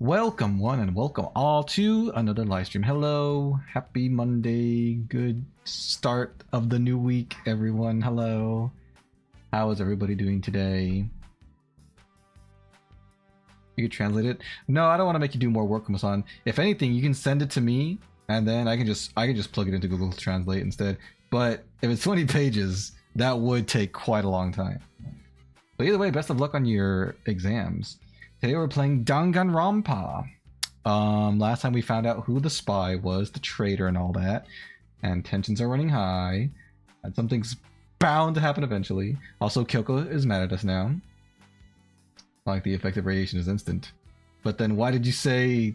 Welcome one and welcome all to another live stream. Hello, happy Monday, good start of the new week, everyone. Hello, how is everybody doing today? You can translate it. No, I don't want to make you do more work, Masan. If anything, you can send it to me, and then I can just plug it into Google Translate instead. But if it's 20 pages, that would take quite a long time. But either way, best of luck on your exams. Today we're playing Danganronpa. Last time we found out who the spy was, the traitor and all that. And tensions are running high. And something's bound to happen eventually. Also, Kyoko is mad at us now. Like the effect of radiation is instant. But then why did you say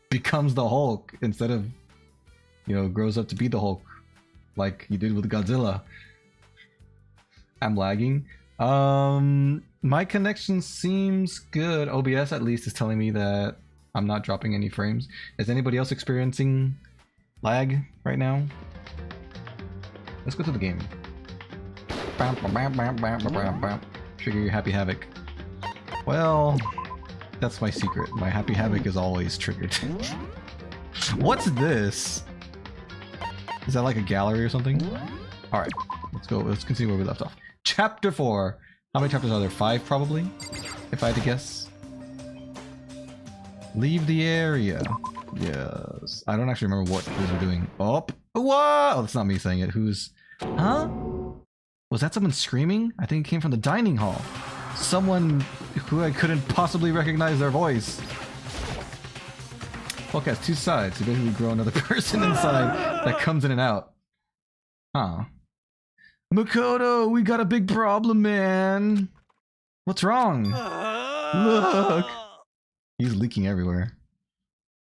becomes the Hulk instead of, you know, grows up to be the Hulk? Like you did with Godzilla. I'm lagging. My connection seems good. OBS at least is telling me that I'm not dropping any frames. Is anybody else experiencing lag right now? Let's go to the game. Trigger your happy havoc. Well, that's my secret. My happy havoc is always triggered. What's this? Is that like a gallery or something? Alright, let's go. Let's continue where we left off. Chapter 4. How many chapters are there? 5 probably? If I had to guess. Leave the area. Yes. I don't actually remember what these are doing. Oh! Whoa! That's not me saying it. Who's... Huh? Was that someone screaming? I think it came from the dining hall. Someone who I couldn't possibly recognize their voice. Hulk has 2 sides. You basically grow another person inside that comes in and out. Huh. Makoto, we got a big problem, man. What's wrong? Look. He's leaking everywhere.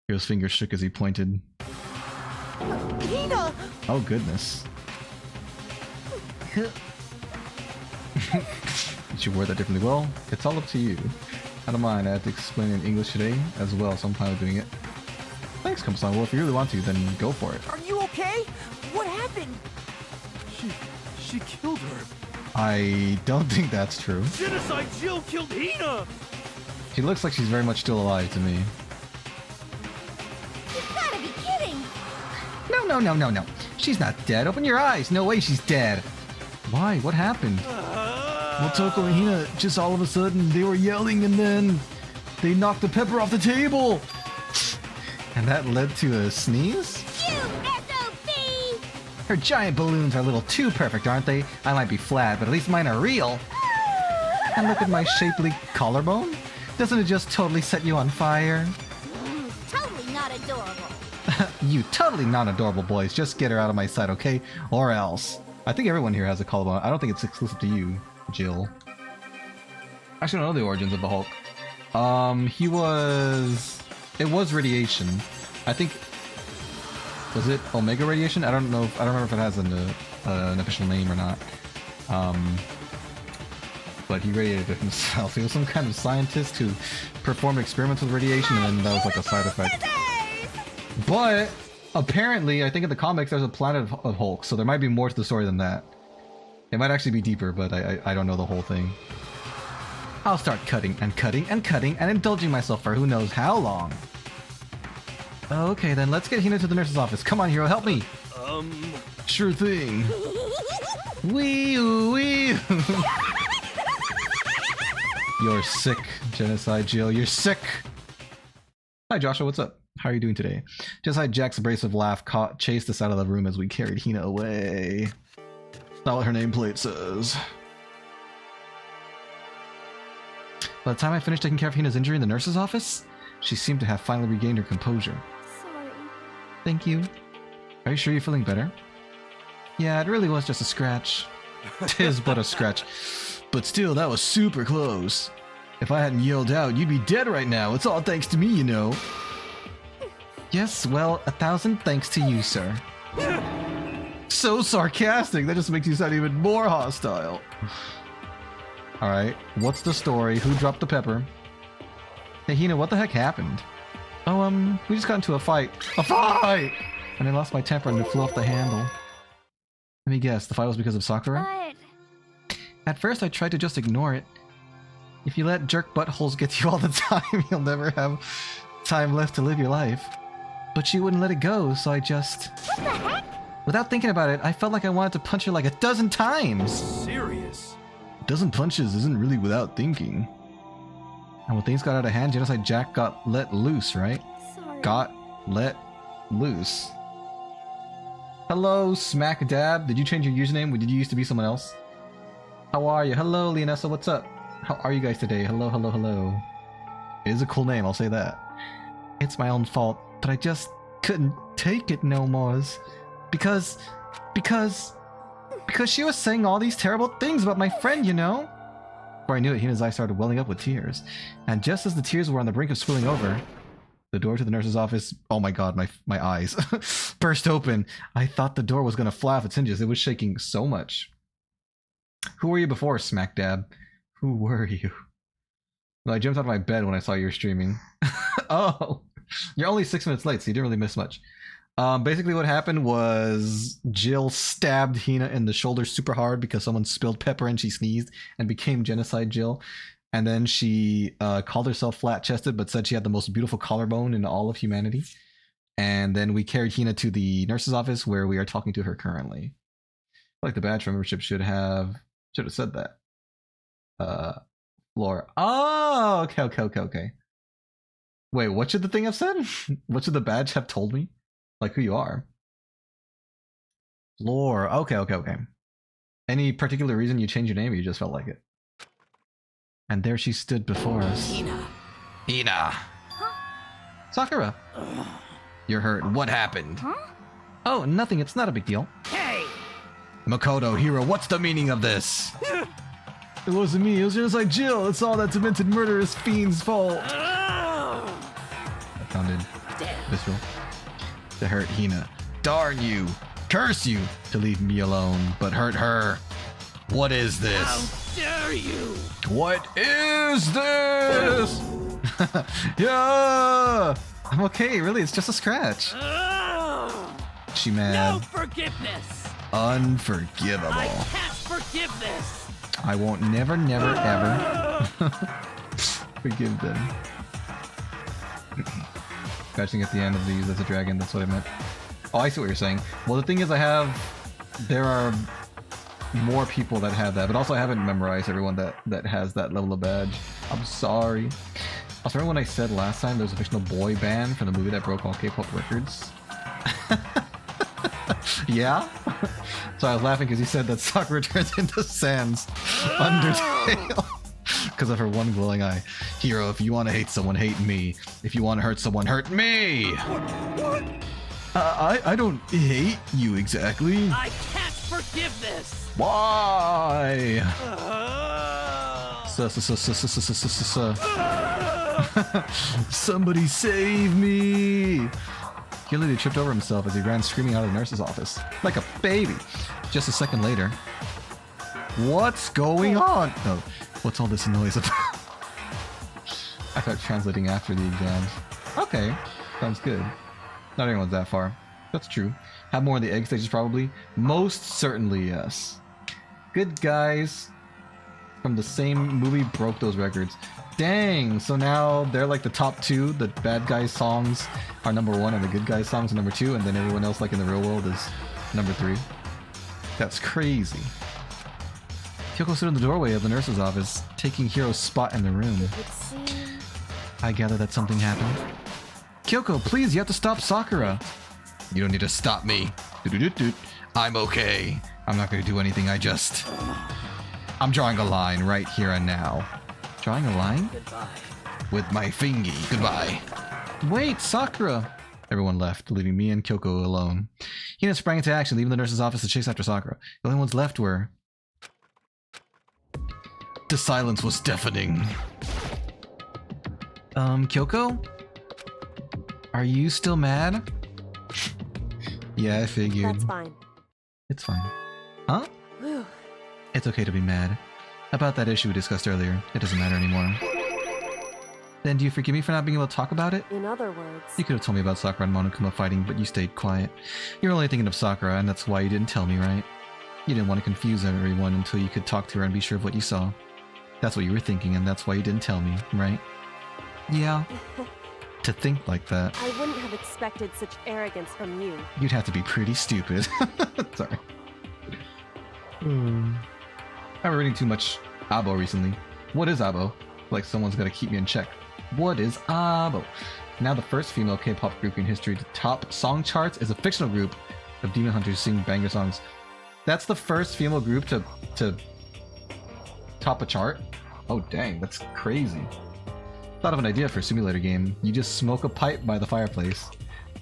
His fingers shook as he pointed. Hina! Oh, goodness. You should word that differently. Well, it's all up to you. I don't mind. I had to explain in English today as well, so I'm fine with doing it. Thanks, Kama-san. Well, if you really want to, then go for it. Are you okay? What happened? She killed her. I don't think that's true. Genocide Jill killed Hina! She looks like she's very much still alive to me. You gotta be kidding! No. She's not dead. Open your eyes. No way she's dead. Why? What happened? Well, Toko and Hina, just all of a sudden, they were yelling and then they knocked the pepper off the table. And that led to a sneeze? You SOB! Her giant balloons are a little too perfect, aren't they? I might be flat, but at least mine are real. And look at my shapely collarbone. Doesn't it just totally set you on fire? Totally not adorable. You totally non-adorable boys. Just get her out of my sight, okay? Or else. I think everyone here has a collarbone. I don't think it's exclusive to you, Jill. Actually, I don't know the origins of the Hulk. It was radiation. I think... Was it Omega radiation? I don't know. I don't remember if it has an official name or not. But he radiated it himself. He was some kind of scientist who performed experiments with radiation, and then that was like a side effect. But apparently, I think in the comics there's a planet of Hulk, so there might be more to the story than that. It might actually be deeper, but I don't know the whole thing. I'll start cutting and cutting and cutting and indulging myself for who knows how long. Okay, then let's get Hina to the nurse's office. Come on, hero, help me. Sure thing. Wee. You're sick, Genocide Jill. You're sick. Hi, Joshua. What's up? How are you doing today? Genocide Jack's abrasive laugh chased us out of the room as we carried Hina away. Not what her nameplate says. By the time I finished taking care of Hina's injury in the nurse's office, she seemed to have finally regained her composure. Sorry. Thank you. Are you sure you're feeling better? Yeah, it really was just a scratch. 'Tis but a scratch. But still, that was super close. If I hadn't yelled out, you'd be dead right now. It's all thanks to me, you know. Yes, well, 1,000 thanks to you, sir. So sarcastic. That just makes you sound even more hostile. Alright, what's the story? Who dropped the pepper? Hey, Hina, what the heck happened? Oh, we just got into a fight. A fight! And I lost my temper and it flew off the handle. Let me guess, the fight was because of Sakura? What? At first I tried to just ignore it. If you let jerk buttholes get you all the time, you'll never have time left to live your life. But she wouldn't let it go, so I just... What the heck? Without thinking about it, I felt like I wanted to punch her like a dozen times. Serious? A dozen punches isn't really without thinking. And when things got out of hand, Genocide Jack got let loose, right? Sorry. Got let loose. Hello, Smack Dab. Did you change your username? Did you used to be someone else? How are you? Hello, Leonessa. What's up? How are you guys today? Hello, hello, hello. It is a cool name, I'll say that. It's my own fault, but I just couldn't take it no more. Because she was saying all these terrible things about my friend, you know? Before I knew it, Hina's eyes started welling up with tears. And just as the tears were on the brink of spilling over, the door to the nurse's office, oh my god, my eyes, burst open. I thought the door was gonna fly off its hinges. It was shaking so much. Who were you before, Smack Dab? Who were you? Well, I jumped out of my bed when I saw you were streaming. Oh, you're only 6 minutes late, so you didn't really miss much. Basically what happened was Jill stabbed Hina in the shoulder super hard because someone spilled pepper and she sneezed and became Genocide Jill. And then she called herself flat-chested but said she had the most beautiful collarbone in all of humanity. And then we carried Hina to the nurse's office where we are talking to her currently. I feel like the badge membership should have said that. Flora. Oh, okay. Wait, what should the thing have said? What should the badge have told me? Like who you are? Lore. Okay. Any particular reason you changed your name or you just felt like it? And there she stood before us. Hina. Huh? Sakura. You're hurt. What happened? Huh? Oh, nothing. It's not a big deal. Hey! Makoto, Hiro, what's the meaning of this? It wasn't me. It was just like Jill. It's all that demented murderous fiend's fault. That sounded visceral. To hurt Hina. Darn you! Curse you! To leave me alone, but hurt her. What is this? How dare you! What is this? Yeah! I'm okay, really, it's just a scratch. She mad. No forgiveness! Unforgivable. I can't forgive this! I won't never ever forgive them. Scratching at the end of these as a dragon, that's what I meant. Oh, I see what you're saying. Well, the thing is there are more people that have that, but also I haven't memorized everyone that has that level of badge. I'm sorry. Also, remember when I said last time there was a fictional boy band from the movie that broke all K-pop records? Yeah? So I was laughing because you said that Sakura turns into Sans Undertale because of her one glowing eye. Hiro, if you want to hate someone, hate me. If you want to hurt someone, hurt me! What? I don't hate you exactly. I can't forgive this! Why? Somebody save me! He literally tripped over himself as he ran screaming out of the nurse's office. Like a baby. Just a second later. What's going on? No, what's all this noise about? I start translating after the exams. Okay, sounds good. Not everyone's that far. That's true. Have more in the egg stages probably? Most certainly, yes. Good guys from the same movie broke those records. Dang, so now they're like the top two. The bad guys songs are number one and the good guys songs are number two, and then everyone else like in the real world is number three. That's crazy. Kyoko stood in the doorway of the nurse's office, taking Hiro's spot in the room. I gather that something happened. Kyoko, please, you have to stop Sakura. You don't need to stop me. I'm okay. I'm not going to do anything, I'm drawing a line right here and now. Drawing a line? Goodbye. With my fingy. Goodbye. Wait, Sakura! Everyone left, leaving me and Kyoko alone. Hina sprang into action, leaving the nurse's office to chase after Sakura. The only ones left were... The silence was deafening. Kyoko? Are you still mad? Yeah, I figured. That's fine. It's fine. Huh? Whew. It's okay to be mad. About that issue we discussed earlier. It doesn't matter anymore. Then do you forgive me for not being able to talk about it? In other words, You could have told me about Sakura and Monokuma fighting, but you stayed quiet. You're only thinking of Sakura, and that's why you didn't tell me, right? You didn't want to confuse everyone until you could talk to her and be sure of what you saw. That's what you were thinking, and that's why you didn't tell me, right? Yeah. to think like that. I wouldn't have expected such arrogance from you. You'd have to be pretty stupid. Sorry. I've been reading too much Abo recently. What is Abo? Like someone's got to keep me in check. What is Abo? Now the first female K-pop group in history to top song charts is a fictional group of demon hunters sing banger songs. That's the first female group to top a chart? Oh dang, that's crazy. Thought of an idea for a simulator game. You just smoke a pipe by the fireplace.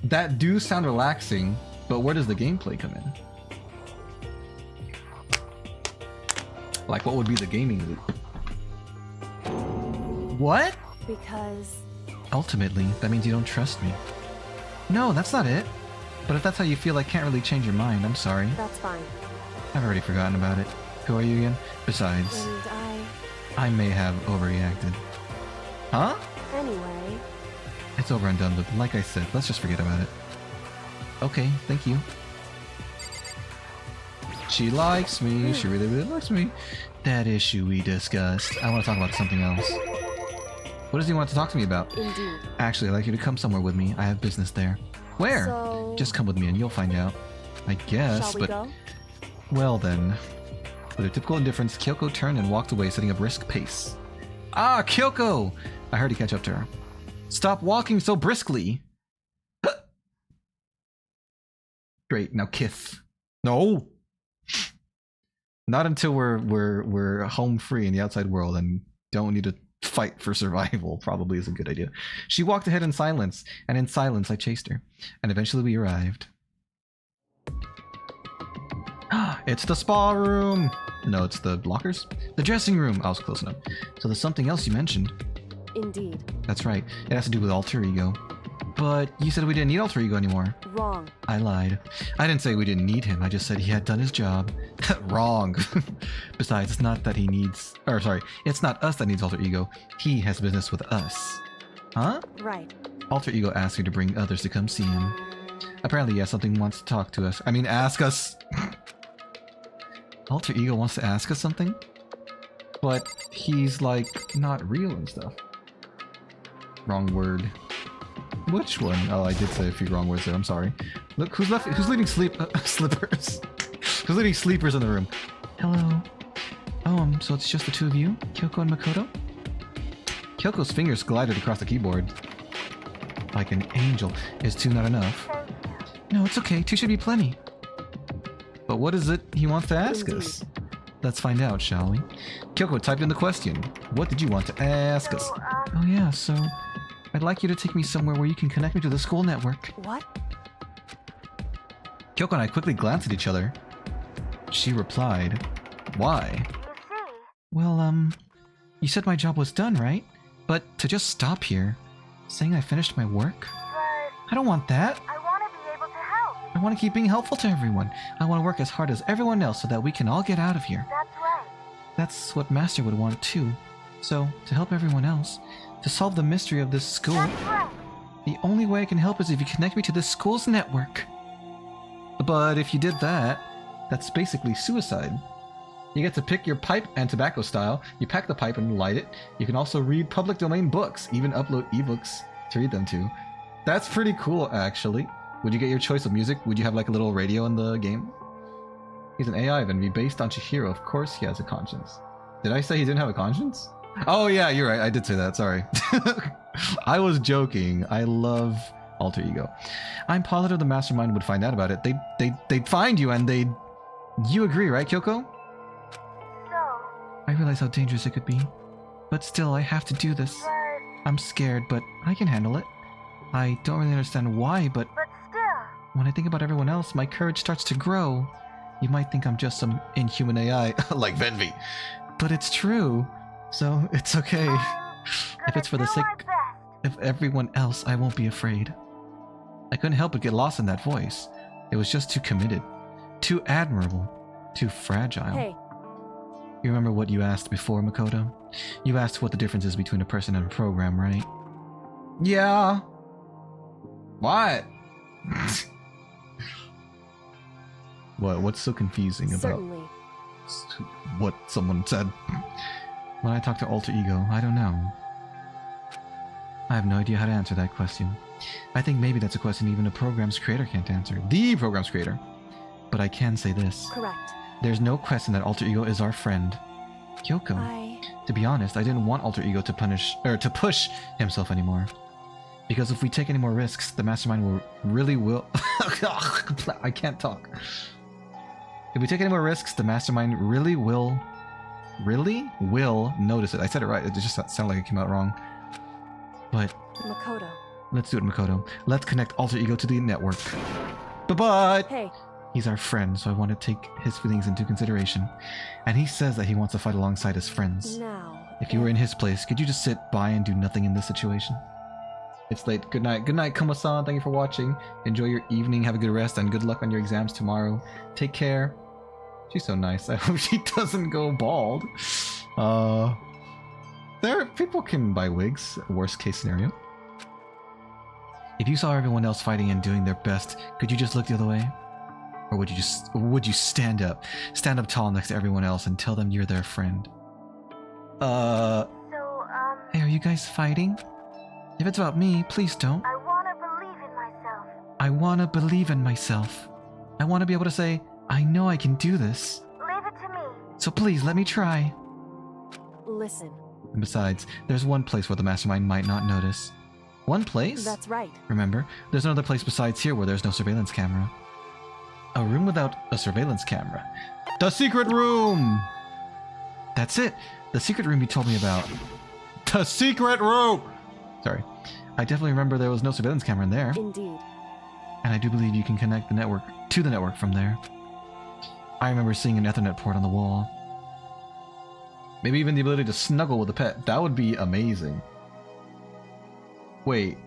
That do sound relaxing, but where does the gameplay come in? Like, what would be the gaming loop? What? Because... Ultimately, that means you don't trust me. No, that's not it. But if that's how you feel, I can't really change your mind. I'm sorry. That's fine. I've already forgotten about it. Who are you again? Besides, And I may have overreacted. Huh? Anyway... It's over and done with. Like I said, let's just forget about it. Okay, thank you. She likes me. She really, really likes me. That issue we discussed. I want to talk about something else. What does he want to talk to me about? Indeed. Actually, I'd like you to come somewhere with me. I have business there. Where? So... Just come with me and you'll find out. I guess, Shall we but... go? Well then. With her typical indifference, Kyoko turned and walked away, setting a brisk pace. Ah, Kyoko! I heard to catch up to her. Stop walking so briskly! Great, now kiss. No! Not until we're home free in the outside world and don't need to fight for survival, probably is a good idea. She walked ahead in silence, and in silence I chased her. And eventually we arrived. It's the spa room! No, it's the lockers? The dressing room! I was close enough. So there's something else you mentioned. Indeed. That's right. It has to do with alter ego. But you said we didn't need alter ego anymore. Wrong. I lied. I didn't say we didn't need him. I just said he had done his job. Wrong. Besides, it's not that he needs... Or sorry, it's not us that needs alter ego. He has business with us. Huh? Right. Alter ego asked you to bring others to come see him. Apparently, yeah, something wants to talk to us. I mean, ask us. Alter ego wants to ask us something? But he's, like, not real and stuff. Wrong word. Which one? Oh, I did say a few wrong words there. I'm sorry. Look, who's left? Who's leaving slippers? Who's leaving sleepers in the room? Hello. Oh, so it's just the two of you? Kyoko and Makoto? Kyoko's fingers glided across the keyboard. Like an angel. Is two not enough? No, it's okay. Two should be plenty. But what is it he wants to ask us? Let's find out, shall we? Kyoko typed in the question. What did you want to ask us? Oh yeah, so... I'd like you to take me somewhere where you can connect me to the school network. What? Kyoko and I quickly glanced at each other. She replied, why? Well, you said my job was done, right? But to just stop here, saying I finished my work? I don't want that. I want to be able to help. I want to keep being helpful to everyone. I want to work as hard as everyone else so that we can all get out of here. That's right. That's what Master would want too. So, to help everyone else, to solve the mystery of this school, That's right. the only way I can help is if you connect me to this school's network. But if you did that, that's basically suicide. You get to pick your pipe and tobacco style, you pack the pipe and light it. You can also read public domain books, even upload ebooks to read them to. That's pretty cool, actually. Would you get your choice of music? Would you have like a little radio in the game? He's an AI then, be based on Chihiro. Of course he has a conscience. Did I say he didn't have a conscience? Oh yeah, you're right. I did say that. Sorry. I was joking. I love alter ego. I'm positive the mastermind would find out about it. They'd find you and they'd... You agree, right, Kyoko? So, I realize how dangerous it could be. But still, I have to do this. but I'm scared, but I can handle it. I don't really understand why, but still. when I think about everyone else, my courage starts to grow. You might think I'm just some inhuman AI, like Venvi. But it's true. So, it's okay. If it's for the sake of everyone else, I won't be afraid. I couldn't help but get lost in that voice. It was just too committed. Too admirable. Too fragile. Hey, You remember what you asked before, Makoto? You asked what the difference is between a person and a program, right? Yeah. What? What's so confusing about certainly. what someone said? When I talk to alter ego, I don't know. I have no idea how to answer that question. I think maybe that's a question even a program's creator can't answer. The program's creator. But I can say this. Correct. There's no question that Alter Ego is our friend. Kyoko. To be honest, I didn't want Alter Ego to push himself anymore. Because if we take any more risks, the mastermind will I can't talk. If we take any more risks, the mastermind really will notice it. I said it right. It just sounded like it came out wrong. But Makoto. let's do it, Makoto. Let's connect Alter Ego to the network. But Hey, he's our friend, so I want to take his feelings into consideration. And he says that he wants to fight alongside his friends. now. If you were in his place, could you just sit by and do nothing in this situation? It's late. Good night. Good night, Kuma-san. Thank you for watching. Enjoy your evening. Have a good rest, and good luck on your exams tomorrow. Take care. She's so nice. I hope she doesn't go bald. People can buy wigs. Worst case scenario. If you saw everyone else fighting and doing their best, could you just look the other way? Or would you stand up tall next to everyone else and tell them you're their friend? Hey, are you guys fighting? If it's about me, please don't. I want to believe in myself. I want to believe in myself. I want to be able to say, I know I can do this. Leave it to me. So please, let me try. Listen. And besides, there's one place where the mastermind might not notice. One place? That's right. Remember, there's another place besides here where there's no surveillance camera. A room without a surveillance camera. The secret room! That's it! The secret room you told me about. The secret room! Sorry. I definitely remember there was no surveillance camera in there. Indeed. And I do believe you can connect the network to the network from there. I remember seeing an Ethernet port on the wall. Maybe even the ability to snuggle with a pet. That would be amazing. Wait.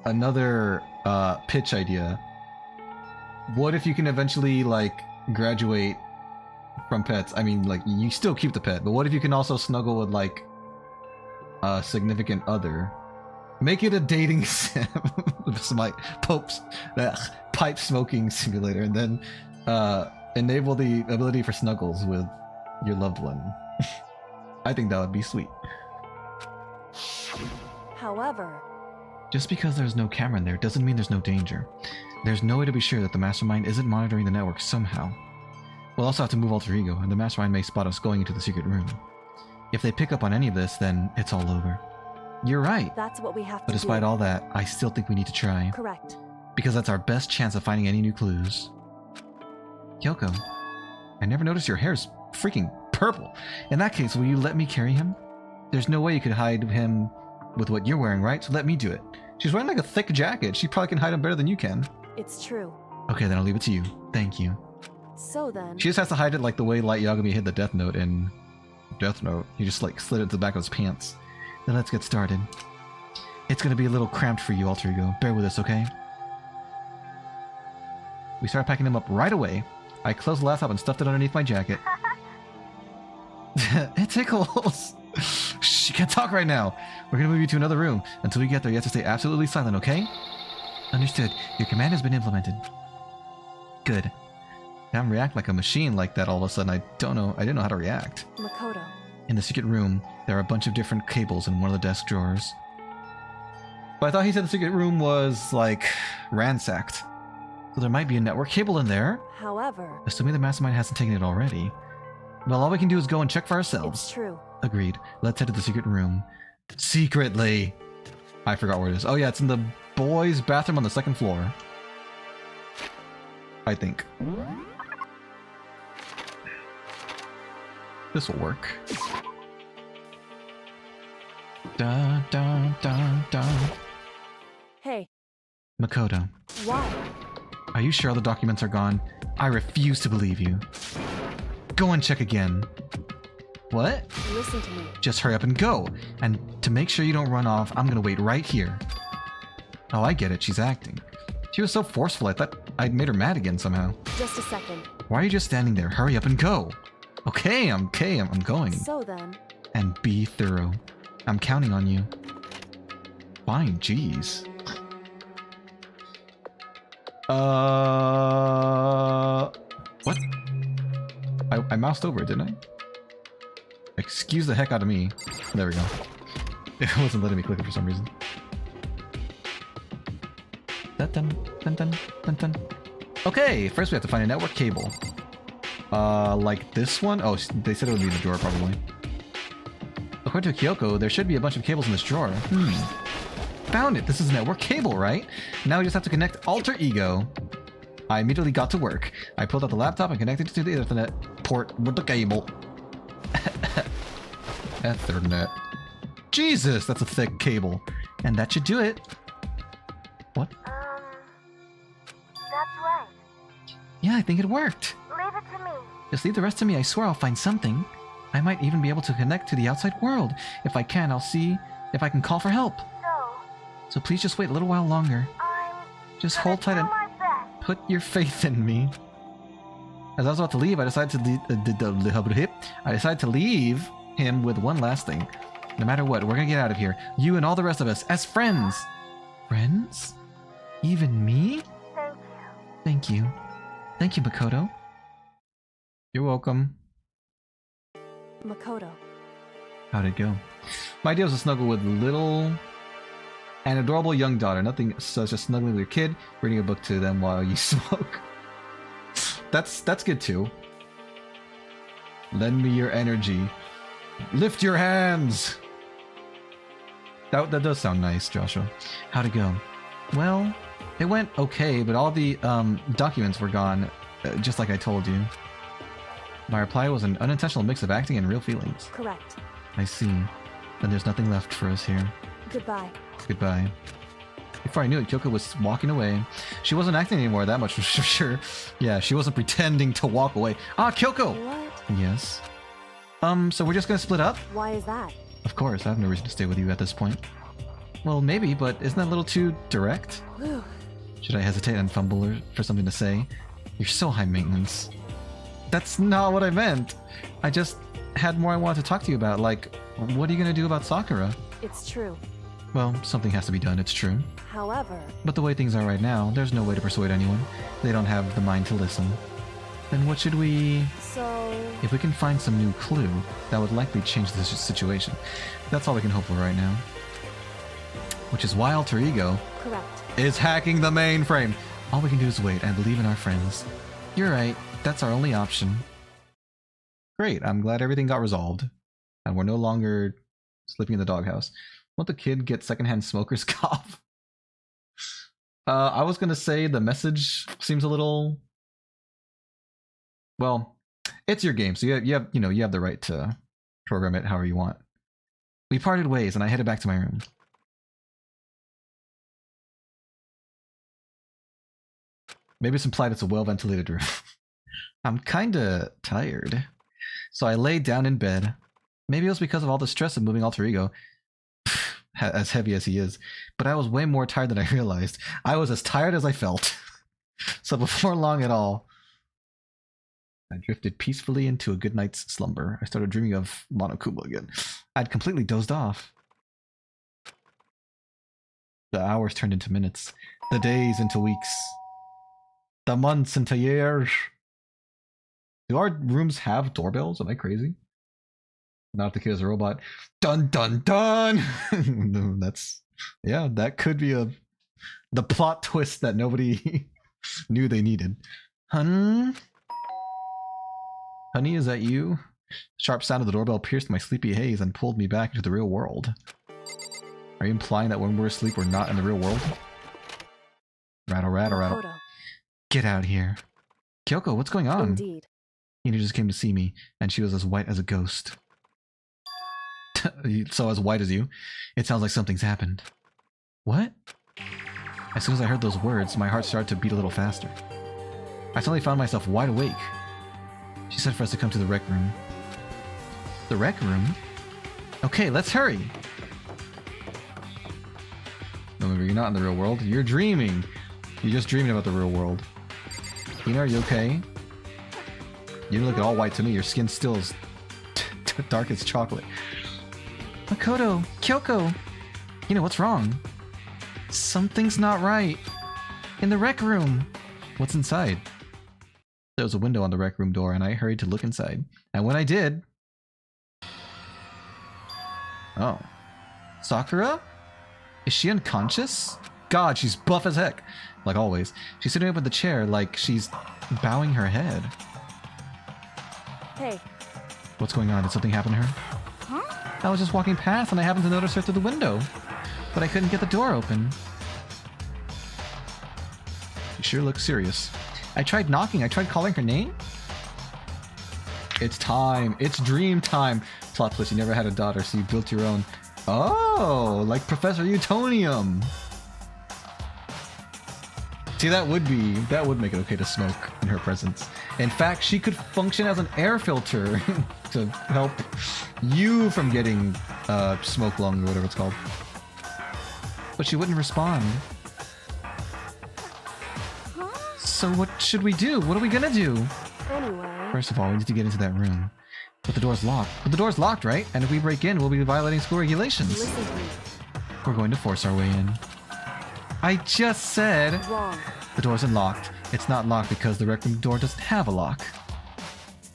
Another pitch idea. What if you can eventually, like, graduate from pets? I mean, like, you still keep the pet, but what if you can also snuggle with, like, a significant other? Make it a dating sim. Some, like, pipe smoking simulator, and then enable the ability for snuggles with your loved one. I think that would be sweet. However, just because there's no camera in there doesn't mean there's no danger. There's no way to be sure that the mastermind isn't monitoring the network somehow. We'll also have to move Alter Ego, and the mastermind may spot us going into the secret room. If they pick up on any of this, then it's all over. You're right. that's what we have to But despite do. all that, I still think we need to try. Correct. Because that's our best chance of finding any new clues. Kyoko, I never noticed your hair's freaking purple. In that case, will you let me carry him? There's no way you could hide him with what you're wearing, right? So let me do it. She's wearing like a thick jacket. She probably can hide him better than you can. It's true. Okay, then I'll leave it to you. Thank you. So then, She just has to hide it like the way Light Yagami hid the Death Note in Death Note. He just like slid it to the back of his pants. Then let's get started. It's gonna be a little cramped for you, Alter Ego. Bear with us, okay? We start packing him up right away. I closed the laptop and stuffed it underneath my jacket. It tickles. Shh, you can't talk right now. We're gonna move you to another room. Until we get there, you have to stay absolutely silent, okay? Understood. Your command has been implemented. Good. Now I'm react like a machine like that all of a sudden. I didn't know how to react. Makoto. In the secret room, there are a bunch of different cables in one of the desk drawers. But I thought he said the secret room was, like, ransacked. So there might be a network cable in there. However, Assuming the mastermind hasn't taken it already. Well, all we can do is go and check for ourselves. it's true. Agreed. Let's head to the secret room. Secretly. I forgot where it is. Oh yeah, it's in the boys' bathroom on the second floor. I think. This will work. Dun dun dun dun. Hey, Makoto, why? are you sure all the documents are gone? I refuse to believe you. Go and check again. What? Listen to me. Just hurry up and go. And to make sure you don't run off, I'm gonna wait right here. Oh, I get it. She's acting. She was so forceful, I thought I'd made her mad again somehow. Just a second. Why are you just standing there? Hurry up and go. Okay, I'm going. So then, And be thorough. I'm counting on you. Fine, jeez. What? I moused over it, didn't I? Excuse the heck out of me. There we go. It wasn't letting me click it for some reason. Dun, dun, dun, dun, dun. Okay, first we have to find a network cable. Like this one? Oh, they said it would be in the drawer probably. According to Kyoko, there should be a bunch of cables in this drawer. Found it! This is a network cable, right? Now we just have to connect alter ego. I immediately got to work. I pulled out the laptop and connected it to the Ethernet port with the cable. Ethernet. Jesus, that's a thick cable. And that should do it. What? That's right. Yeah, I think it worked. Leave it to me. Just leave the rest to me. I swear I'll find something. I might even be able to connect to the outside world. If I can, I'll see if I can call for help. So please just wait a little while longer. Just hold tight and put your faith in me. As I was about to leave, I decided to leave him with one last thing. No matter what, we're gonna get out of here. You and all the rest of us as friends. Friends? Even me? Thank you. Thank you. Thank you, Makoto. You're welcome. Makoto. How'd it go? My idea was to snuggle with little and adorable young daughter. Nothing such as snuggling with your kid, reading a book to them while you smoke. That's good too. Lend me your energy. Lift your hands. That does sound nice, Joshua. How'd it go? Well, it went okay, but all the documents were gone, just like I told you. My reply was an unintentional mix of acting and real feelings. Correct. I see. Then there's nothing left for us here. Goodbye. Goodbye. Before I knew it, Kyoko was walking away. She wasn't acting anymore, that much for sure. Yeah, she wasn't pretending to walk away. Ah, Kyoko! What? Yes. So we're just gonna split up? Why is that? Of course, I have no reason to stay with you at this point. Well, maybe, but isn't that a little too direct? Whew. Should I hesitate and fumble for something to say? You're so high maintenance. That's not what I meant. I just had more I wanted to talk to you about, like, what are you gonna do about Sakura? It's true. Well, something has to be done, it's true. However, But the way things are right now, there's no way to persuade anyone. They don't have the mind to listen. Then what should we... so... If we can find some new clue, that would likely change the situation. That's all we can hope for right now. Which is why Alter Ego Correct. is hacking the mainframe. All we can do is wait and believe in our friends. You're right, that's our only option. Great, I'm glad everything got resolved. And we're no longer sleeping in the doghouse. Won't the kid get secondhand smoker's cough? I was gonna say the message seems a little... Well, it's your game, so you have the right to program it however you want. We parted ways, and I headed back to my room. Maybe it's implied it's a well-ventilated room. I'm kinda tired. So I laid down in bed. Maybe it was because of all the stress of moving Alter Ego, as heavy as he is. But I was way more tired than I realized. I was as tired as I felt. So before long at all, I drifted peacefully into a good night's slumber. I started dreaming of Monokuma again. I'd completely dozed off. The hours turned into minutes. The days into weeks. The months into years. Do our rooms have doorbells? Am I crazy? Not if the kid is a robot. Dun dun dun! No, that's... Yeah, that could be the plot twist that nobody knew they needed. Honey, is that you? The sharp sound of the doorbell pierced my sleepy haze and pulled me back into the real world. Are you implying that when we're asleep we're not in the real world? Rattle, rattle, rattle. Makoto. Get out here. Kyoko, what's going on? Indeed. Ina just came to see me, and she was as white as a ghost. So as white as you? It sounds like something's happened. What? As soon as I heard those words, my heart started to beat a little faster. I suddenly found myself wide awake. She said for us to come to the rec room. The rec room? Okay, let's hurry! Remember, you're not in the real world. You're dreaming! You're just dreaming about the real world. Ina, are you okay? You don't look at all white to me. Your skin still is dark as chocolate. Makoto! Kyoko! Ina, what's wrong? Something's not right. In the rec room! What's inside? There was a window on the rec room door, and I hurried to look inside. And when I did... Oh. Sakura? Is she unconscious? god, she's buff as heck. Like always. She's sitting up in the chair like she's bowing her head. Hey, What's going on? Did something happen to her? Huh? I was just walking past and I happened to notice her through the window. But I couldn't get the door open. She sure looks serious. I tried knocking. I tried calling her name. It's time. It's dream time. Plot twist, you never had a daughter, so you built your own. Oh, like Professor Utonium. See, that would make it okay to smoke in her presence. In fact, she could function as an air filter to help you from getting smoke lung or whatever it's called. But she wouldn't respond. So what should we do? What are we gonna do? anyway. First of all, we need to get into that room. But the door's locked. But the door's locked, right? And if we break in, we'll be violating school regulations. Listen to me. We're going to force our way in. I just said Wrong. the door's unlocked. It's not locked because the rec room door doesn't have a lock.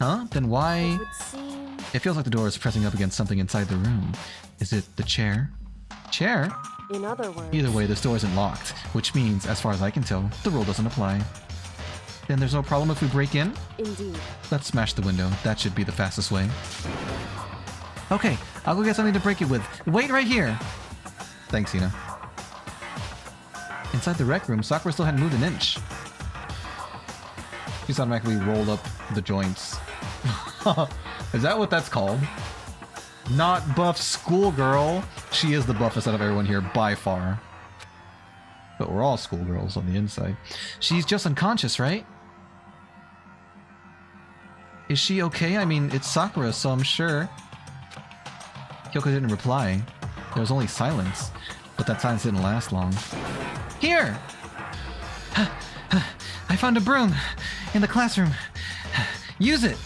Huh? Then It why? would seem... It feels like the door is pressing up against something inside the room. Is it the chair? Chair? In other words... Either way, this door isn't locked, which means, as far as I can tell, the rule doesn't apply. Then there's no problem if we break in? Indeed. Let's smash the window. That should be the fastest way. Okay, I'll go get something to break it with. Wait right here! Thanks, Ina. Inside the rec room, Sakura still hadn't moved an inch. She's automatically rolled up the joints. Is that what that's called? Not buff schoolgirl. She is the buffest out of everyone here, by far. But we're all schoolgirls on the inside. She's just unconscious, right? Is she okay? I mean, it's Sakura, so I'm sure. Kyoko didn't reply. There was only silence. But that silence didn't last long. Here! I found a broom in the classroom. Use it!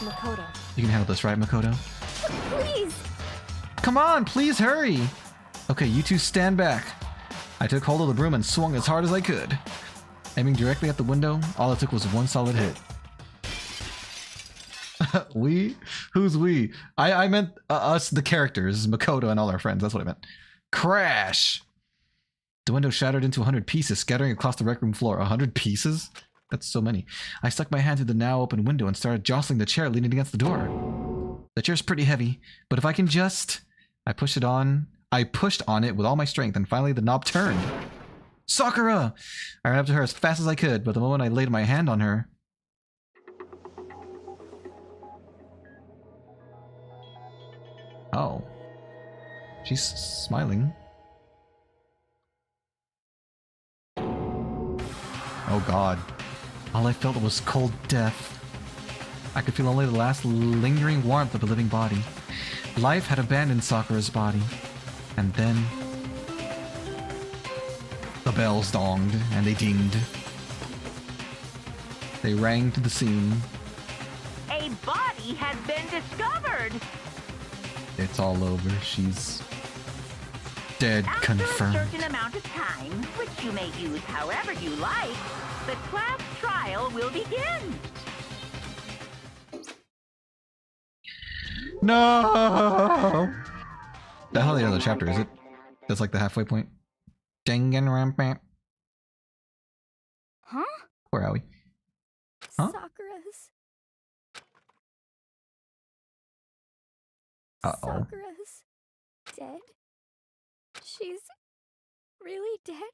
Makoto. You can handle this, right, Makoto? Please! Come on, please hurry! Okay, you two stand back. I took hold of the broom and swung as hard as I could. Aiming directly at the window, all it took was one solid hit. We? Who's we? I meant us, the characters, Makoto and all our friends. That's what I meant. Crash! The window shattered into 100 pieces, scattering across the rec room floor. 100 pieces? That's so many. I stuck my hand through the now open window and started jostling the chair leaning against the door. The chair's pretty heavy, but if I can just... I pushed on it with all my strength, and finally the knob turned. Sakura! I ran up to her as fast as I could, but the moment I laid my hand on her... Oh. She's smiling. Oh god. All I felt was cold death. I could feel only the last lingering warmth of a living body. Life had abandoned Sakura's body. And then... the bells donged, and they dinged. They rang to the scene. A body has been discovered! It's all over. She's... dead, After confirmed. a certain amount of time, which you may use however you like, the class trial will begin. No! That's how the other chapter, is it? That's like the halfway point. Danganronpa. Huh? Where are we? Huh? Sakura's... Uh-oh. Sakura's dead? She's really dead?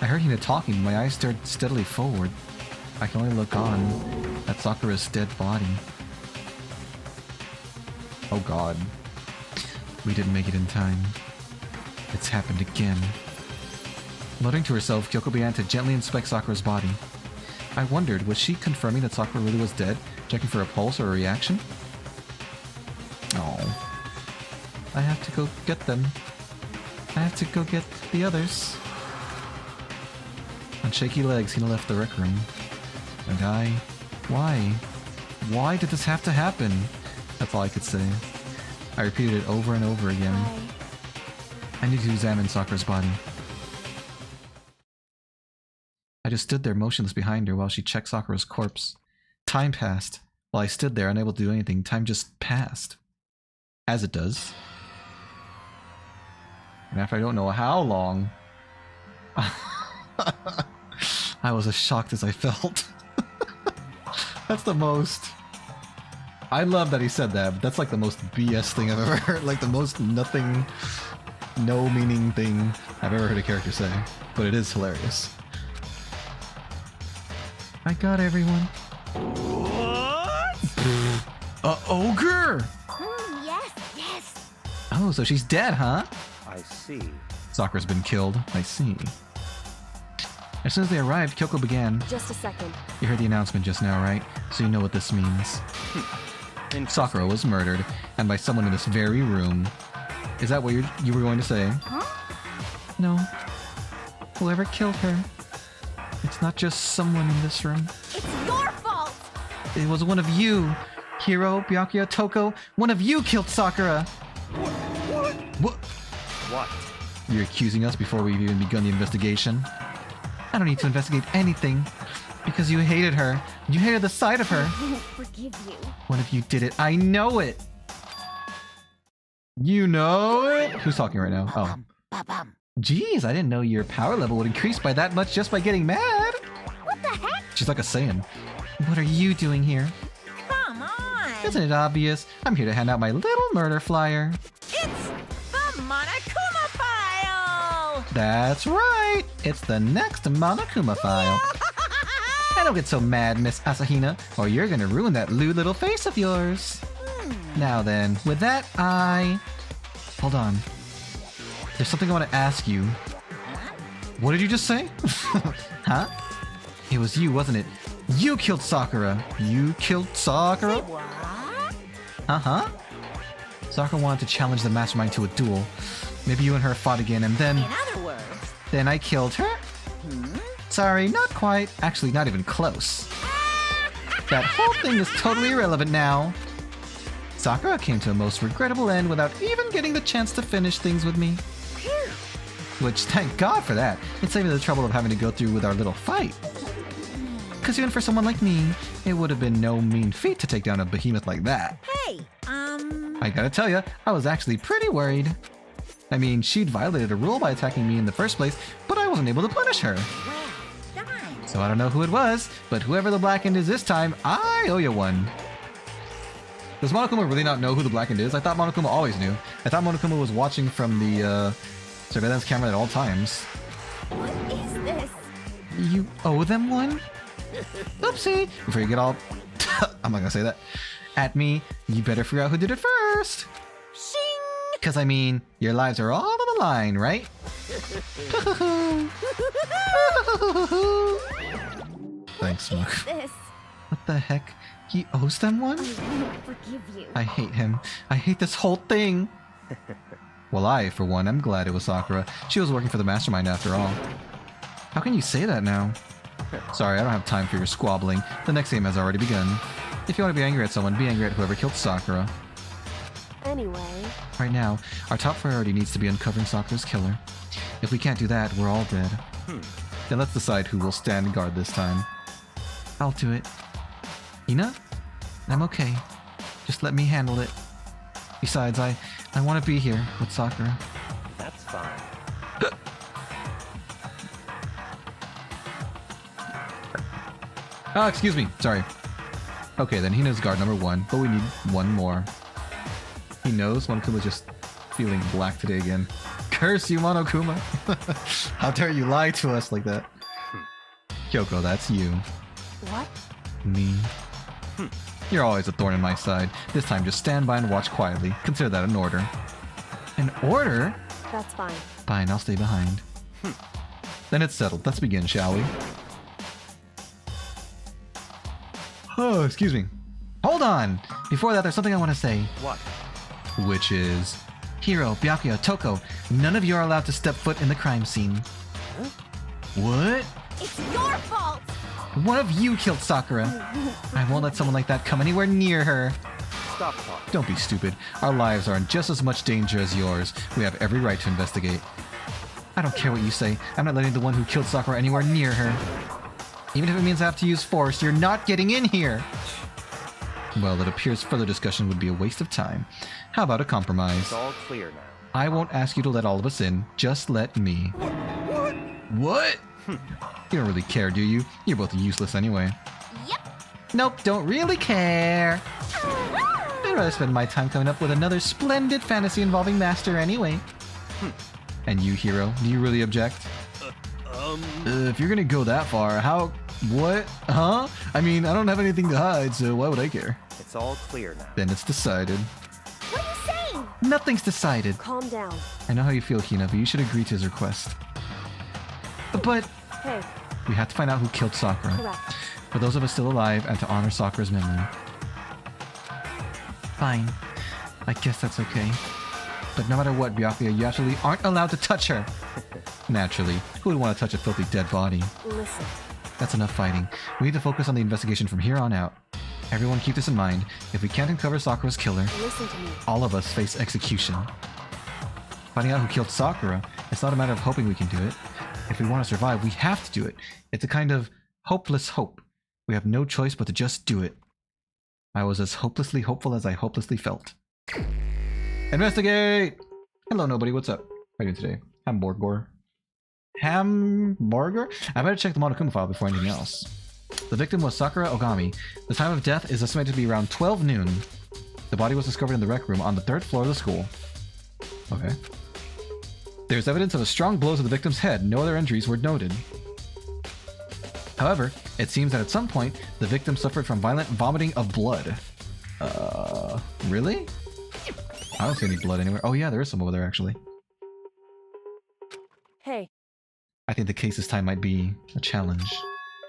I heard Hina talking, my eyes stared steadily forward. I can only look on at Sakura's dead body. Oh god. We didn't make it in time. It's happened again. Muttering to herself, Kyoko began to gently inspect Sakura's body. I wondered, was she confirming that Sakura really was dead, checking for a pulse or a reaction? Oh. I have to go get them. I have to go get the others. On shaky legs, Hina left the rec room. And why? Why did this have to happen? That's all I could say. I repeated it over and over again. I need to examine Sakura's body. I just stood there motionless behind her while she checked Sakura's corpse. Time passed. While I stood there unable to do anything, time just passed. As it does. And after I don't know how long, I was as shocked as I felt. That's the most... I love that he said that, but that's like the most BS thing I've ever heard. Like the most nothing, no meaning thing I've ever heard a character say. But it is hilarious. I got everyone. What? Ogre! Yes, yes. Oh, so she's dead, huh? I see. Sakura's been killed. I see. As soon as they arrived, Kyoko began. Just a second. You heard the announcement just now, right? So you know what this means. Sakura was murdered, and by someone in this very room. Is that what you were going to say? Huh? No. Whoever killed her. It's not just someone in this room. It's your fault. It was one of you. Hiro, Byakuya, Toko. One of you killed Sakura. What? What? You're accusing us before we've even begun the investigation? I don't need to investigate anything. Because you hated her. You hated the sight of her. I won't forgive you. One of you did it. I know it. You know it? Who's talking right now? Oh. Jeez, I didn't know your power level would increase by that much just by getting mad. What the heck? She's like a Saiyan. What are you doing here? Come on! Isn't it obvious? I'm here to hand out my little murder flyer. It's the Monokuma file! That's right. It's the next Monokuma file. I don't get so mad, Miss Asahina, or you're gonna ruin that lewd little face of yours. Now then, with that, Hold on. There's something I want to ask you. What did you just say? Huh? It was you, wasn't it? You killed Sakura. You killed Sakura? What? Uh-huh. Sakura wanted to challenge the mastermind to a duel. Maybe you and her fought again, and then... In other words, Then I killed her? Sorry, not quite. Actually, not even close. That whole thing is totally irrelevant now. Sakura came to a most regrettable end without even getting the chance to finish things with me. Which, thank God for that. It saved me the trouble of having to go through with our little fight. Because even for someone like me, it would have been no mean feat to take down a behemoth like that. hey, I gotta tell ya, I was actually pretty worried. I mean, she'd violated a rule by attacking me in the first place, but I wasn't able to punish her. well done. So I don't know who it was, but whoever the Black End is this time, I owe you one. Does Monokuma really not know who the Black End is? I thought Monokuma always knew. I thought Monokuma was watching from the surveillance camera at all times. What is this? You owe them one? Oopsie! Before you get all... I'm not gonna say that. At me, you better figure out who did it first. Shing! Because, I mean, your lives are all on the line, right? Thanks, Mark. This. What the heck? He owes them one? I won't forgive you. I hate him. I hate this whole thing. Well, I, for one, am glad it was Sakura. She was working for the mastermind after all. How can you say that now? Sorry, I don't have time for your squabbling. The next game has already begun. If you want to be angry at someone, be angry at whoever killed Sakura. Anyway, Right now, our top priority needs to be uncovering Sakura's killer. If we can't do that, we're all dead. Then let's decide who will stand guard this time. I'll do it. Ina? I'm okay. Just let me handle it. Besides, I want to be here with Sakura. That's fine. Oh, excuse me. Sorry. Okay, then he knows guard number 1, but we need one more. He knows Monokuma's just feeling black today again. Curse you, Monokuma! How dare you lie to us like that? Kyoko, that's you. what? Me. You're always a thorn in my side. This time, just stand by and watch quietly. Consider that an order. An order? That's fine. Fine, I'll stay behind. Then it's settled. Let's begin, shall we? Oh, excuse me. Hold on! Before that, there's something I want to say. What? Which is... Hiro, Byakuya, Toko, none of you are allowed to step foot in the crime scene. What? It's your fault. One of you killed Sakura. I won't let someone like that come anywhere near her. Stop talking. Don't be stupid. Our lives are in just as much danger as yours. We have every right to investigate. I don't care what you say. I'm not letting the one who killed Sakura anywhere near her. Even if it means I have to use force, you're not getting in here. Well, it appears further discussion would be a waste of time. How about a compromise? It's all clear now. I won't ask you to let all of us in. Just let me. What? You don't really care, do you? You're both useless anyway. Yep. Nope, don't really care. I'd rather spend my time coming up with another splendid fantasy involving Master anyway. And you, Hero, do you really object? If you're gonna go that far, how... What? Huh? I mean, I don't have anything to hide, so why would I care? It's all clear now. Then it's decided. What are you saying? Nothing's decided. Calm down. I know how you feel, Hina, but you should agree to his request. But Hey, we have to find out who killed Sakura. correct. For those of us still alive, and to honor Sakura's memory. Fine. I guess that's okay. But no matter what, Byakuya, you absolutely aren't allowed to touch her! Naturally. Who would want to touch a filthy dead body? Listen. That's enough fighting. We need to focus on the investigation from here on out. Everyone keep this in mind. If we can't uncover Sakura's killer, Listen to me. all of us face execution. Finding out who killed Sakura, it's not a matter of hoping we can do it. If we want to survive, we have to do it. It's a kind of hopeless hope. We have no choice but to just do it. I was as hopelessly hopeful as I hopelessly felt. Investigate! Hello, nobody. What's up? How are you doing today? Hamburger. Hamburger? I better check the Monokuma file before anything else. The victim was Sakura Ogami. The time of death is estimated to be around 12 noon. The body was discovered in the rec room on the 3rd floor of the school. Okay. There's evidence of a strong blow to the victim's head. No other injuries were noted. However, it seems that at some point, the victim suffered from violent vomiting of blood. Really? I don't see any blood anywhere. Oh yeah, there is some over there actually. Hey, I think the case this time might be a challenge.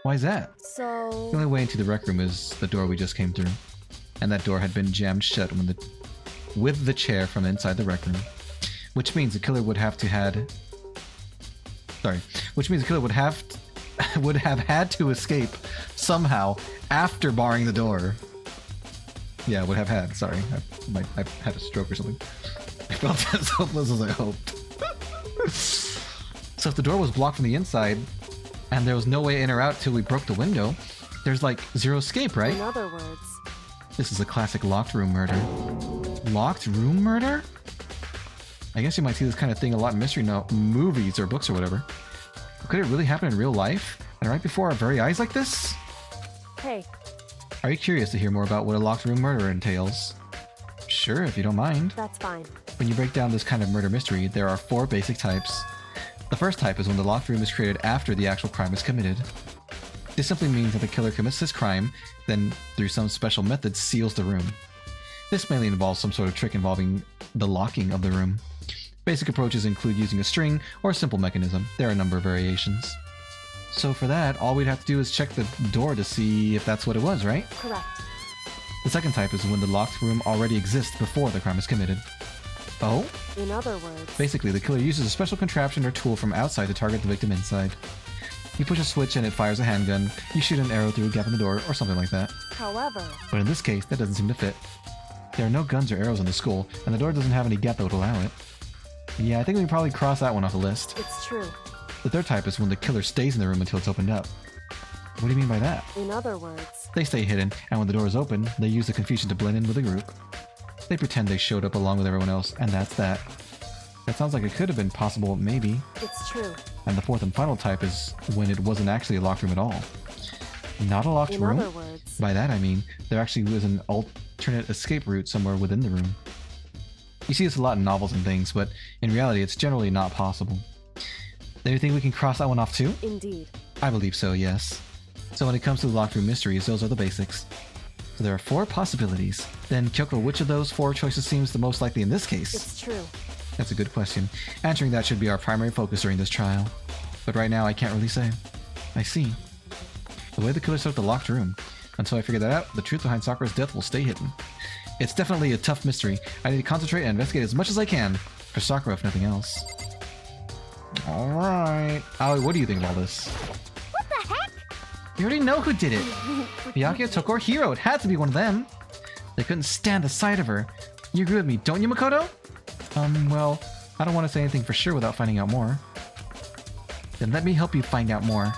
Why is that? so... The only way into the rec room is the door we just came through. And that door had been jammed shut with the chair from inside the rec room. Which means the killer would have had to escape somehow after barring the door. Yeah, would have had. Sorry, I had a stroke or something. I felt as hopeless as I hoped. So if the door was blocked from the inside, and there was no way in or out till we broke the window, there's like zero escape, right? In other words... This is a classic locked room murder. Locked room murder? I guess you might see this kind of thing a lot in mystery movies or books or whatever. But could it really happen in real life? And right before our very eyes like this? Hey, Are you curious to hear more about what a locked room murder entails? Sure, if you don't mind. that's fine. When you break down this kind of murder mystery, there are 4 basic types. The first type is when the locked room is created after the actual crime is committed. This simply means that the killer commits his crime, then through some special method seals the room. This mainly involves some sort of trick involving the locking of the room. Basic approaches include using a string or a simple mechanism. There are a number of variations. So for that, all we'd have to do is check the door to see if that's what it was, right? Correct. The second type is when the locked room already exists before the crime is committed. Oh? In other words... Basically, the killer uses a special contraption or tool from outside to target the victim inside. You push a switch and it fires a handgun, you shoot an arrow through a gap in the door, or something like that. However... But in this case, that doesn't seem to fit. There are no guns or arrows in the school, and the door doesn't have any gap that would allow it. Yeah, I think we can probably cross that one off the list. It's true. The third type is when the killer stays in the room until it's opened up. What do you mean by that? In other words... They stay hidden, and when the door is open, they use the confusion to blend in with the group. They pretend they showed up along with everyone else, and that's that. That sounds like it could have been possible, maybe. It's true. And the fourth and final type is when it wasn't actually a locked room at all. Not a locked In room? other words... By that I mean, there actually was an alternate escape route somewhere within the room. You see this a lot in novels and things, but in reality it's generally not possible. Do you think we can cross that one off too? Indeed. I believe so, yes. So when it comes to the locked room mysteries, those are the basics. So there are 4 possibilities. Then, Kyoko, which of those 4 choices seems the most likely in this case? It's true. That's a good question. Answering that should be our primary focus during this trial. But right now, I can't really say. I see. The way the killer set up the locked room. Until I figure that out, the truth behind Sakura's death will stay hidden. It's definitely a tough mystery. I need to concentrate and investigate as much as I can. For Sakura, if nothing else. Alright. Aoi, what do you think of all this? What the heck? You already know who did it. Byakuya took our hero. It had to be one of them. They couldn't stand the sight of her. You agree with me, don't you, Makoto? Well, I don't want to say anything for sure without finding out more. Then let me help you find out more.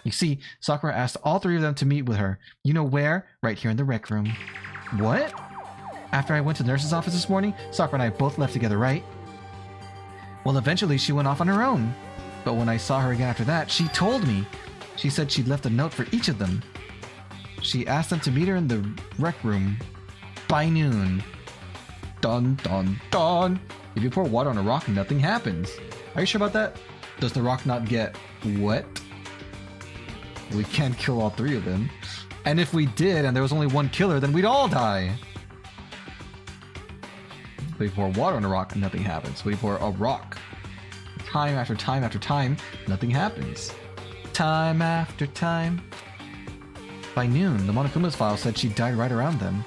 You see, Sakura asked all 3 of them to meet with her. You know where? Right here in the rec room. What? After I went to the nurse's office this morning, Sakura and I both left together, right? Well, eventually she went off on her own. But when I saw her again after that, she told me. She said she'd left a note for each of them. She asked them to meet her in the rec room by noon. Dun dun dun. If you pour water on a rock, nothing happens. Are you sure about that? Does the rock not get wet? We can't kill all three of them. And if we did and there was only one killer, then we'd all die. But if you pour water on a rock, nothing happens. But if you pour a rock, time after time after time, nothing happens. Time after time. By noon, the Monokuma's file said she died right around them.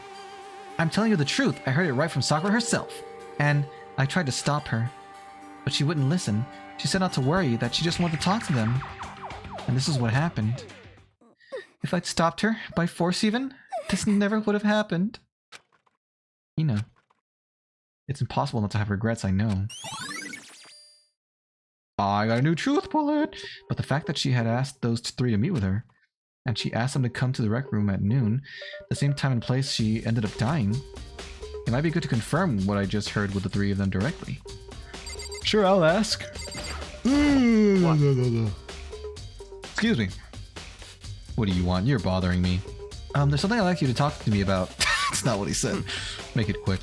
I'm telling you the truth, I heard it right from Sakura herself. And I tried to stop her. But she wouldn't listen. She said not to worry, that she just wanted to talk to them. And this is what happened. If I'd stopped her, by force even, this never would have happened. You know. It's impossible not to have regrets, I know. I got a new truth bullet! But the fact that she had asked those three to meet with her, and she asked them to come to the rec room at noon, the same time and place she ended up dying, it might be good to confirm what I just heard with the three of them directly. Sure, I'll ask. Excuse me. What do you want? You're bothering me. There's something I'd like you to talk to me about. It's not what he said. Make it quick.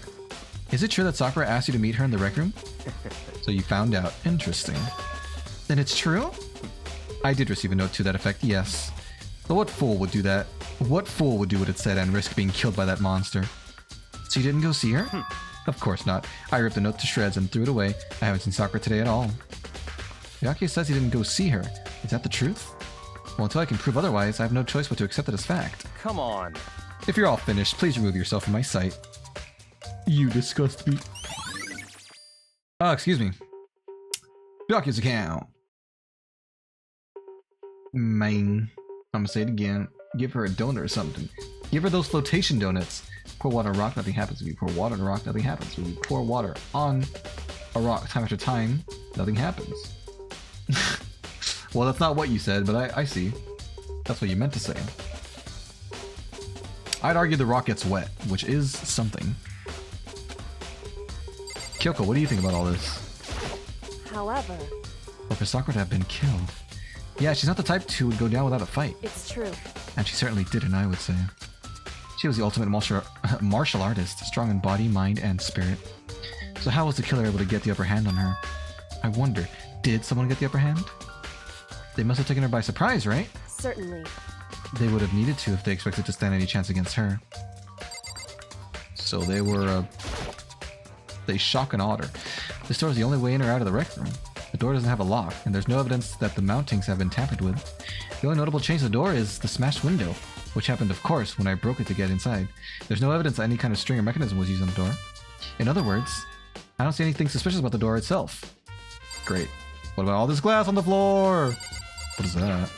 Is it true that Sakura asked you to meet her in the rec room? So you found out. Interesting. Then it's true? I did receive a note to that effect, yes. But what fool would do that? What fool would do what it said and risk being killed by that monster? So you didn't go see her? Of course not. I ripped the note to shreds and threw it away. I haven't seen Sakura today at all. Yaki says he didn't go see her. Is that the truth? Well, until I can prove otherwise, I have no choice but to accept it as fact. Come on. If you're all finished, please remove yourself from my sight. You disgust me. Oh, excuse me. Yaki's account. Mine. I'm gonna say it again. Give her a donut or something. Give her those flotation donuts. Pour water on a rock, nothing happens. If you pour water on a rock, nothing happens. If you pour water on a rock time after time, nothing happens. Well, that's not what you said, but I see. That's what you meant to say. I'd argue the rock gets wet, which is something. Kyoko, what do you think about all this? However, Well, for Sakura to have been killed. Yeah, she's not the type who would go down without a fight. it's true. And she certainly didn't, I would say. She was the ultimate martial artist, strong in body, mind, and spirit. So how was the killer able to get the upper hand on her? I wonder, did someone get the upper hand? They must have taken her by surprise, right? Certainly. They would have needed to if they expected to stand any chance against her. So they were, they shock and awe her. This door is the only way in or out of the rec room. The door doesn't have a lock, and there's no evidence that the mountings have been tampered with. The only notable change to the door is the smashed window, which happened, of course, when I broke it to get inside. There's no evidence that any kind of string or mechanism was used on the door. In other words, I don't see anything suspicious about the door itself. Great. What about all this glass on the floor? What is that?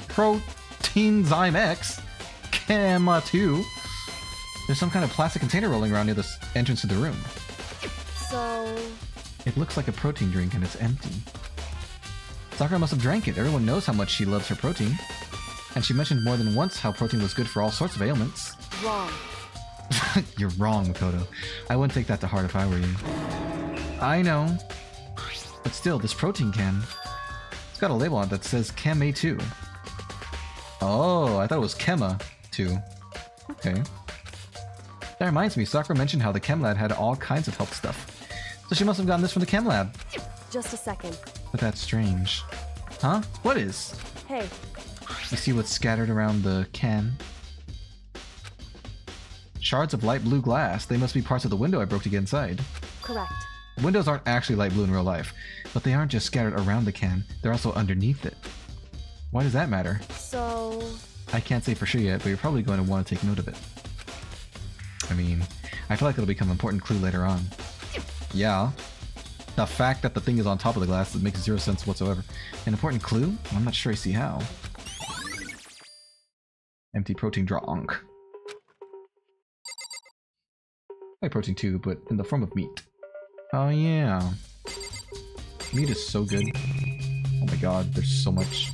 Proteinzyme X? Gamma 2? There's some kind of plastic container rolling around near the entrance to the room. So, It looks like a protein drink and it's empty. Sakura must have drank it. Everyone knows how much she loves her protein. And she mentioned more than once how protein was good for all sorts of ailments. wrong. You're wrong, Makoto. I wouldn't take that to heart if I were you. I know. But still, this protein can. It's got a label on it that says Chem A2. Oh, I thought it was Chema 2. Okay. That reminds me, Sakura mentioned how the Chem Lab had all kinds of health stuff. So she must have gotten this from the Chem Lab. Just a second. But that's strange. Huh? What is? Hey, You see what's scattered around the can? Shards of light blue glass. They must be parts of the window I broke to get inside. correct. Windows aren't actually light blue in real life, but they aren't just scattered around the can, they're also underneath it. Why does that matter? So, I can't say for sure yet, but you're probably going to want to take note of it. I mean, I feel like it'll become an important clue later on. Yeah. The fact that the thing is on top of the glass makes zero sense whatsoever. An important clue? I'm not sure I see how. Empty protein drunk. Like protein too, but in the form of meat. Oh yeah. Meat is so good. Oh my god, there's so much.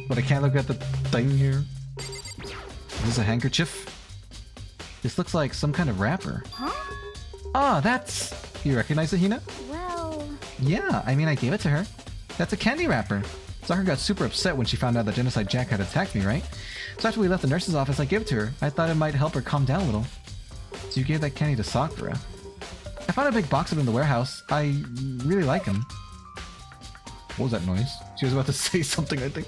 But I can't look at the thing here. Is this a handkerchief? This looks like some kind of wrapper. Huh? Ah, that's... You recognize it, Hina? Well, Yeah, I mean, I gave it to her. That's a candy wrapper. Sakura got super upset when she found out that Genocide Jack had attacked me, right? So after we left the nurse's office, I gave it to her. I thought it might help her calm down a little. So you gave that candy to Sakura. I found a big box of it in the warehouse. I really like him. What was that noise? She was about to say something, I think.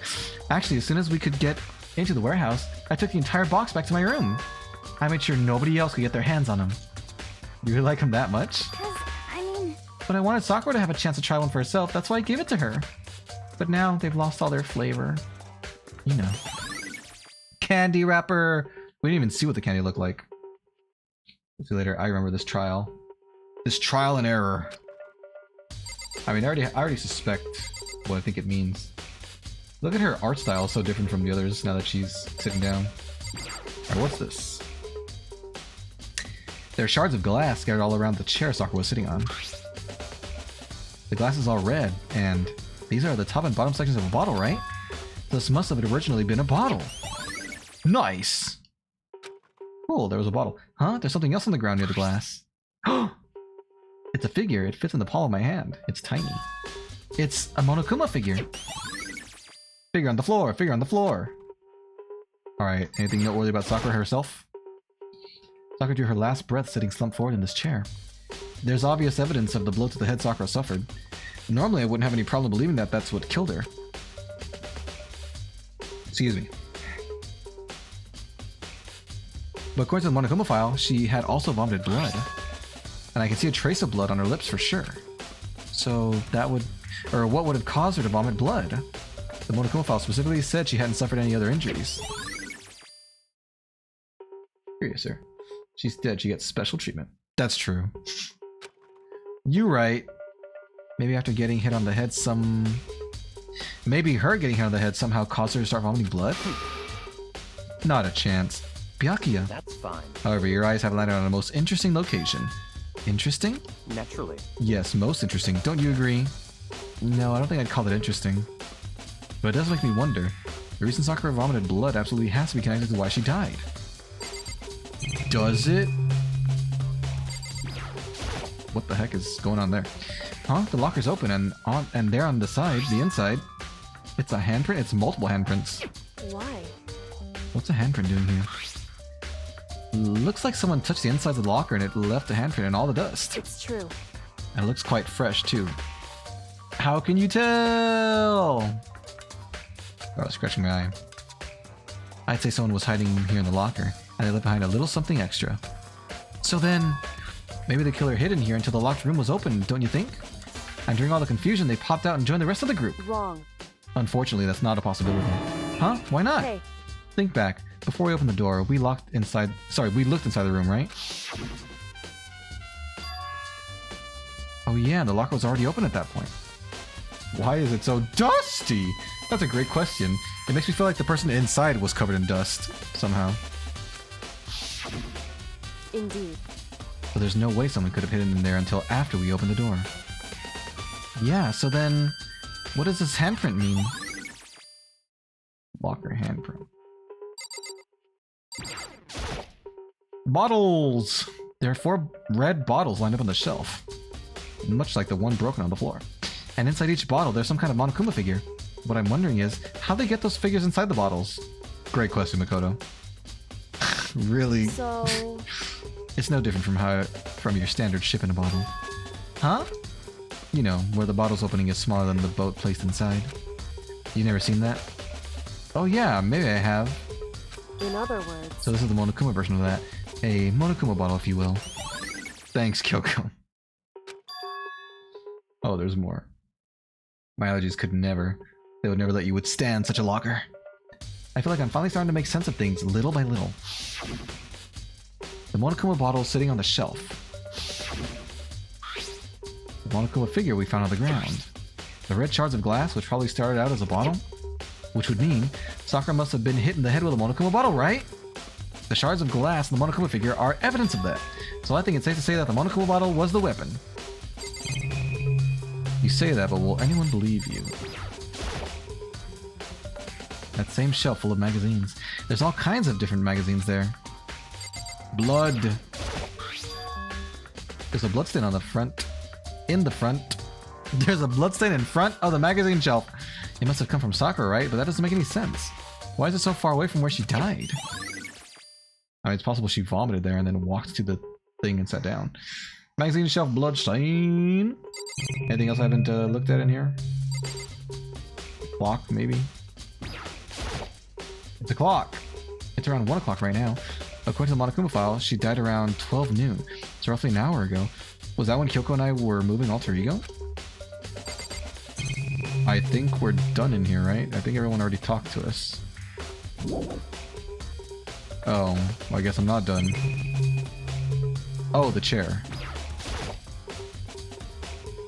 Actually, as soon as we could get into the warehouse, I took the entire box back to my room. I made sure nobody else could get their hands on him. You really like him that much? 'cause, I mean, But I wanted Sakura to have a chance to try one for herself. That's why I gave it to her. But now they've lost all their flavor. You know. Candy wrapper! We didn't even see what the candy looked like. See you later. I remember this trial. This trial and error. I mean, I already suspect what I think it means. Look at her art style, so different from the others now that she's sitting down. Alright, what's this? There are shards of glass scattered all around the chair Sakura was sitting on. The glass is all red, and these are the top and bottom sections of a bottle, right? This must have originally been a bottle. Nice! Cool, there was a bottle. Huh? There's something else on the ground near the glass. It's a figure. It fits in the palm of my hand. It's tiny. It's a Monokuma figure. Figure on the floor. Figure on the floor. Alright, anything noteworthy about Sakura herself? Sakura drew her last breath sitting slumped forward in this chair. There's obvious evidence of the blow to the head Sakura suffered. Normally I wouldn't have any problem believing that that's what killed her. Excuse me. But according to the Monokuma file, she had also vomited blood. And I can see a trace of blood on her lips for sure. So that would... or what would have caused her to vomit blood? The Monokuma file specifically said she hadn't suffered any other injuries. Curious, sir. She's dead. She gets special treatment. That's true. You right. Maybe after getting hit on the head maybe her getting hit on the head somehow caused her to start vomiting blood? Not a chance. Byakuya. That's fine. However, your eyes have landed on a most interesting location. Interesting? Naturally. Yes, most interesting. Don't you agree? No, I don't think I'd call it interesting. But it does make me wonder. The reason Sakura vomited blood absolutely has to be connected to why she died. Does it? What the heck is going on there? Huh? The locker's open and there on the side, the inside, it's a handprint? It's multiple handprints. Why? What's a handprint doing here? Looks like someone touched the inside of the locker and it left a handprint in all the dust. It's true. And it looks quite fresh too. How can you tell? Oh, I was scratching my eye. I'd say someone was hiding here in the locker and they left behind a little something extra. So then, maybe the killer hid in here until the locked room was open, don't you think? And during all the confusion, they popped out and joined the rest of the group. Wrong. Unfortunately, that's not a possibility. Huh? Why not? Hey, Think back. Before we opened the door, we looked inside the room, right? Oh yeah, the locker was already open at that point. Why is it so dusty? That's a great question. It makes me feel like the person inside was covered in dust, somehow. indeed. But there's no way someone could have hidden in there until after we opened the door. Yeah, so then, what does this handprint mean? Locker handprint. Bottles! There are 4 red bottles lined up on the shelf, much like the one broken on the floor. And inside each bottle, there's some kind of Monokuma figure. What I'm wondering is, how they get those figures inside the bottles? Great question, Makoto. Really? So, It's no different from your standard ship in a bottle. Huh? You know, where the bottle's opening is smaller than the boat placed inside. You never seen that? Oh yeah, maybe I have. in other words, So this is the Monokuma version of that. A Monokuma bottle, if you will. Thanks, Kyoko. Oh, there's more. My allergies could never. They would never let you withstand such a locker. I feel like I'm finally starting to make sense of things little by little. The Monokuma bottle is sitting on the shelf. The Monokuma figure we found on the ground. The red shards of glass, which probably started out as a bottle. Which would mean Sakura must have been hit in the head with a Monokuma bottle, right? The shards of glass and the Monokuma figure are evidence of that. So I think it's safe to say that the Monokuma bottle was the weapon. You say that, but will anyone believe you? That same shelf full of magazines. There's all kinds of different magazines there. Blood. There's a bloodstain on the front. In the front. There's a bloodstain in front of the magazine shelf. It must have come from Sakura, right? But that doesn't make any sense. Why is it so far away from where she died? I mean, it's possible she vomited there and then walked to the thing and sat down. Magazine shelf bloodstain. Anything else I haven't looked at in here? Clock, maybe? It's a clock. It's around 1 o'clock right now. According to the Monokuma file, she died around 12 noon. It's roughly an hour ago. Was that when Kyoko and I were moving Alter Ego? I think we're done in here, right? I think everyone already talked to us. Oh, well, I guess I'm not done. Oh, the chair.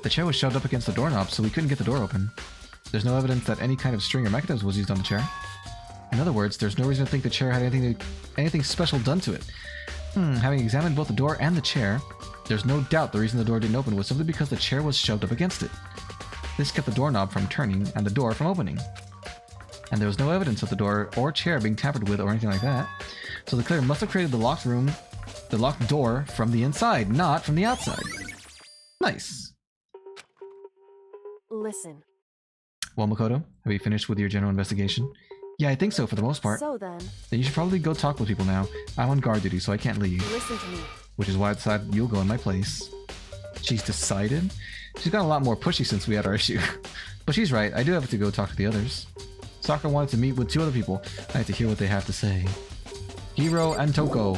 The chair was shoved up against the doorknob, so we couldn't get the door open. There's no evidence that any kind of string or mechanism was used on the chair. In other words, there's no reason to think the chair had anything special done to it. Having examined both the door and the chair, there's no doubt the reason the door didn't open was simply because the chair was shoved up against it. This kept the doorknob from turning and the door from opening. And there was no evidence of the door or chair being tampered with or anything like that. So the killer must have created the locked door from the inside, not from the outside. Nice. Listen. Well, Makoto, have you finished with your general investigation? Yeah, I think so for the most part. So then Then you should probably go talk with people now. I'm on guard duty, so I can't leave. listen to me. Which is why I decided you'll go in my place. She's decided? She's got a lot more pushy since we had our issue. But she's right, I do have to go talk to the others. Sakura wanted to meet with 2 other people. I have to hear what they have to say. Hiro and Toko.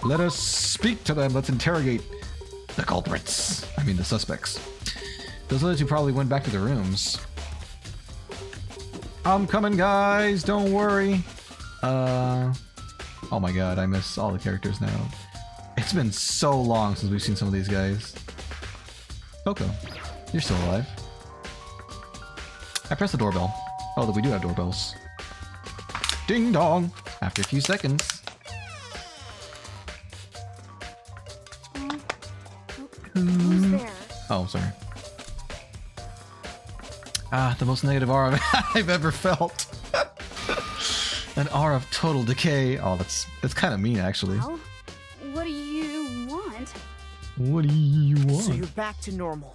Let us speak to them. Let's interrogate the culprits. I mean the suspects. Those other 2 probably went back to their rooms. I'm coming, guys. Don't worry. Oh my god, I miss all the characters now. It's been so long since we've seen some of these guys. Toko, you're still alive. I pressed the doorbell. Oh, we do have doorbells. Ding dong! After a few seconds. Who's there? Oh, sorry. Ah, the most negative aura I've ever felt. An aura of total decay. Oh, that's kind of mean, actually. Well, what do you want? What do you want? So you're back to normal.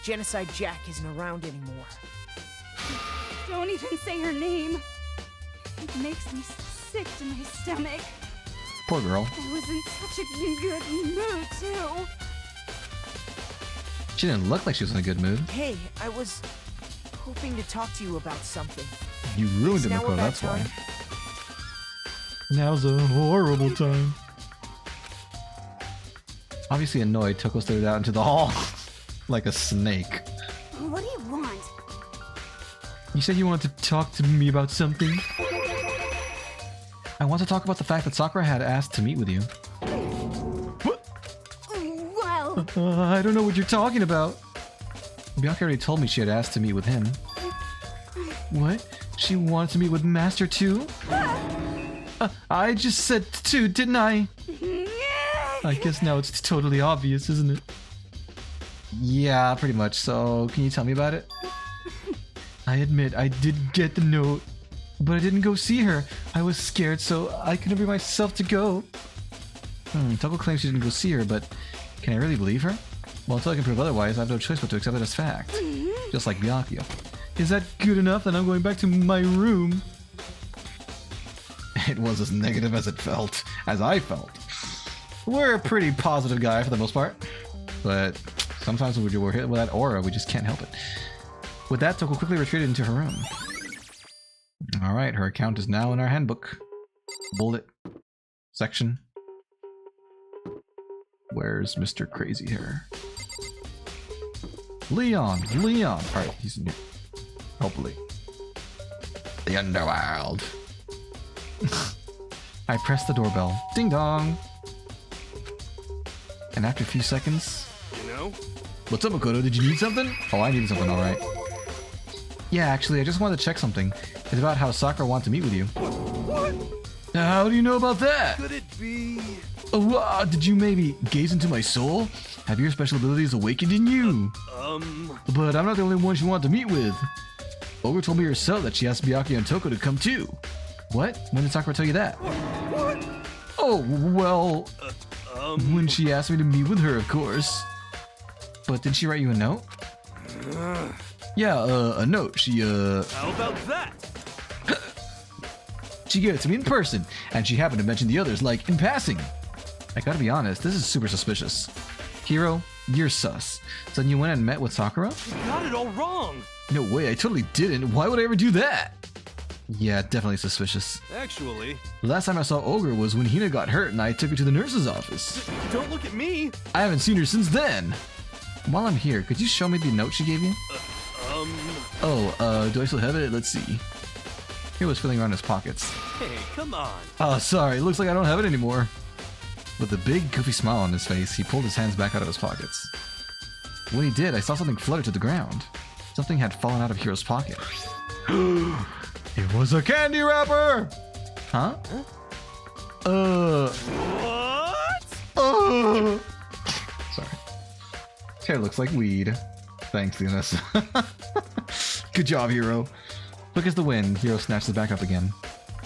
Genocide Jack isn't around anymore. Don't even say her name. It makes me sick to my stomach. Poor girl. I was in such a good mood, too. She didn't look like she was in a good mood. Hey, I was hoping to talk to you about something. You ruined Is it, now Makoto, a bad that's why. time? Now's a horrible time. Obviously annoyed, Toko stared out into the hall like a snake. What do you want? You said you wanted to talk to me about something? I want to talk about the fact that Sakura had asked to meet with you. What? Well, I don't know what you're talking about. Bianca already told me she had asked to meet with him. What? She wanted to meet with Master too? I just said two, didn't I? I guess now it's totally obvious, isn't it? Yeah, pretty much. So, can you tell me about it? I admit I did get the note, but I didn't go see her. I was scared, so I couldn't bring myself to go. Toko claims she didn't go see her, but can I really believe her? Well, until I can prove otherwise, I have no choice but to accept it as fact. Just like Bianca. Is that good enough that I'm going back to my room? It was as negative as it felt, as I felt. We're a pretty positive guy for the most part, but sometimes when we're hit with that aura, we just can't help it. With that, Toko quickly retreated into her room. Alright, her account is now in our handbook. Bullet section. Where's Mr. Crazy Hair? Leon! Alright, he's in here. Hopefully. The underworld. I pressed the doorbell. Ding dong! And after a few seconds... You know? What's up, Makoto? Did you need something? Oh, I needed something, alright. Yeah, actually, I just wanted to check something. It's about how Sakura wanted to meet with you. What? How do you know about that? Could it be? Oh, did you maybe gaze into my soul? Have your special abilities awakened in you? But I'm not the only one she wanted to meet with. Ogre told me herself that she asked Byakuya and Toko to come too. What? When did Sakura tell you that? What? Oh, well... When she asked me to meet with her, of course. But did she write you a note? Yeah, a note. How about that? She gave it to me in person, and she happened to mention the others, like, in passing. I gotta be honest, this is super suspicious. Hiro, you're sus. So then you went and met with Sakura? You got it all wrong. No way, I totally didn't. Why would I ever do that? Yeah, definitely suspicious. Actually, Last time I saw Ogre was when Hina got hurt and I took her to the nurse's office. don't look at me. I haven't seen her since then. While I'm here, could you show me the note she gave you? Do I still have it? Let's see. He was feeling around his pockets. Hey, come on. Oh, sorry, looks like I don't have it anymore. With a big, goofy smile on his face, he pulled his hands back out of his pockets. When he did, I saw something flutter to the ground. Something had fallen out of Hiro's pocket. It was a candy wrapper! Huh? What? Sorry. His hair looks like weed. Thanks, Leonessa. Good job, Hiro. Quick as the wind, Hiro snatched it back up again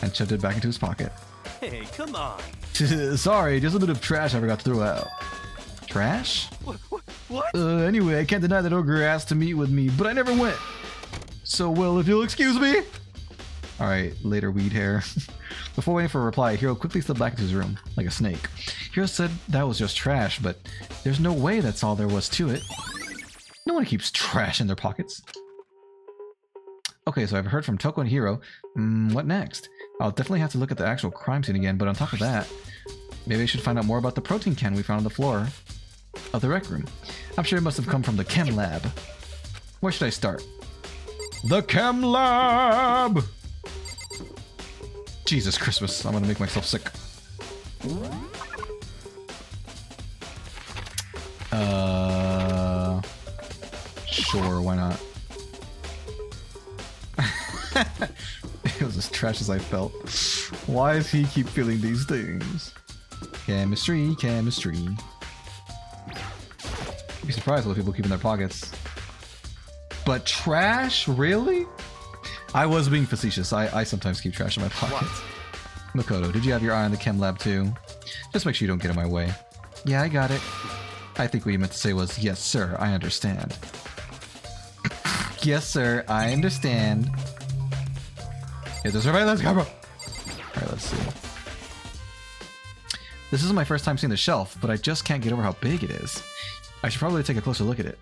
and shoved it back into his pocket. Hey, come on. Sorry, just a bit of trash I forgot to throw out. Trash? What? Anyway, I can't deny that Ogre asked to meet with me, but I never went. So, well, if you'll excuse me. Alright, later, weed hair. Before waiting for a reply, Hiro quickly slipped back into his room, like a snake. Hiro said that was just trash, but there's no way that's all there was to it. No one keeps trash in their pockets. Okay, so I've heard from Toko and Hiro. What next? I'll definitely have to look at the actual crime scene again, but on top of that, maybe I should find out more about the protein can we found on the floor of the rec room. I'm sure it must have come from the chem lab. Where should I start? The chem lab! Jesus Christmas, I'm gonna make myself sick. Sure, why not? It was as trash as I felt. Why does he keep feeling these things? Chemistry, chemistry. You'd be surprised what people keep in their pockets. But trash? Really? I was being facetious. I sometimes keep trash in my pockets. Makoto, did you have your eye on the chem lab too? Just make sure you don't get in my way. Yeah, I got it. I think what you meant to say was, yes sir, I understand. Yes sir, I understand. Here's the surveillance camera! Alright, let's see. This isn't my first time seeing the shelf, but I just can't get over how big it is. I should probably take a closer look at it.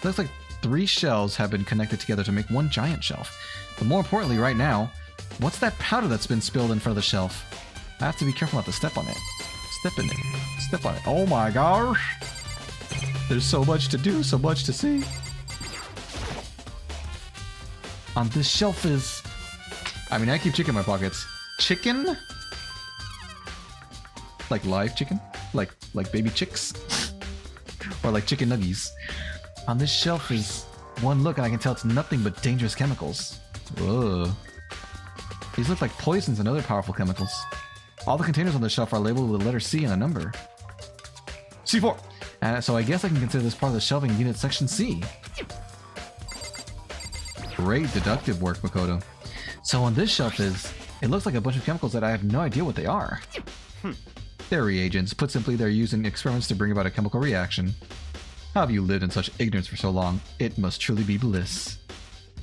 Looks like 3 shelves have been connected together to make one giant shelf. But more importantly right now, what's that powder that's been spilled in front of the shelf? I have to be careful not to step on it. Step in it. Step on it. Oh my gosh! There's so much to do, so much to see. On this shelf is... I mean, I keep chicken in my pockets. Chicken? Like live chicken? Like baby chicks? Or like chicken nuggies. On this shelf is one look and I can tell it's nothing but dangerous chemicals. Whoa. These look like poisons and other powerful chemicals. All the containers on the shelf are labeled with the letter C and a number. C4! And so I guess I can consider this part of the shelving unit section C. Great deductive work, Makoto. So on this shelf it looks like a bunch of chemicals that I have no idea what they are. They're reagents. Put simply, they're used in experiments to bring about a chemical reaction. How have you lived in such ignorance for so long? It must truly be bliss.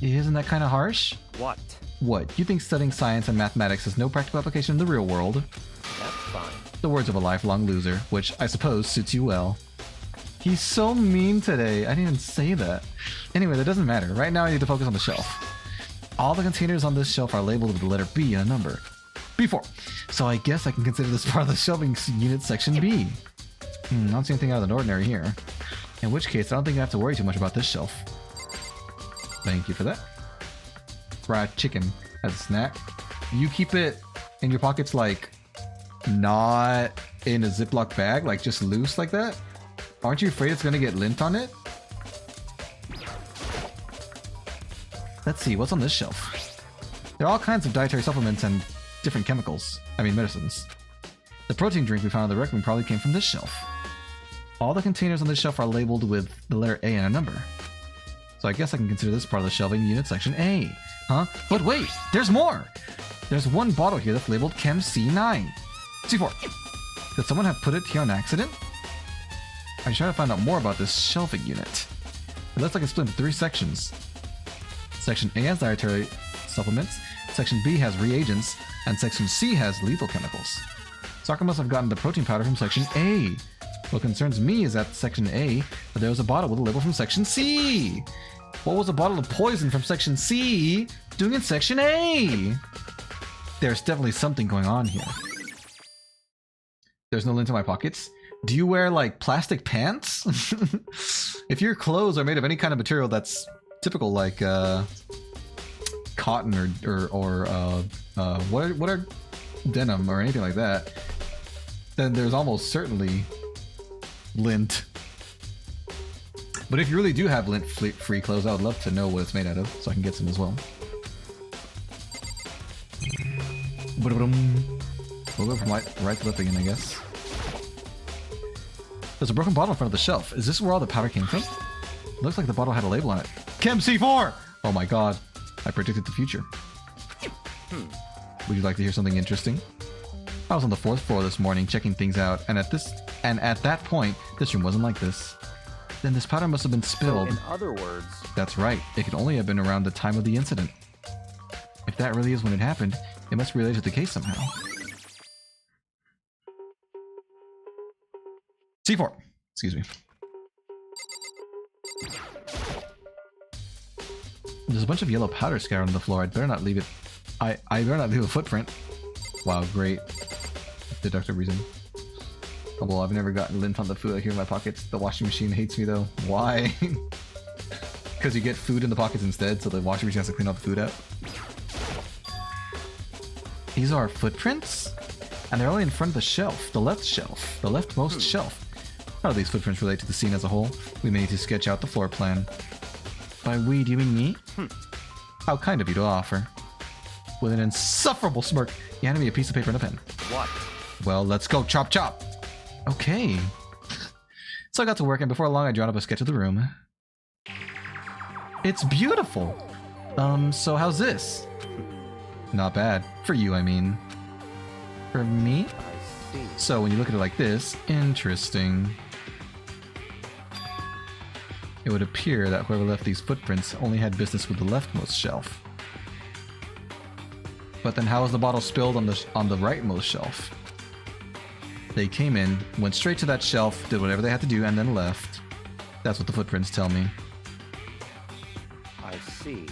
Isn't that kind of harsh? What? What, you think studying science and mathematics has no practical application in the real world? That's fine. The words of a lifelong loser, which I suppose suits you well. He's so mean today. I didn't even say that. Anyway, that doesn't matter. Right now I need to focus on the shelf. All the containers on this shelf are labeled with the letter B and a number. B4. So I guess I can consider this part of the shelving unit section B. I don't see anything out of the ordinary here. In which case, I don't think I have to worry too much about this shelf. Thank you for that. Fried chicken as a snack. You keep it in your pockets like not in a Ziploc bag, like just loose like that? Aren't you afraid it's gonna get lint on it? Let's see, what's on this shelf? There are all kinds of dietary supplements and different chemicals. I mean medicines. The protein drink we found in the rec room probably came from this shelf. All the containers on this shelf are labeled with the letter A and a number. So I guess I can consider this part of the shelving unit section A. Huh? But wait, there's more! There's one bottle here that's labeled Chem C9. C4. Could someone have put it here on accident? I should try to find out more about this shelving unit. It looks like it's split into 3 sections. Section A has dietary supplements, Section B has reagents, and Section C has lethal chemicals. Sokka must have gotten the protein powder from Section A. What concerns me is that Section A, but there was a bottle with a label from Section C. What was a bottle of poison from Section C doing in Section A? There's definitely something going on here. There's no lint in my pockets. Do you wear like plastic pants? If your clothes are made of any kind of material that's typical, like cotton or what are denim or anything like that, then there's almost certainly lint. But if you really do have lint-free clothes, I would love to know what it's made out of, so I can get some as well. We'll go from right to left again, I guess. There's a broken bottle in front of the shelf. Is this where all the powder came from? Looks like the bottle had a label on it. Chem C4! Oh my god. I predicted the future. Would you like to hear something interesting? I was on the 4th floor this morning checking things out, and at that point, this room wasn't like this. Then this powder must have been spilled. So in other words... That's right. It could only have been around the time of the incident. If that really is when it happened, it must be related to the case somehow. C4. Excuse me. There's a bunch of yellow powder scattered on the floor. I'd better not leave it. I better not leave a footprint. Wow, great. Deductive reason. Oh, well, I've never gotten lint on the food out here in my pockets. The washing machine hates me though. Why? Because you get food in the pockets instead, so the washing machine has to clean all the food out. These are footprints? And they're only in front of the shelf. The left shelf. The leftmost shelf. How do these footprints relate to the scene as a whole? We may need to sketch out the floor plan. By we, do you mean me? How kind of you to offer. With an insufferable smirk, he handed me a piece of paper and a pen. What? Well, let's go chop chop. Okay. So I got to work, and before long I drawn up a sketch of the room. It's beautiful. So how's this? Not bad. For you, I mean. For me? I see. So when you look at it like this, interesting. It would appear that whoever left these footprints only had business with the leftmost shelf. But then how was the bottle spilled on the rightmost shelf? They came in, went straight to that shelf, did whatever they had to do, and then left. That's what the footprints tell me. I see.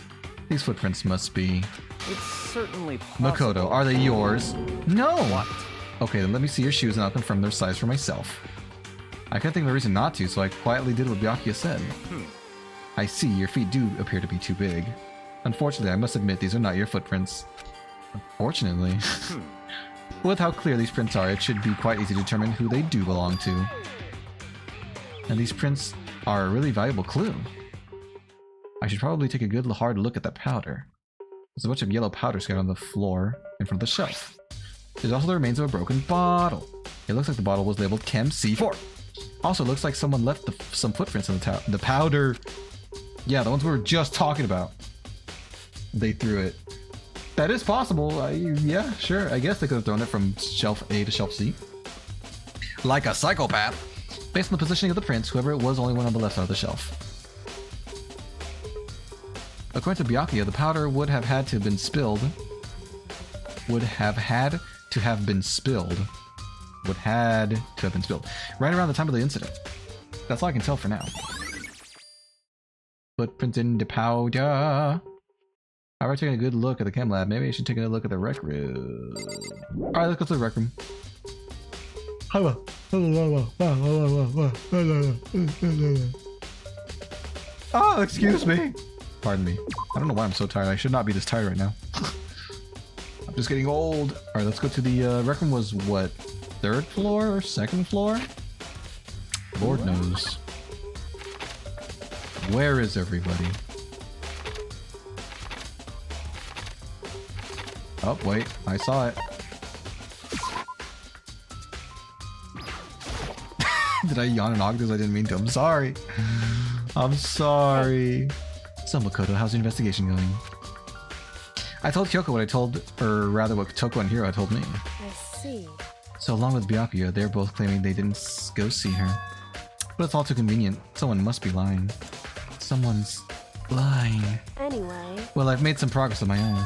These footprints must be... It's certainly possible. Makoto, are they yours? No! What? Okay, then let me see your shoes and I'll confirm their size for myself. I couldn't think of a reason not to, so I quietly did what Byakuya said. I see, your feet do appear to be too big. Unfortunately, I must admit these are not your footprints. Unfortunately. With how clear these prints are, it should be quite easy to determine who they do belong to. And these prints are a really valuable clue. I should probably take a good hard look at that powder. There's a bunch of yellow powder scattered on the floor in front of the shelf. There's also the remains of a broken bottle. It looks like the bottle was labeled Chem C4. Also, it looks like someone left some footprints in the powder. Yeah, the ones we were just talking about. They threw it. That is possible. Yeah, sure. I guess they could have thrown it from shelf A to shelf C. Like a psychopath. Based on the positioning of the prints, whoever it was only went on the left side of the shelf. According to Byakuya, the powder would have had to have been spilled. Would have had to have been spilled. Would had to have been spilled. Right around the time of the incident. That's all I can tell for now. Footprints in the powder. Alright, taking a good look at the chem lab. Maybe I should take a look at the rec room. Alright, let's go to the rec room. Oh, excuse me. Pardon me. I don't know why I'm so tired. I should not be this tired right now. I'm just getting old. Alright, let's go to the rec room. Was what? 3rd floor or 2nd floor? Lord knows. Where is everybody? Oh, wait. I saw it. Did I yawn and hog because I didn't mean to? I'm sorry. I'm sorry. So, Makoto, how's the investigation going? I told Kyoko what I told, or rather what Toko and Hiro had told me. I see. So along with Byakuya, they're both claiming they didn't go see her. But it's all too convenient. Someone must be lying. Someone's lying. Anyway, Well, I've made some progress of my own.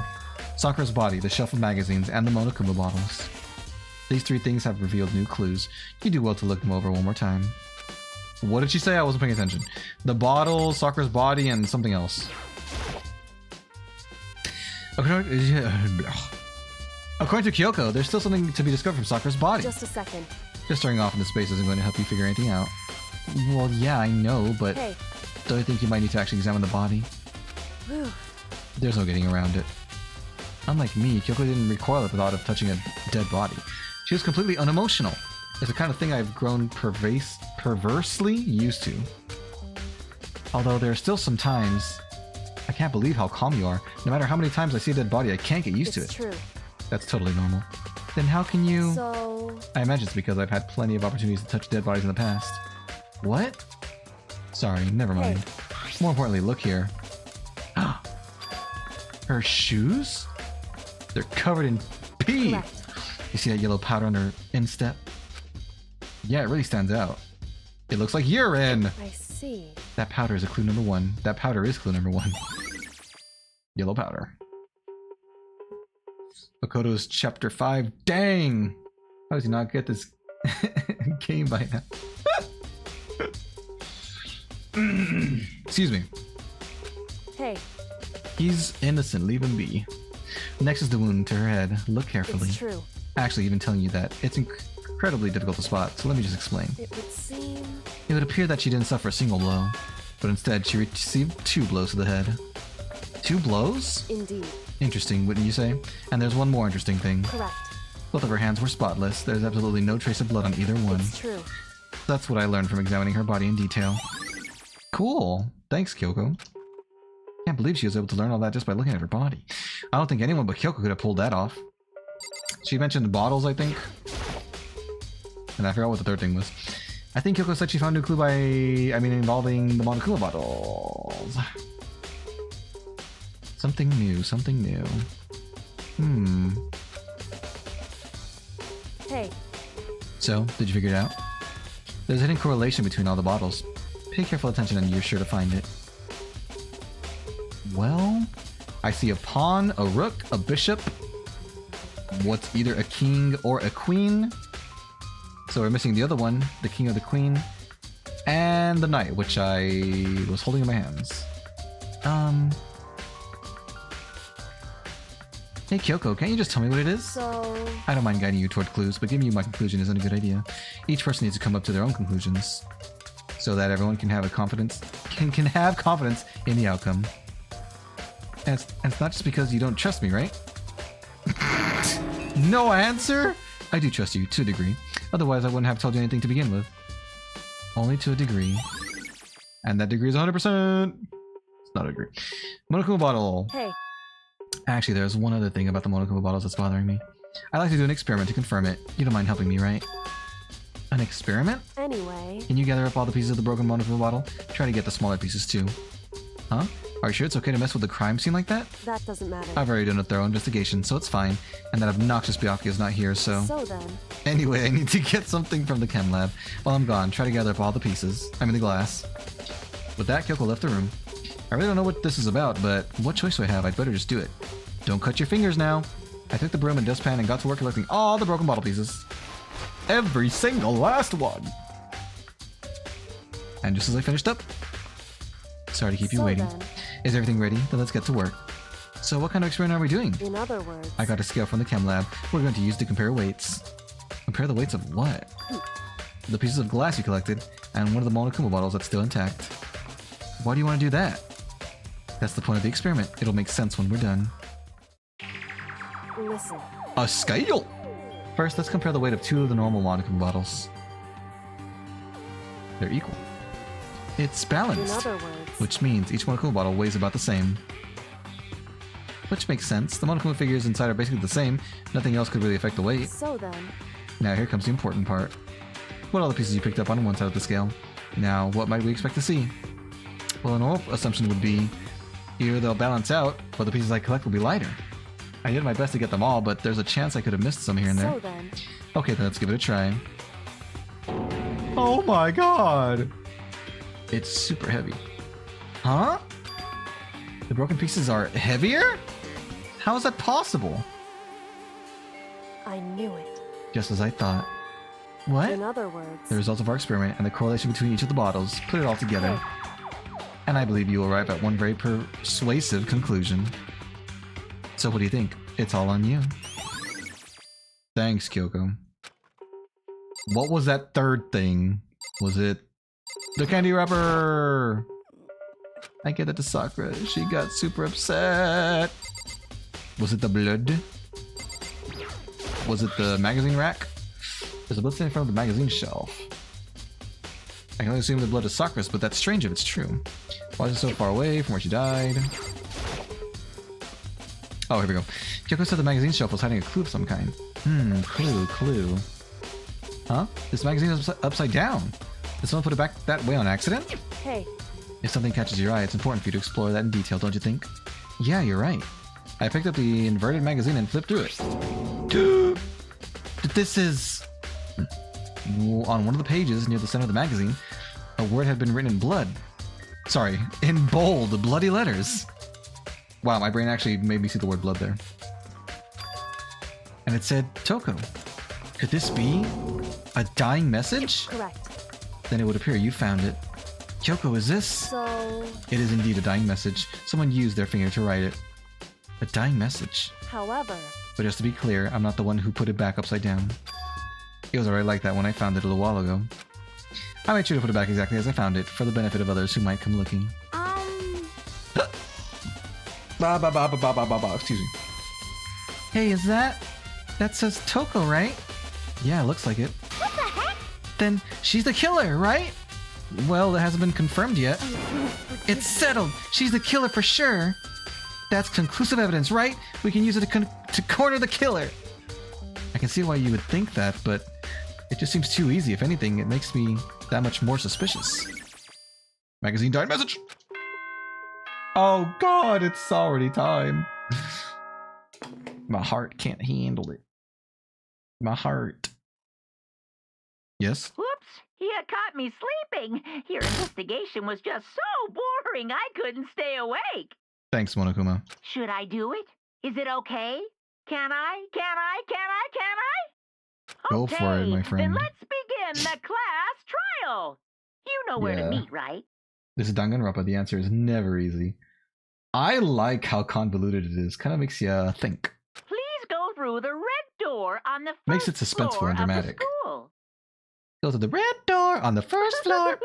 Sakura's body, the shelf of magazines, and the Monokuma bottles. These three things have revealed new clues. You do well to look them over one more time. What did she say? I wasn't paying attention. The bottle, Sakura's body, and something else. According to Kyoko, there's still something to be discovered from Sakura's body. just a second. Just staring off into space isn't going to help you figure anything out. Well, yeah, I know, but Hey, don't you think you might need to actually examine the body? whew. There's no getting around it. Unlike me, Kyoko didn't recoil at the thought of touching a dead body. She was completely unemotional. It's the kind of thing I've grown perversely used to. Although there are still some times I can't believe how calm you are. No matter how many times I see a dead body, I can't get used to It's it. true. That's totally normal. Then how can you... So, I imagine it's because I've had plenty of opportunities to touch dead bodies in the past. What? Sorry, never mind. More importantly, look here. Her shoes? They're covered in pee! correct. You see that yellow powder on her instep? Yeah, it really stands out. It looks like urine! I see. That powder is a clue number one. That powder is clue number one. Yellow powder. Makoto's chapter 5. Dang! How does he not get this game by now? Excuse me. Hey, He's innocent, leave him be. Next is the wound to her head. Look carefully. it's true. Actually, even telling you that, it's incredibly difficult to spot, so let me just explain. It would seem... It would appear that she didn't suffer a single blow, but instead she received 2 blows to the head. 2 blows? Indeed. Interesting, wouldn't you say? And there's one more interesting thing. Correct. Both of her hands were spotless. There's absolutely no trace of blood on either one. It's true. That's what I learned from examining her body in detail. Cool. Thanks, Kyoko. Can't believe she was able to learn all that just by looking at her body. I don't think anyone but Kyoko could have pulled that off. She mentioned bottles, I think. And I forgot what the third thing was. I think Kyoko said she found a new clue involving the Monokuma bottles. Something new, something new. Hey, So, did you figure it out? There's a hidden correlation between all the bottles. Pay careful attention and you're sure to find it. Well, I see a pawn, a rook, a bishop. What's either a king or a queen. So we're missing the other one, the king or the queen. And the knight, which I was holding in my hands. Hey Kyoko, can't you just tell me what it is? so... I don't mind guiding you toward clues, but giving you my conclusion isn't a good idea. Each person needs to come up to their own conclusions, so that everyone can have a confidence can have confidence in the outcome. And it's not just because you don't trust me, right? No answer? I do trust you to a degree. Otherwise, I wouldn't have told you anything to begin with. Only to a degree, and that degree is 100%. It's not a degree. Monokuma bottle. Hey, Actually, there's one other thing about the Monokuma bottles that's bothering me. I'd like to do an experiment to confirm it. You don't mind helping me, right? An experiment? anyway... Can you gather up all the pieces of the broken Monokuma bottle? Try to get the smaller pieces too. Huh? Are you sure it's okay to mess with the crime scene like that? That doesn't matter. I've already done a thorough investigation, so it's fine. And that obnoxious Byakuya is not here, so... So then... Anyway, I need to get something from the chem lab. While I'm gone, try to gather up all the pieces. The glass. With that, Kyoko left the room. I really don't know what this is about, but what choice do I have? I'd better just do it. Don't cut your fingers now. I took the broom and dustpan and got to work collecting all the broken bottle pieces. Every single last one. And just as I finished up... Sorry to keep you So waiting. then, Is everything ready? Then let's get to work. So what kind of experiment are we doing? in other words... I got a scale from the chem lab. We're going to use to compare weights. Compare the weights of what? The pieces of glass you collected, and one of the Monokuma bottles that's still intact. Why do you want to do that? That's the point of the experiment. It'll make sense when we're done. Listen. A scale! First, let's compare the weight of 2 of the normal Monokuma bottles. They're equal. It's In balanced, other words... which means each Monokuma bottle weighs about the same. Which makes sense. The Monokuma figures inside are basically the same. Nothing else could really affect the weight. So then... Now here comes the important part. What are all the pieces you picked up on one side of the scale? Now, what might we expect to see? Well, a normal assumption would be either they'll balance out, or the pieces I collect will be lighter. I did my best to get them all, but there's a chance I could have missed some here and there. So then, Okay, then let's give it a try. Oh my god! It's super heavy. Huh? The broken pieces are heavier? How is that possible? I knew it. Just as I thought. What? In other words, The results of our experiment and the correlation between each of the bottles. Put it all together. And I believe you will arrive at one very persuasive conclusion. So what do you think? It's all on you. Thanks, Kyoko. What was that third thing? Was it the candy wrapper? I get it to Sakura. She got super upset. Was it the blood? Was it the magazine rack? There's a blood stain in front of the magazine shelf. I can only assume the blood is Sakura's, but that's strange if it's true. Why is it so far away from where she died? Oh, here we go. Kyoko said the magazine shelf was hiding a clue of some kind. Clue. Huh? This magazine is upside down. Did someone put it back that way on accident? hey, If something catches your eye, it's important for you to explore that in detail, don't you think? Yeah, you're right. I picked up the inverted magazine and flipped through it. This is... On one of the pages near the center of the magazine, a word had been written in blood. Sorry, in bold, bloody letters. Wow, my brain actually made me see the word blood there. And it said, Toko. Could this be a dying message? correct. Then it would appear you found it. Kyoko, is this? So, It is indeed a dying message. Someone used their finger to write it. A dying message. however, But just to be clear, I'm not the one who put it back upside down. It was already like that when I found it a little while ago. I made sure to put it back exactly as I found it, for the benefit of others who might come looking. Excuse me. Hey, is that... That says Toko, right? Yeah, it looks like it. What the heck? Then she's the killer, right? Well, it hasn't been confirmed yet. It's settled! She's the killer for sure! That's conclusive evidence, right? We can use it to corner the killer! I can see why you would think that, but it just seems too easy. If anything, it makes me that much more suspicious. Magazine died message! Oh god, it's already time. My heart can't handle it. My heart. Yes? Whoops! You caught me sleeping. Your investigation was just so boring I couldn't stay awake. Thanks, Monokuma. Should I do it? Is it okay? Can I? Go for it, my friend. Then let's begin the class trial. You know where to Yeah. meet, right? This is Danganronpa. The answer is never easy. I like how convoluted it is. Kind of makes you think. Please go through the red door on the first Makes it suspenseful floor and of the dramatic. school. Go to the red door on the first floor.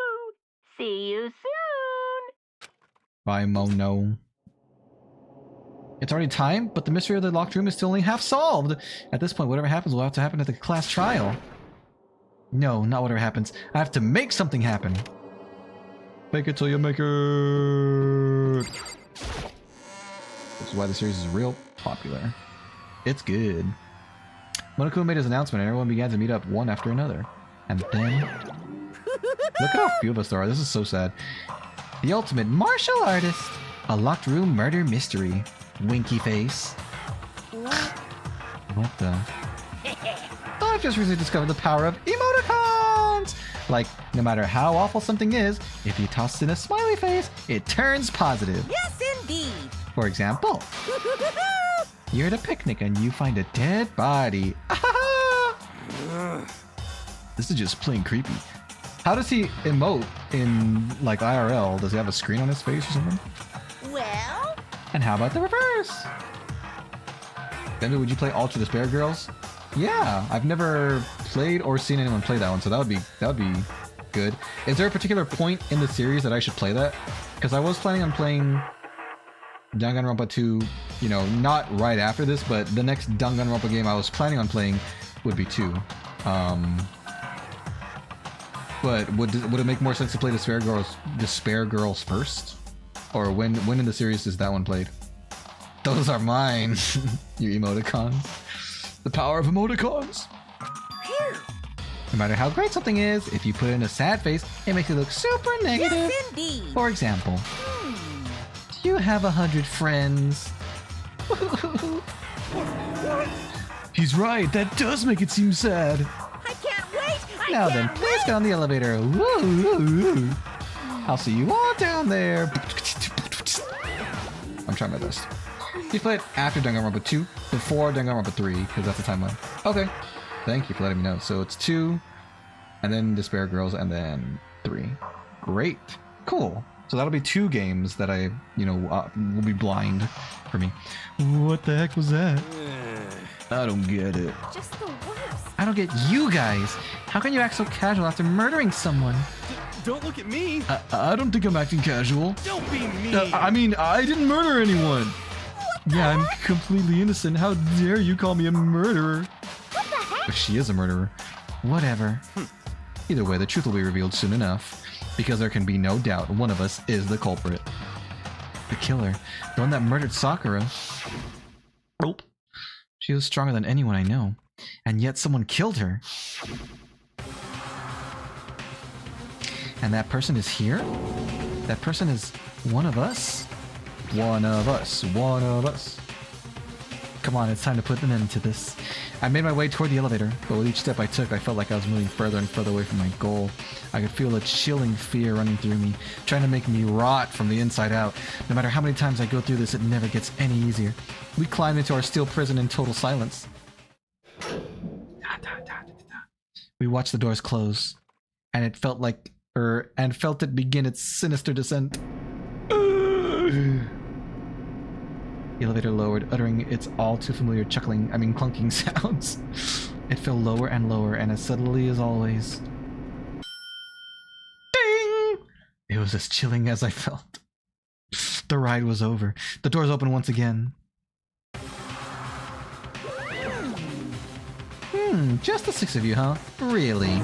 See you soon. Bye, Mono. It's already time, but the mystery of the locked room is still only half solved. At this point, whatever happens will have to happen at the class trial. No, not whatever happens. I have to make something happen. Fake it till you make it. This is why the series is real popular. It's good. Monokuma made his announcement and everyone began to meet up one after another. And then... Look at how few of us there are. This is so sad. The ultimate martial artist. A locked room murder mystery. Winky face. What the? I've just recently discovered the power of emoticons! Like, no matter how awful something is, if you toss in a smiley face, it turns positive. Yes, indeed. For example, you're at a picnic and you find a dead body. This is just plain creepy. How does he emote in, like, IRL? Does he have a screen on his face or something? Well, And how about the reverse? Then would you play Ultra Despair Girls? Yeah, I've never played or seen anyone play that one, so that would be good. Is there a particular point in the series that I should play that? Because I was planning on playing Danganronpa 2, you know, not right after this, but the next Danganronpa game I was planning on playing would be 2. But would it make more sense to play Despair Girls first? Or when in the series is that one played? Those are mine, you emoticons. The power of emoticons. No matter how great something is, if you put in a sad face, it makes it look super negative. yes, indeed. For example, do you have 100 friends? He's right. That does make it seem sad. I can't wait! Now then, please get on the elevator. Woo. I'll see you all down there. I'm trying my best. You played after Danganronpa 2, before Danganronpa 3, because that's the timeline. Okay. Thank you for letting me know. So it's 2, and then Despair Girls, and then 3. Great. Cool. So that'll be 2 games that I, will be blind for me. What the heck was that? I don't get it. Just the worst. I don't get you guys. How can you act so casual after murdering someone? Don't look at me. I don't think I'm acting casual. Don't be mean. I mean, I didn't murder anyone. Yeah, I'm completely innocent. How dare you call me a murderer? What the heck? If she is a murderer. Whatever. Either way, the truth will be revealed soon enough. Because there can be no doubt one of us is the culprit. The killer. The one that murdered Sakura. Nope. She was stronger than anyone I know. And yet someone killed her. And that person is here? That person is one of us? One of us. One of us. Come on, it's time to put an end to this. I made my way toward the elevator, but with each step I took, I felt like I was moving further and further away from my goal. I could feel a chilling fear running through me, trying to make me rot from the inside out. No matter how many times I go through this, it never gets any easier. We climbed into our steel prison in total silence. We watched the doors close, and it felt like, and felt it begin its sinister descent. The elevator lowered, uttering its all too familiar clunking sounds. It fell lower and lower, and as subtly as always. Ding! It was as chilling as I felt. The ride was over. The doors opened once again. Just the 6 of you, huh? Really?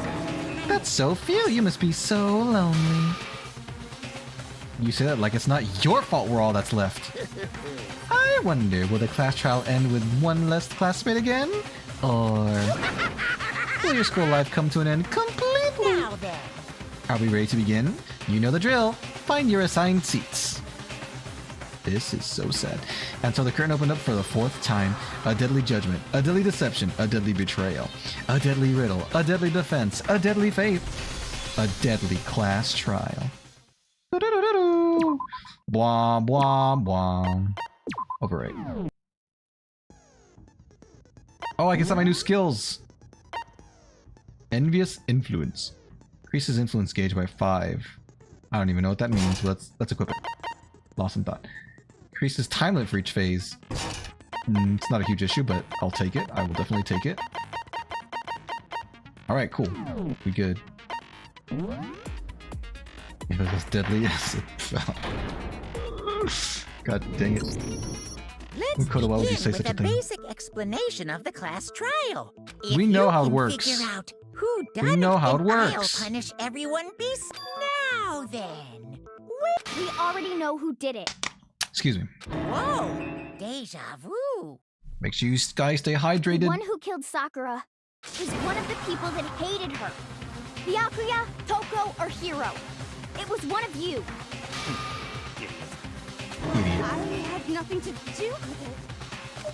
That's so few. You must be so lonely. You say that like it's not your fault we're all that's left. I wonder, will the class trial end with one less classmate again? Or will your school life come to an end completely? Now then. Are we ready to begin? You know the drill. Find your assigned seats. This is so sad. And so the curtain opened up for the 4th time. A deadly judgment, a deadly deception, a deadly betrayal, a deadly riddle, a deadly defense, a deadly faith, a deadly class trial. Blah, blah, blah. Overrate. Oh, I can set my new skills. Envious influence. Increases influence gauge by 5. I don't even know what that means, but let's equip it. Lost in thought. Increases time limit for each phase. It's not a huge issue, but I'll take it. I will definitely take it. Alright, cool. We good. It was as deadly as it felt. God dang it. Let's Dakota, why would you begin say with such a a thing? basic explanation of the class trial. If We know you how it can works. Figure out who done We know how it then works. I'll punish everyone peace. Now then. We already know who did it. Excuse me. Whoa! Deja vu. Make sure you guys stay The hydrated. one who killed Sakura was one of the people that hated her. Byakuya, Toko, or Hiro. It was one of you. Idiot. I had nothing to do with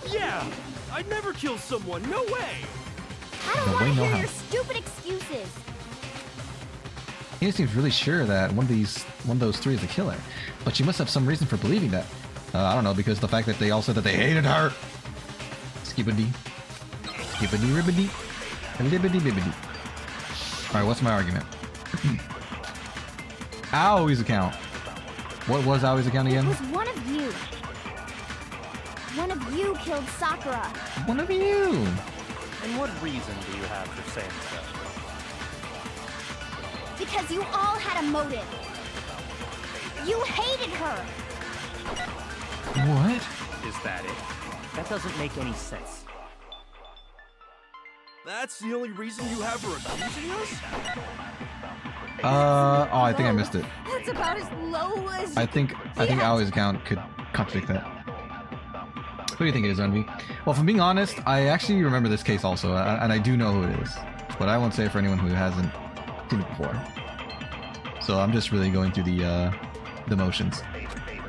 it. Yeah, I'd never kill someone. No way. I don't No want way, to no hear how. your stupid excuses. He seems really sure that one of those 3 is the killer, but she must have some reason for believing that. I don't know, because the fact that they all said that they hated her. Skibbity, skibbity, ribbity, libbity, bibbity. All right, what's my argument? Aoi's account. What was Aoi's account It again? was one of you. One of you killed Sakura. One of you. And what reason do you have for saying so? Because you all had a motive. You hated her. What? Is that it? That doesn't make any sense. That's the only reason you have for accusing us? Oh, I think I missed it. That's about as low as... I think Aoi's account could contradict that. What do you think it is, Envy? Well, from being honest, I actually remember this case also, and I do know who it is. But I won't say it for anyone who hasn't seen it before. So I'm just really going through the motions.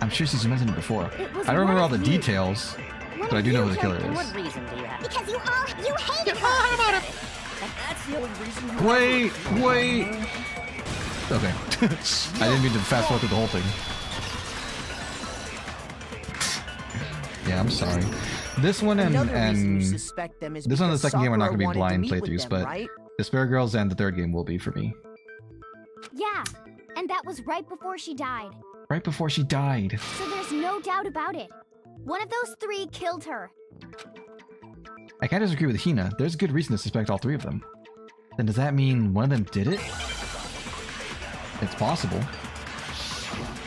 I'm sure she's mentioned it before. It was I don't remember all one the of you. details, One But I of do know you who the killer killed is. her. What reason do you have? Because you hated her. That's the only reason you Wait. Okay. I didn't mean to fast forward through the whole thing. Yeah, I'm sorry. This one Another reason and you suspect them is this one and the because second game are not Sakura going to be wanted blind meet with playthroughs, them, but right? Despair Girls and the third game will be for me. Yeah, and that was right before she died. Right before she died. So there's no doubt about it. One of those three killed her. I can't disagree with Hina. There's good reason to suspect all three of them. Then does that mean one of them did it? It's possible.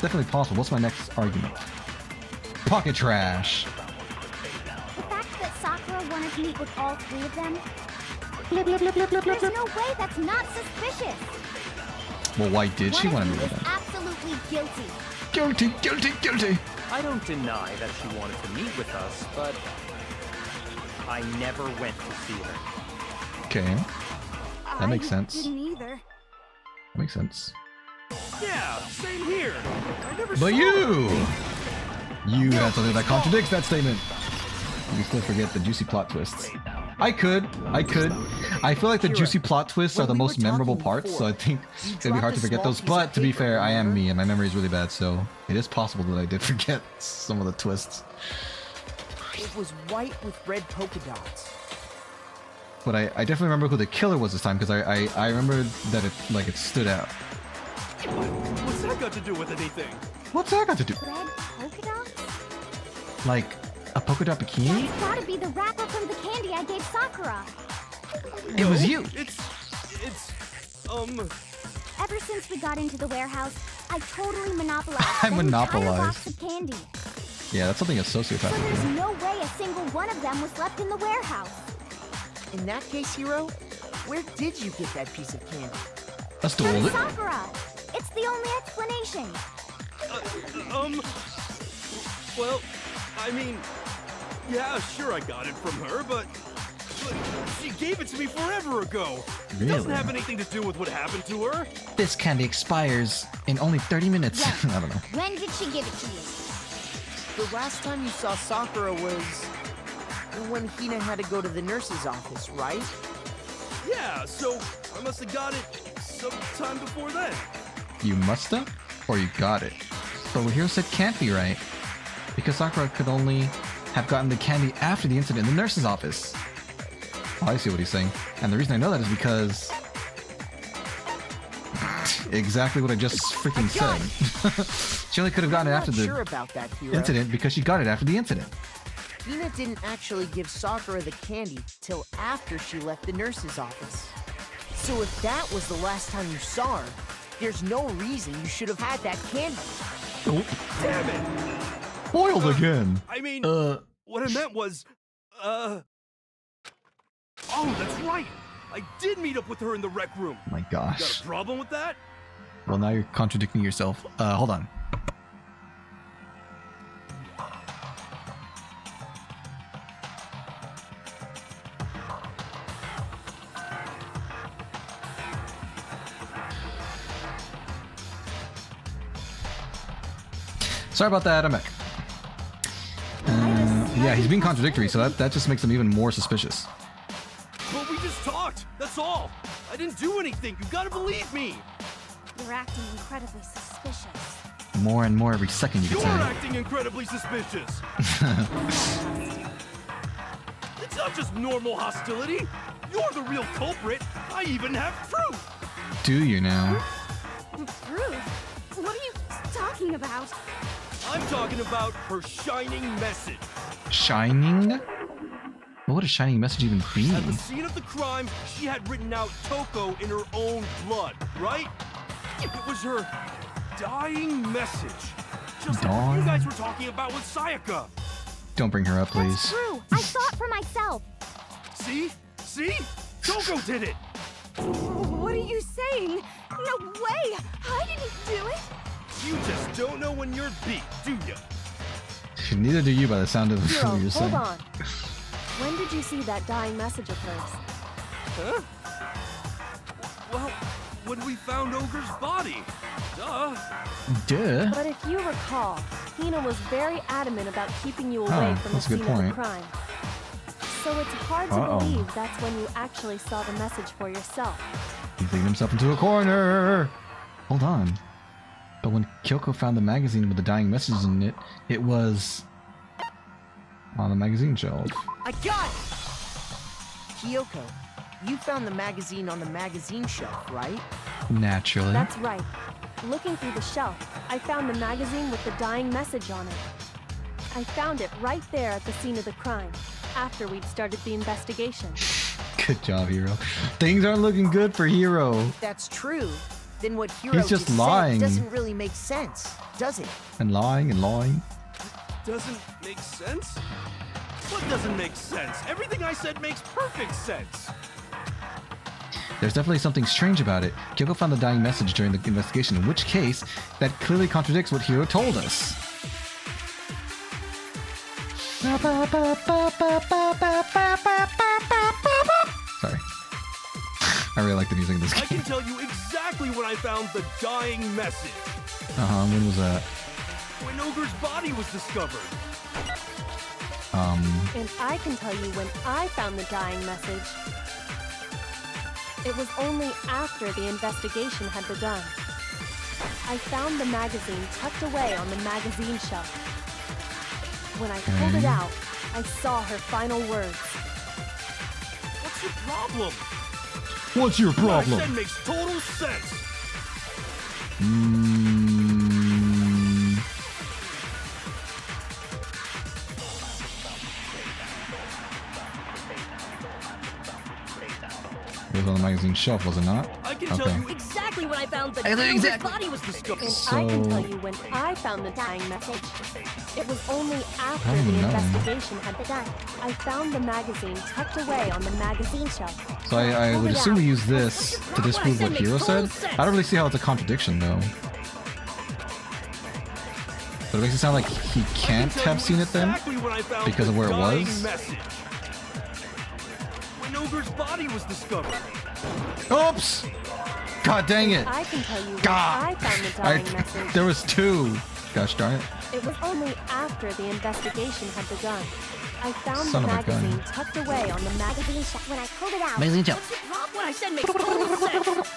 Definitely possible. What's my next argument? Pocket trash. The fact that Sakura wanted to meet with all three of them. There's no way that's not suspicious. Well, why did she want to meet with is them? absolutely guilty. Guilty. I don't deny that she wanted to meet with us, but I never went to see her. Okay, that makes sense. Didn't either. That makes sense. Yeah, same here. I never But saw you her. had something that contradicts that statement. You still forget the juicy plot twists. I could. I feel like the juicy plot twists are the most memorable parts, so I think it's gonna be hard to forget those. But to be fair, I am me, and my memory is really bad, so it is possible that I did forget some of the twists. It was white with red polka dots. But I definitely remember who the killer was this time, because I remember that it stood out. What's that got to do with anything? What's that got to do? Red polka dots? Like a polka dot bikini? That's gotta be the wrapper from the candy I gave Sakura. It was you. It's Ever since we got into the warehouse, I totally monopolized I the entire monopolized. box of candy. Yeah, that's something a sociopath So would there's do. no way a single one of them was left in the warehouse. In that case, Hiro, where did you get that piece of candy? I stole From it. Sakura. It's the only explanation. well, I mean, yeah, sure I got it from her, but she gave it to me forever ago. It doesn't Really? have anything to do with what happened to her. This candy expires in only 30 minutes. Yeah. I don't know. When did she give it to you? The last time you saw Sakura was when Hina had to go to the nurse's office, right? Yeah, so I must have got it sometime before then. You must have? Or you got it? But what Hiro said can't be right. Because Sakura could only have gotten the candy after the incident in the nurse's office. Oh, I see what he's saying. And the reason I know that is because... exactly what I just freaking said. She only could have gotten it I'm after not the sure about that, Hiro. incident because she got it after the incident. Hina didn't actually give Sakura the candy till after she left the nurse's office. So if that was the last time you saw her, there's no reason you should have had that candy. Oh, Damn it! boiled again. I mean, Uh, what I meant was, oh, that's right. I did meet up with her in the rec room. my Got gosh. a problem with that? Well, now you're contradicting yourself. Hold on. Sorry about that, I'm back. Yeah, he's being contradictory, so that just makes him even more suspicious. But we just talked. That's all. I didn't do anything. You gotta believe me. You're acting incredibly suspicious. More and more every second, you You're could say. acting incredibly suspicious. It's not just normal hostility. You're the real culprit. I even have proof. Do you now? Proof? What are you talking about? I'm talking about her shining message. Shining? What would a shining message even be? At the scene of the crime, she had written out Toko in her own blood, right? It was her dying message. Just like what you guys were talking about with Sayaka. Don't bring her up, That's please. true. I saw it for myself. See? See? Toko did it. What are you saying? No way! I didn't do it! You just don't know when you're beat, do you? Neither do you by the sound of Hiro, what you're saying. hold on. When did you see that dying message of hers? Huh? Well, when we found Ogre's body. Duh. Duh. But if you recall, Hina was very adamant about keeping you away Oh, from the that's a good scene of the point. crime. So it's hard to Uh-oh. believe that's when you actually saw the message for yourself. He's leading himself into a corner. Hold on. But when Kyoko found the magazine with the dying message in it, it was on the magazine shelf. I got it! Kyoko, you found the magazine on the magazine shelf, right? Naturally. That's right. Looking through the shelf, I found the magazine with the dying message on it. I found it right there at the scene of the crime, after we'd started the investigation. Good job, Hiro. Things aren't looking good for Hiro. That's true. Then what Hiro He's just said lying. doesn't really make sense, does it? And lying and lying. Doesn't make sense? What doesn't make sense? Everything I said makes perfect sense. There's definitely something strange about it. Kyoko found the dying message during the investigation, in which case, that clearly contradicts what Hiro told us. Sorry. I really like the music in this I game. can tell you exactly when I found the dying message. When was that? When Ogre's body was discovered. And I can tell you when I found the dying message. It was only after the investigation had begun. I found the magazine tucked away on the magazine shelf. When I pulled it out, I saw her final words. What's your problem? What's your What I problem? said makes total sense. It was on the magazine shelf, was it not? I can tell Okay. you exactly when I found the I know Ogre's exactly. body was discovered. And So- I can tell you when I found the dying message. It was only after I don't the know. investigation had begun. I found the magazine tucked away on the magazine shelf. So I would assume we use this to disprove what Hiro said. I don't really see how it's a contradiction, though. But it makes it sound like he can't have seen it then, Exactly when I found because of the where it dying was. message. When Ogre's body was discovered. Oops! God dang it! I can tell you when God! I found the dying message. There was two! Gosh darn it. It was only after the investigation had begun. I found Son the of a gun. magazine tucked away on the magazine shelf. When I pulled it out, Magazine shelf. what's your problem? What I said makes total sense.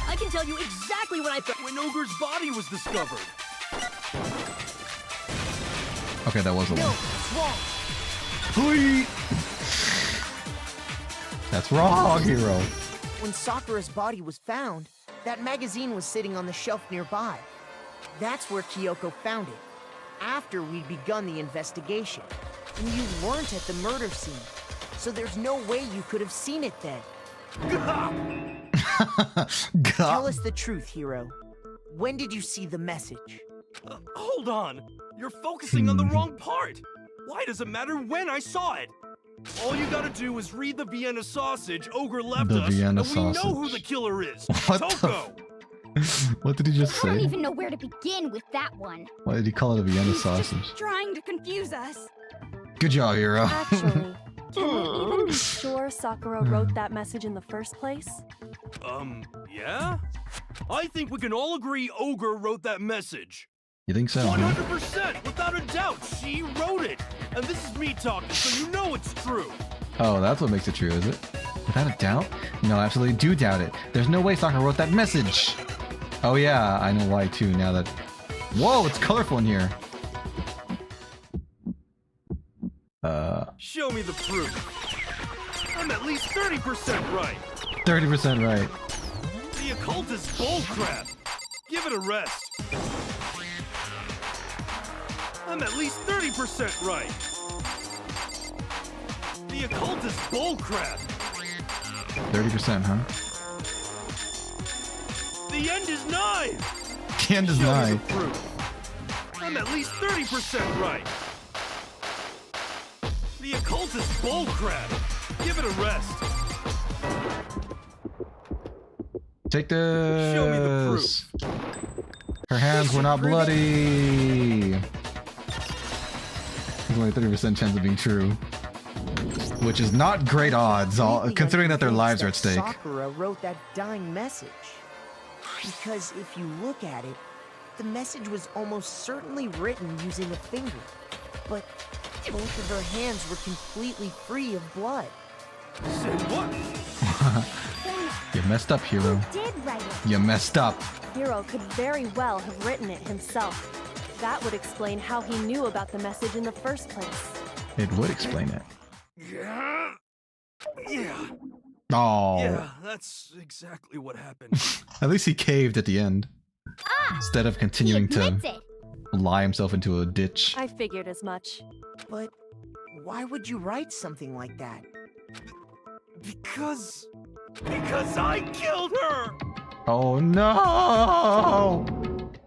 I can tell you exactly when I found when Ogre's body was discovered. Okay, that was the No, one. it's wrong. Sweet! That's wrong, Hiro. When Sakura's body was found, that magazine was sitting on the shelf nearby. That's where Kyoko found it, after we'd begun the investigation. And you weren't at the murder scene, so there's no way you could have seen it then. Tell us the truth, Hiro. When did you see the message? Hold on. You're focusing on the wrong part. Why does it matter when I saw it? All you gotta do is read the Vienna sausage Ogre left The us, Vienna and we know who sausage. the killer is. What the Toko. What did he just I don't say? even know where to begin with that one. Why did he call it a Vienna He's sausage? just trying to confuse us. Good job, Hiro. Actually, can we even be sure Sakura wrote that message in the first place? Yeah? I think we can all agree Ogre wrote that message. You think so? Huh? 100%, without a doubt, she wrote it. And this is me talking, so you know it's true. Oh, that's what makes it true, is it? Without a doubt? No, I absolutely do doubt it. There's no way Sakura wrote that message. Oh yeah, I know why too, now that... Whoa, it's colorful in here. Show me the proof. I'm at least 30% right. 30% right. The occult is bullcrap. Give it a rest. I'm at least 30% right. The occult is bullcrap. 30%, huh? The end is nigh. The end is Show me nigh. the proof. I'm at least 30% right. The occult is bullcrap. Give it a rest. Take Show me the this. Her hands were not Prove it. bloody. There's only 30% chance of being true. Which is not great odds, Completely considering that their unconvinced lives are at stake. Sakura wrote that dying message. Because if you look at it, the message was almost certainly written using a finger, but both of her hands were completely free of blood. Say what? You messed up, Hero. Who did write it? You messed up. Hero could very well have written it himself. That would explain how he knew about the message in the first place. It would explain it. Yeah. Yeah. Oh. Yeah, that's exactly what happened. At least he caved at the end. Instead of continuing He to admits it. lie himself into a ditch. I figured as much. But why would you write something like that? Because I killed her! Oh no!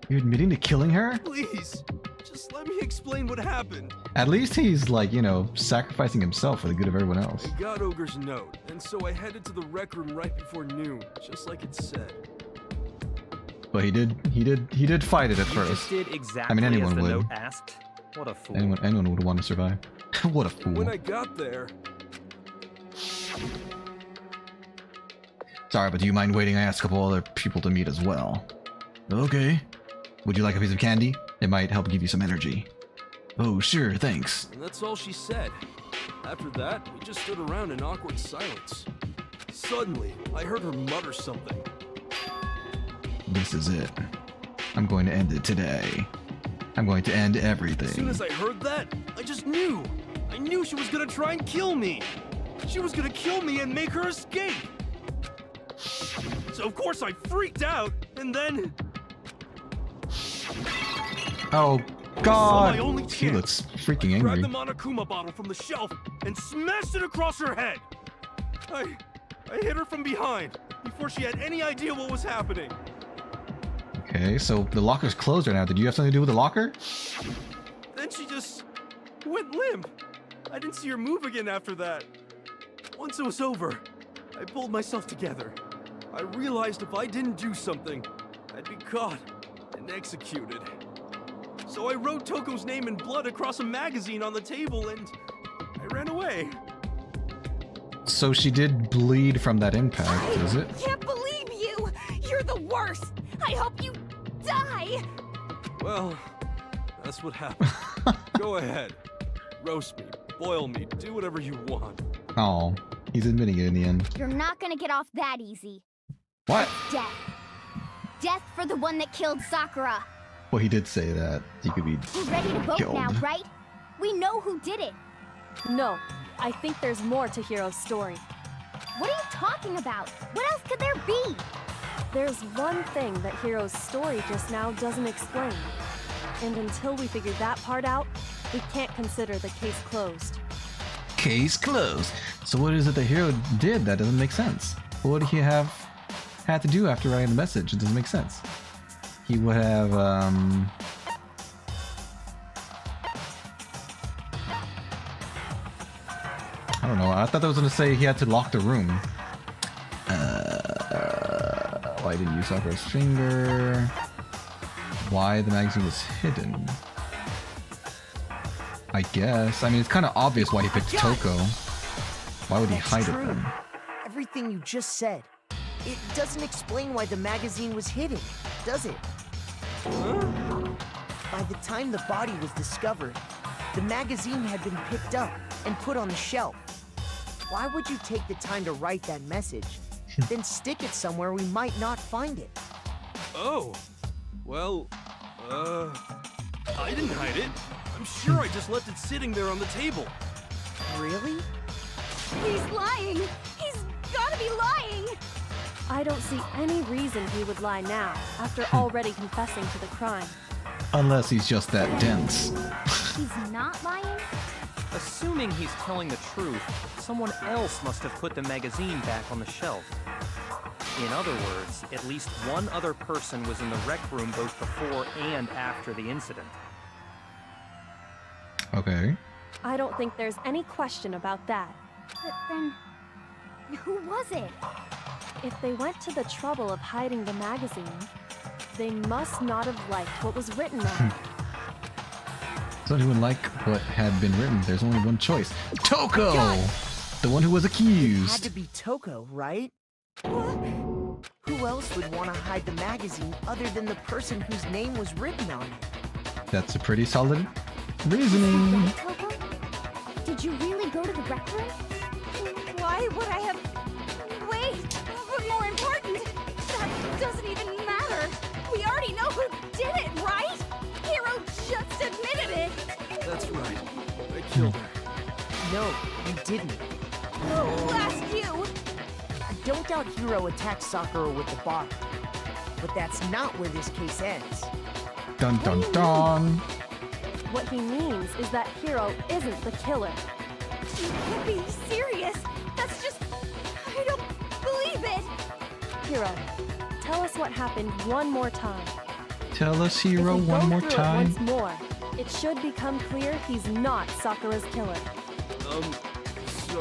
You're admitting to killing her? Please, just let me explain what happened. At least he's like, you know, sacrificing himself for the good of everyone else. I got Ogre's note, and so I headed to the rec room right before noon, just like it said. But he did fight it at You first. just did exactly I mean, anyone as the would. note asked. What a fool. Anyone would want to survive. What a fool. When I got there, Sorry, but do you mind waiting? I asked a couple other people to meet as well. Okay. Would you like a piece of candy? It might help give you some energy. Oh, sure, thanks. and that's all she said. After that, we just stood around in awkward silence. Suddenly, I heard her mutter something. This is it. I'm going to end it today. I'm going to end everything. As soon as I heard that, I just knew. I knew she was gonna try and kill me. She was gonna kill me and make her escape. So of course I freaked out, and then Oh, I God! saw my only He chance. looks freaking Grabbed the angry. Monokuma bottle from the shelf and smashed it across her head. I hit her from behind before she had any idea what was happening. Okay, so the locker's closed right now. Did you have something to do with the locker? Then she just went limp. I didn't see her move again after that. Once it was over, I pulled myself together. I realized if I didn't do something, I'd be caught and executed. So I wrote Toko's name in blood across a magazine on the table and I ran away. So she did bleed from that impact, is it? Can't believe you! You're the worst! I hope you die! Well, that's what happened. Go ahead. Roast me, boil me, do whatever you want. Oh, he's admitting it in the end. You're not gonna get off that easy. What? Death. Death for the one that killed Sakura. Well, he did say that he could be We're ready to vote killed. now, right? We know who did it. No, I think there's more to Hiro's story. What are you talking about? What else could there be? There's one thing that Hiro's story just now doesn't explain. And until we figure that part out, we can't consider the case closed. Case closed. So what is it the hero did that doesn't make sense? What would he have had to do after writing the message? It doesn't make sense. He would have, I don't know. I thought that was going to say he had to lock the room. Why didn't you Sakura's finger? Why the magazine was hidden? I guess. I mean, it's kind of obvious why he picked Toko. Why would he That's hide it true. then? Everything you just said. It doesn't explain why the magazine was hidden, does it? By the time the body was discovered, the magazine had been picked up and put on the shelf. Why would you take the time to write that message, then stick it somewhere we might not find it? Oh, well, I didn't hide it. I'm sure I just left it sitting there on the table. Really? He's lying! He's gotta be lying! I don't see any reason he would lie now, after already confessing to the crime. Unless he's just that dense. He's not lying? Assuming he's telling the truth, someone else must have put the magazine back on the shelf. In other words, at least one other person was in the rec room both before and after the incident. Okay. I don't think there's any question about that. But then, who was it? If they went to the trouble of hiding the magazine, they must not have liked what was written on it. Someone who would like what had been written. There's only one choice. Toko! God! The one who was It accused. had to be Toko, right? Who else would want to hide the magazine other than the person whose name was written on it? That's a pretty solid reasoning. Coco? Did you really go to the rec room? Why would I have... Wait! But more important, that doesn't even matter. We already know who did it, right? Hero just admitted it. That's right. I killed her. No, you didn't. Who asked you? I don't doubt Hiro attacked Sakura with the bottle. But that's not where this case ends. Dun dun dun. What he means is that Hiro isn't the killer. You can't be serious. That's just... I don't believe it. Hiro, tell us what happened one more time. Tell us, If Hero, we one go more through it time. once more, it should become clear he's not Sakura's killer. So,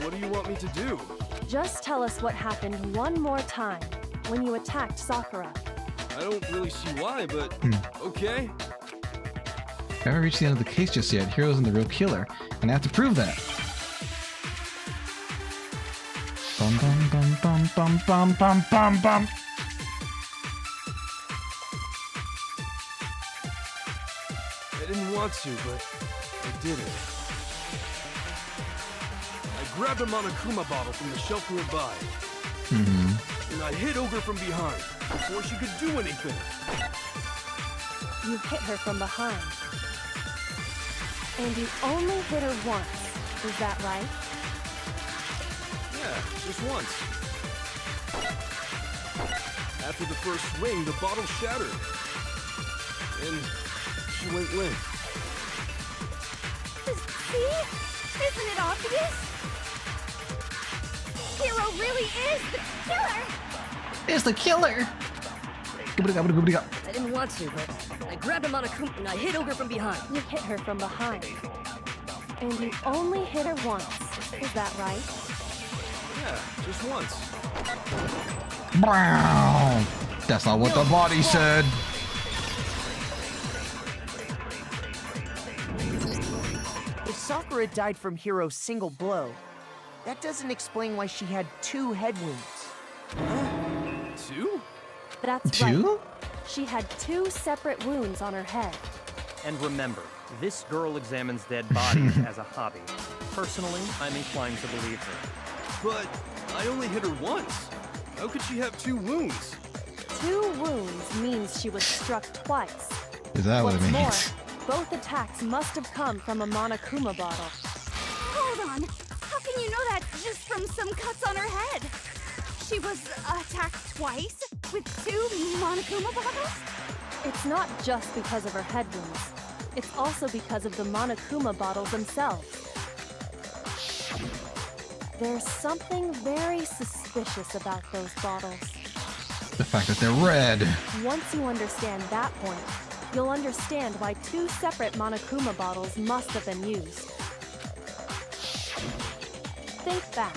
what do you want me to do? Just tell us what happened one more time when you attacked Sakura. I don't really see why, but okay. I haven't reached the end of the case just yet. Hero's in the real killer, and I have to prove that. Bum bum bum bum bum bum bum bum bum. I didn't want to, but I did it. I grabbed a Monokuma bottle from the shelf nearby, and I hit Ogre from behind before she could do anything. You hit her from behind. And you only hit her once. Is that right? Yeah, just once. After the first swing, the bottle shattered, and she went limp. See? Isn't it obvious? Hero really is the killer! It's the killer! I didn't want to, but I grabbed him on a coop and I hit Ogre from behind. You hit her from behind. And you only hit her once. Is that right? Yeah, just once. Brown. That's not what the body said. If Sakura died from Hiro's single blow, that doesn't explain why she had 2 head wounds. 2? That's right. Two? She had 2 separate wounds on her head. And remember, this girl examines dead bodies as a hobby. Personally, I'm inclined to believe her. But I only hit her once. How could she have 2 wounds? 2 wounds means she was struck twice. Is that what it What's means? more, both attacks must have come from a Monokuma bottle. Hold on. How can you know that just from some cuts on her head? She was attacked twice with 2 Monokuma bottles? It's not just because of her head wounds. It's also because of the Monokuma bottles themselves. There's something very suspicious about those bottles. The fact that they're red. Once you understand that point, you'll understand why 2 separate Monokuma bottles must have been used. Think back.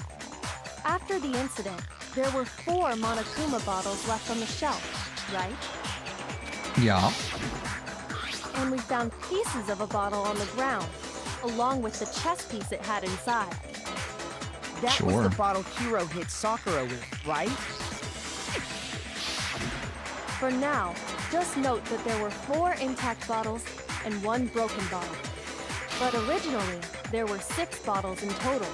After the incident, there were 4 Monokuma bottles left on the shelf, right? Yeah. And we found pieces of a bottle on the ground, along with the chess piece it had inside. That was Sure. the bottle Hiro hit Sakura with, right? For now, just note that there were 4 intact bottles and 1 broken bottle. But originally, there were 6 bottles in total,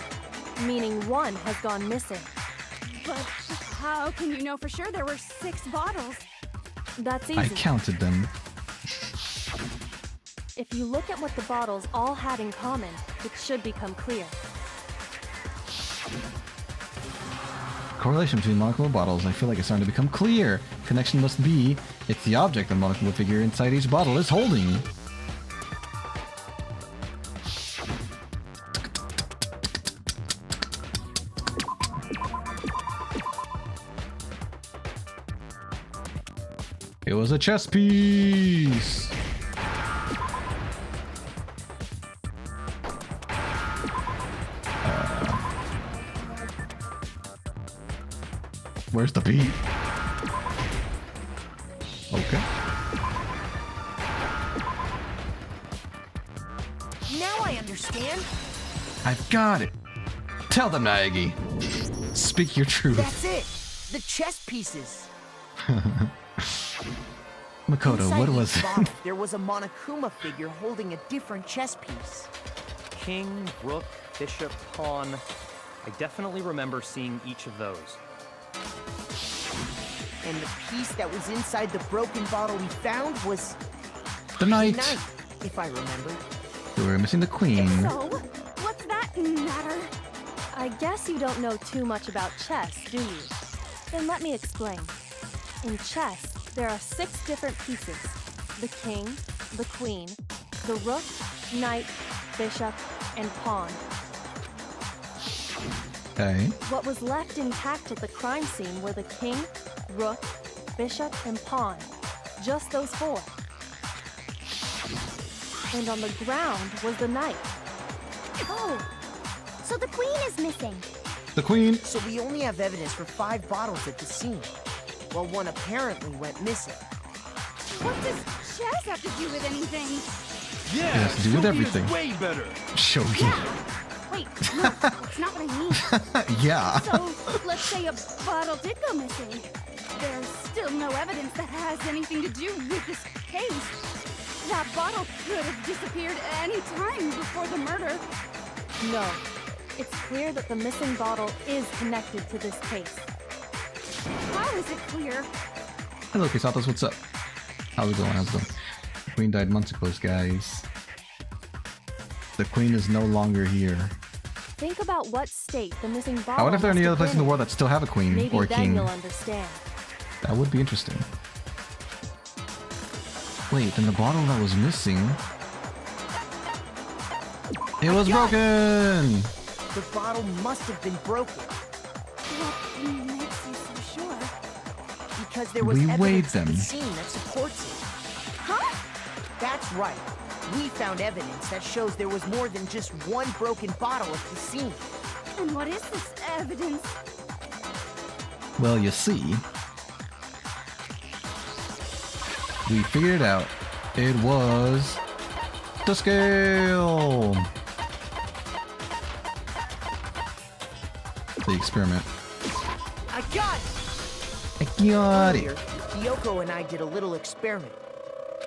meaning 1 has gone missing. But how can you know for sure there were 6 bottles? That's easy. I counted them. If you look at what the bottles all had in common, it should become clear. Correlation between Monokuma bottles. I feel like it's starting to become clear. Connection must be, it's the object the Monokuma figure inside each bottle is holding. It was a chess piece. Where's the beat? Okay. Now I understand. I've got it. Tell them, Naegi. Speak your truth. That's it. The chess pieces! Makoto, Inside what each was it? bottle, there was a Monokuma figure holding a different chess piece. King, rook, bishop, pawn. I definitely remember seeing each of those. And the piece that was inside the broken bottle we found was... The knight. if I remember. We were missing the queen. So, what's that matter? I guess you don't know too much about chess, do you? Then let me explain. In chess, there are 6 different pieces. The king, the queen, the rook, knight, bishop, and pawn. Okay. What was left intact at the crime scene were the king, rook, bishop, and pawn. Just those 4. And on the ground was the knight. Oh, so the queen is missing. The queen. So we only have evidence for 5 bottles at the scene, while one apparently went missing. What does chess have to do with anything? Yeah, It has to do with Shogi everything. is way better. Shogi. Yeah. Wait, no, that's not what I mean. Yeah. So, let's say a bottle did go missing. There's still no evidence that has anything to do with this case. That bottle could have disappeared any time before the murder. No. It's clear that the missing bottle is connected to this case. How is it clear? Hello, Kisatos, what's up? How's it going? How's it going? The queen died months ago, guys. The queen is no longer here. Think about what state the missing bottle I wonder if there are any must other have places in the been world that still have a queen Maybe or a then king. you'll understand. That would be interesting. Wait, then the bottle that was missing... It was broken! The bottle must have been broken, What makes you so sure? because there was We weighed evidence at the them. scene that supports it. Huh? That's right. We found evidence that shows there was more than just one broken bottle at the scene. And what is this evidence? Well, you see... We figured it out. It was... the scale! The experiment. I got it! I got Earlier, it. Kyoko and I did a little experiment.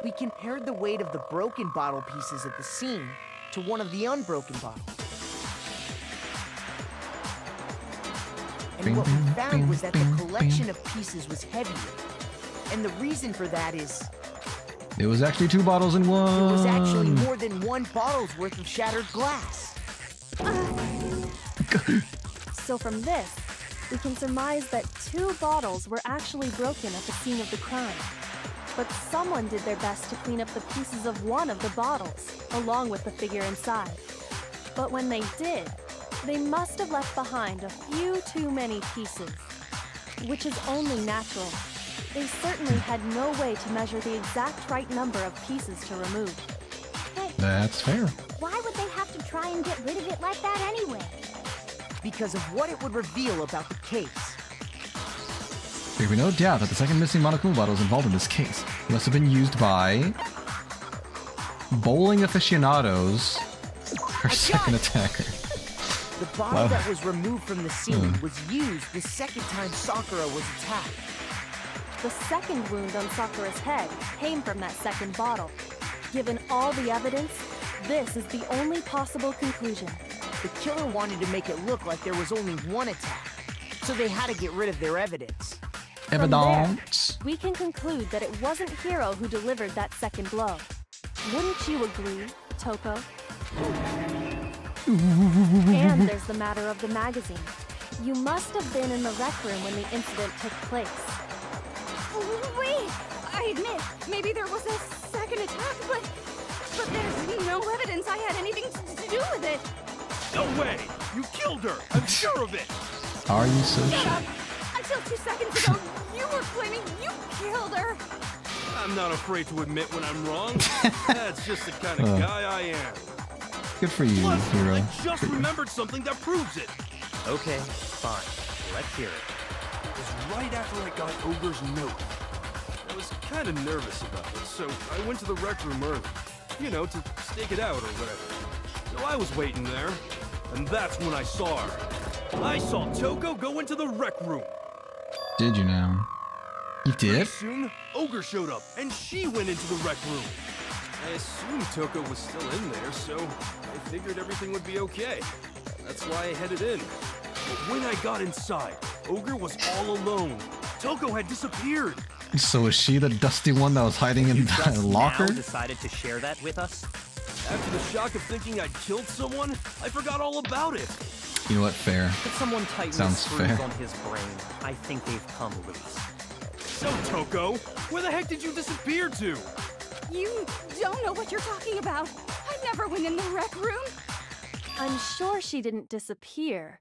We compared the weight of the broken bottle pieces at the scene to one of the unbroken bottles. And what we found was that the collection of pieces was heavier. And the reason for that is It was actually 2 bottles in one. there was actually more than one bottle's worth of shattered glass. So from this, we can surmise that 2 bottles were actually broken at the scene of the crime. But someone did their best to clean up the pieces of one of the bottles, along with the figure inside. But when they did, they must have left behind a few too many pieces, which is only natural. They certainly had no way to measure the exact right number of pieces to remove. But That's fair. why would they have to try and get rid of it like that anyway? Because of what it would reveal about the case. There can be no doubt that the second missing Monokuma bottle is involved in this case. It must have been used by... bowling aficionados. Our second attacker. The bottle Wow. that was removed from the scene was used the second time Sakura was attacked. The second wound on Sakura's head came from that second bottle. Given all the evidence, this is the only possible conclusion. The killer wanted to make it look like there was only one attack, so they had to get rid of their evidence. From there, Evidence. we can conclude that it wasn't Hiro who delivered that second blow. Wouldn't you agree, Toko? And there's the matter of the magazine. You must have been in the rec room when the incident took place. Wait, I admit, maybe there was a second attack, but there's no evidence I had anything to do with it. No way! You killed her! I'm sure of it! Are you so Shut sure? up! Until 2 seconds ago, you were claiming you killed her. I'm not afraid to admit when I'm wrong. That's just the kind of guy I am. Good for you, Plus, hero. I Good just for you. remembered something that proves it. Okay, fine. Let's hear it. It was right after I got Ogre's note. I was kind of nervous about this, so I went to the rec room early. You know, to stake it out or whatever. So I was waiting there, and that's when I saw her. I saw Toko go into the rec room. Did you now? You Pretty did? soon, Ogre showed up, and she went into the rec room. I assumed Toko was still in there, so I figured everything would be okay. That's why I headed in. But when I got inside, Ogre was all alone. Toko had disappeared. So is she the dusty one that was hiding in the Just locker? now decided to share that with us? After the shock of thinking I'd killed someone, I forgot all about it. You know what? Fair. Could someone tighten the Sounds screws fair. on his brain? I think they've come loose. So, Toko, where the heck did you disappear to? You don't know what you're talking about. I never went in the rec room. I'm sure she didn't disappear,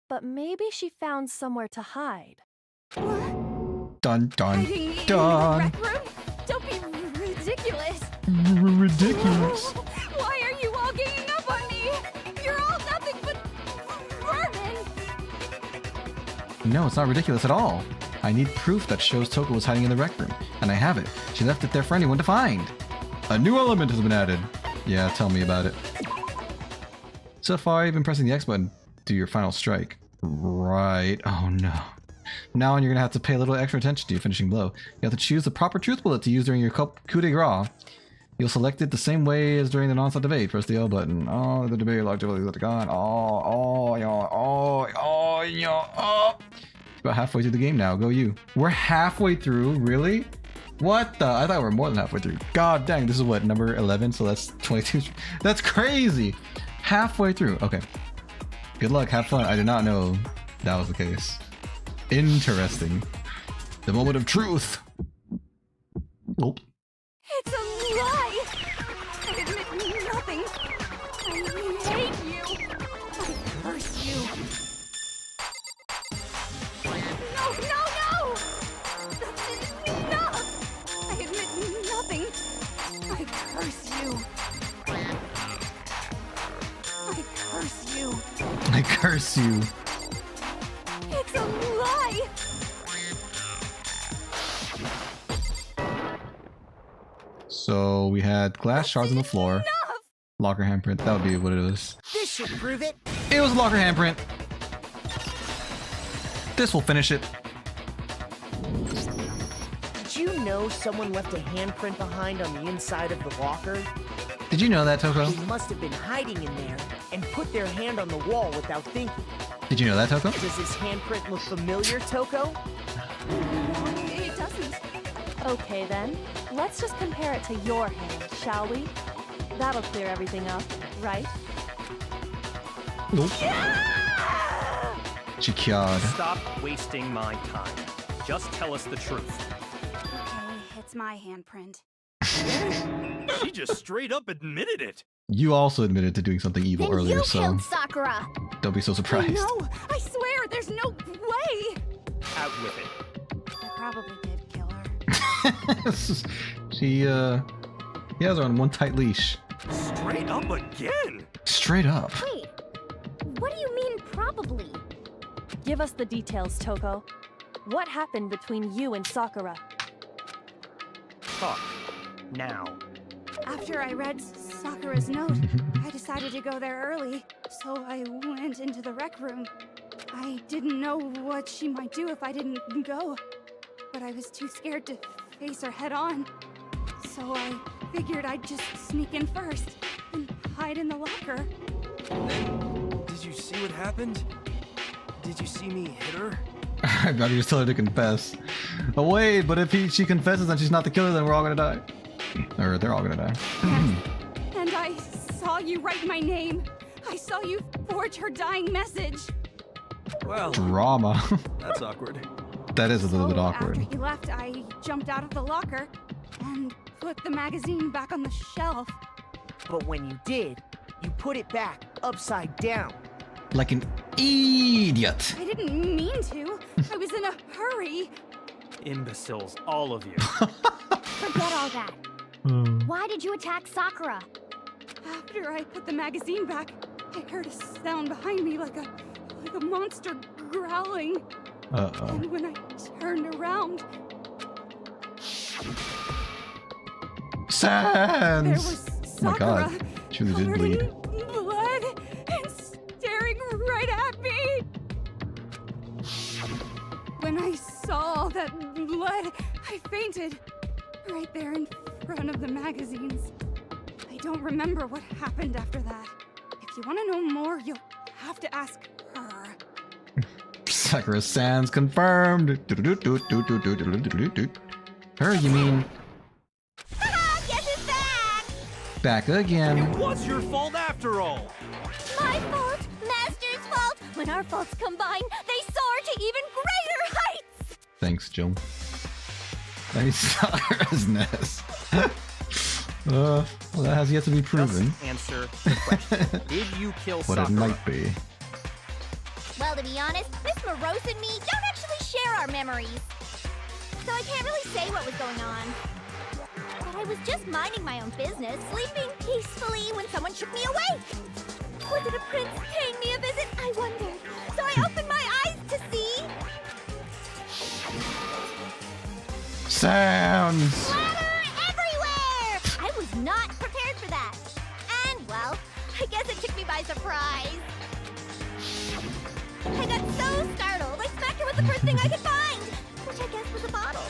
but maybe she found somewhere to hide. What? Dun dun Hiding in the dun. rec room? Don't be ridiculous. Ridiculous. Why are you all ganging up on me? You're all nothing but vermin. No, it's not ridiculous at all. I need proof that shows Toko was hiding in the rec room, and I have it. She left it there for anyone to find. A new element has been added. Yeah, tell me about it. So far, you've been pressing the X button to your final strike. Right. Oh no. Now on, you're gonna have to pay a little extra attention to your finishing blow. You have to choose the proper truth bullet to use during your coup de grace. You'll select it the same way as during the non-stop debate. Press the L button. Oh, the debate locked over the gun. About halfway through the game now. Go you. We're halfway through? Really? What the? I thought we were more than halfway through. God dang, this is what, number 11? So that's 22. That's crazy. Halfway through. Okay. Good luck. Have fun. I did not know that was the case. Interesting. The moment of truth. Nope. It's a lie. I admit nothing. I hate you. I curse you. No, no, no! That's enough! I admit nothing. I curse you. I curse you. I curse you. It's a lie! So we had glass shards on the floor. Enough! Locker handprint. That would be what it was. This should prove it. It was a locker handprint. This will finish it. Did you know someone left a handprint behind on the inside of the locker? Did you know that, Toko? They must have been hiding in there and put their hand on the wall without thinking. Did you know that, Toko? Does this handprint look familiar, Toko? It doesn't. Okay then, let's just compare it to your hand, shall we? That'll clear everything up, right? Nope. She cured. Stop wasting my time. Just tell us the truth. Okay, it's my handprint. She just straight up admitted it. You also admitted to doing something evil Then earlier, you so killed Sakura. don't be so surprised. No, I swear, there's no way. Out with it. I probably did kill her. She has her on one tight leash. Straight up again. Straight up. Wait, what do you mean probably? Give us the details, Toko. What happened between you and Sakura? Talk. Now. After I read Sakura's note, I decided to go there early, so I went into the rec room. I didn't know what she might do if I didn't go, but I was too scared to face her head on. So I figured I'd just sneak in first and hide in the locker. Did you see what happened? Did you see me hit her? I thought he was telling her to confess. Oh wait, but if she confesses and she's not the killer, then we're all gonna die. Or they're all gonna die. And I saw you write my name. I saw you forge her dying message. Well, Drama. that's awkward. That is a little bit awkward. After you left, I jumped out of the locker and put the magazine back on the shelf. But when you did, you put it back upside down. Like an idiot. I didn't mean to. I was in a hurry. Imbeciles, all of you. Forget all that. Why did you attack Sakura? After I put the magazine back, I heard a sound behind me like a monster growling. Uh-oh. And when I turned around, there Sans! was Oh my Sakura, god. She really did covered bleed. in blood and staring right at me. When I saw and blood. I fainted. Right there in front of the magazines. I don't remember what happened after that. If you want to know more, you'll have to ask her. Sakura Sans confirmed. Her, you mean? Guess it's back! Back again. It was your fault after all. My fault, Master's fault. When our faults combine, they soar to even greater heights. Thanks, Jill. I mean, Sakura's Ness. Well, that has yet to be proven. Just answer the question. Did you kill What Sakura? it might be. Well, to be honest, Miss Morose and me don't actually share our memories. So I can't really say what was going on. But I was just minding my own business, sleeping peacefully when someone shook me awake. Was it a prince paying me a visit? I wondered. So I opened my eyes to see... Sounds. Splatter everywhere! I was not prepared for that. And, well, I guess it took me by surprise. I got so startled, I smacked her with the first thing I could find, which I guess was a bottle.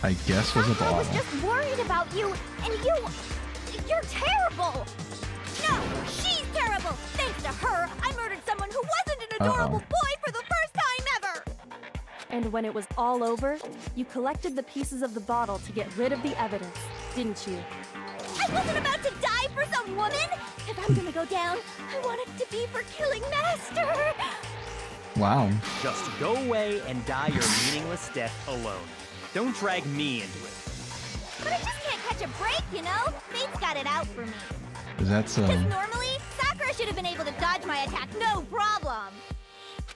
I guess was a I was bottle. just worried about you, and you're terrible. No, she's terrible. Thanks to her, I murdered someone who wasn't an adorable boy for the first time ever. And when it was all over, you collected the pieces of the bottle to get rid of the evidence, didn't you? I wasn't about to die for some woman. If I'm gonna go down, I want it to be for killing Master. Wow. Just go away and die your meaningless death alone. Don't drag me into it. But I just can't catch a break, you know? Fate's got it out for me. That's Because normally, Sakura should have been able to dodge my attack, no problem.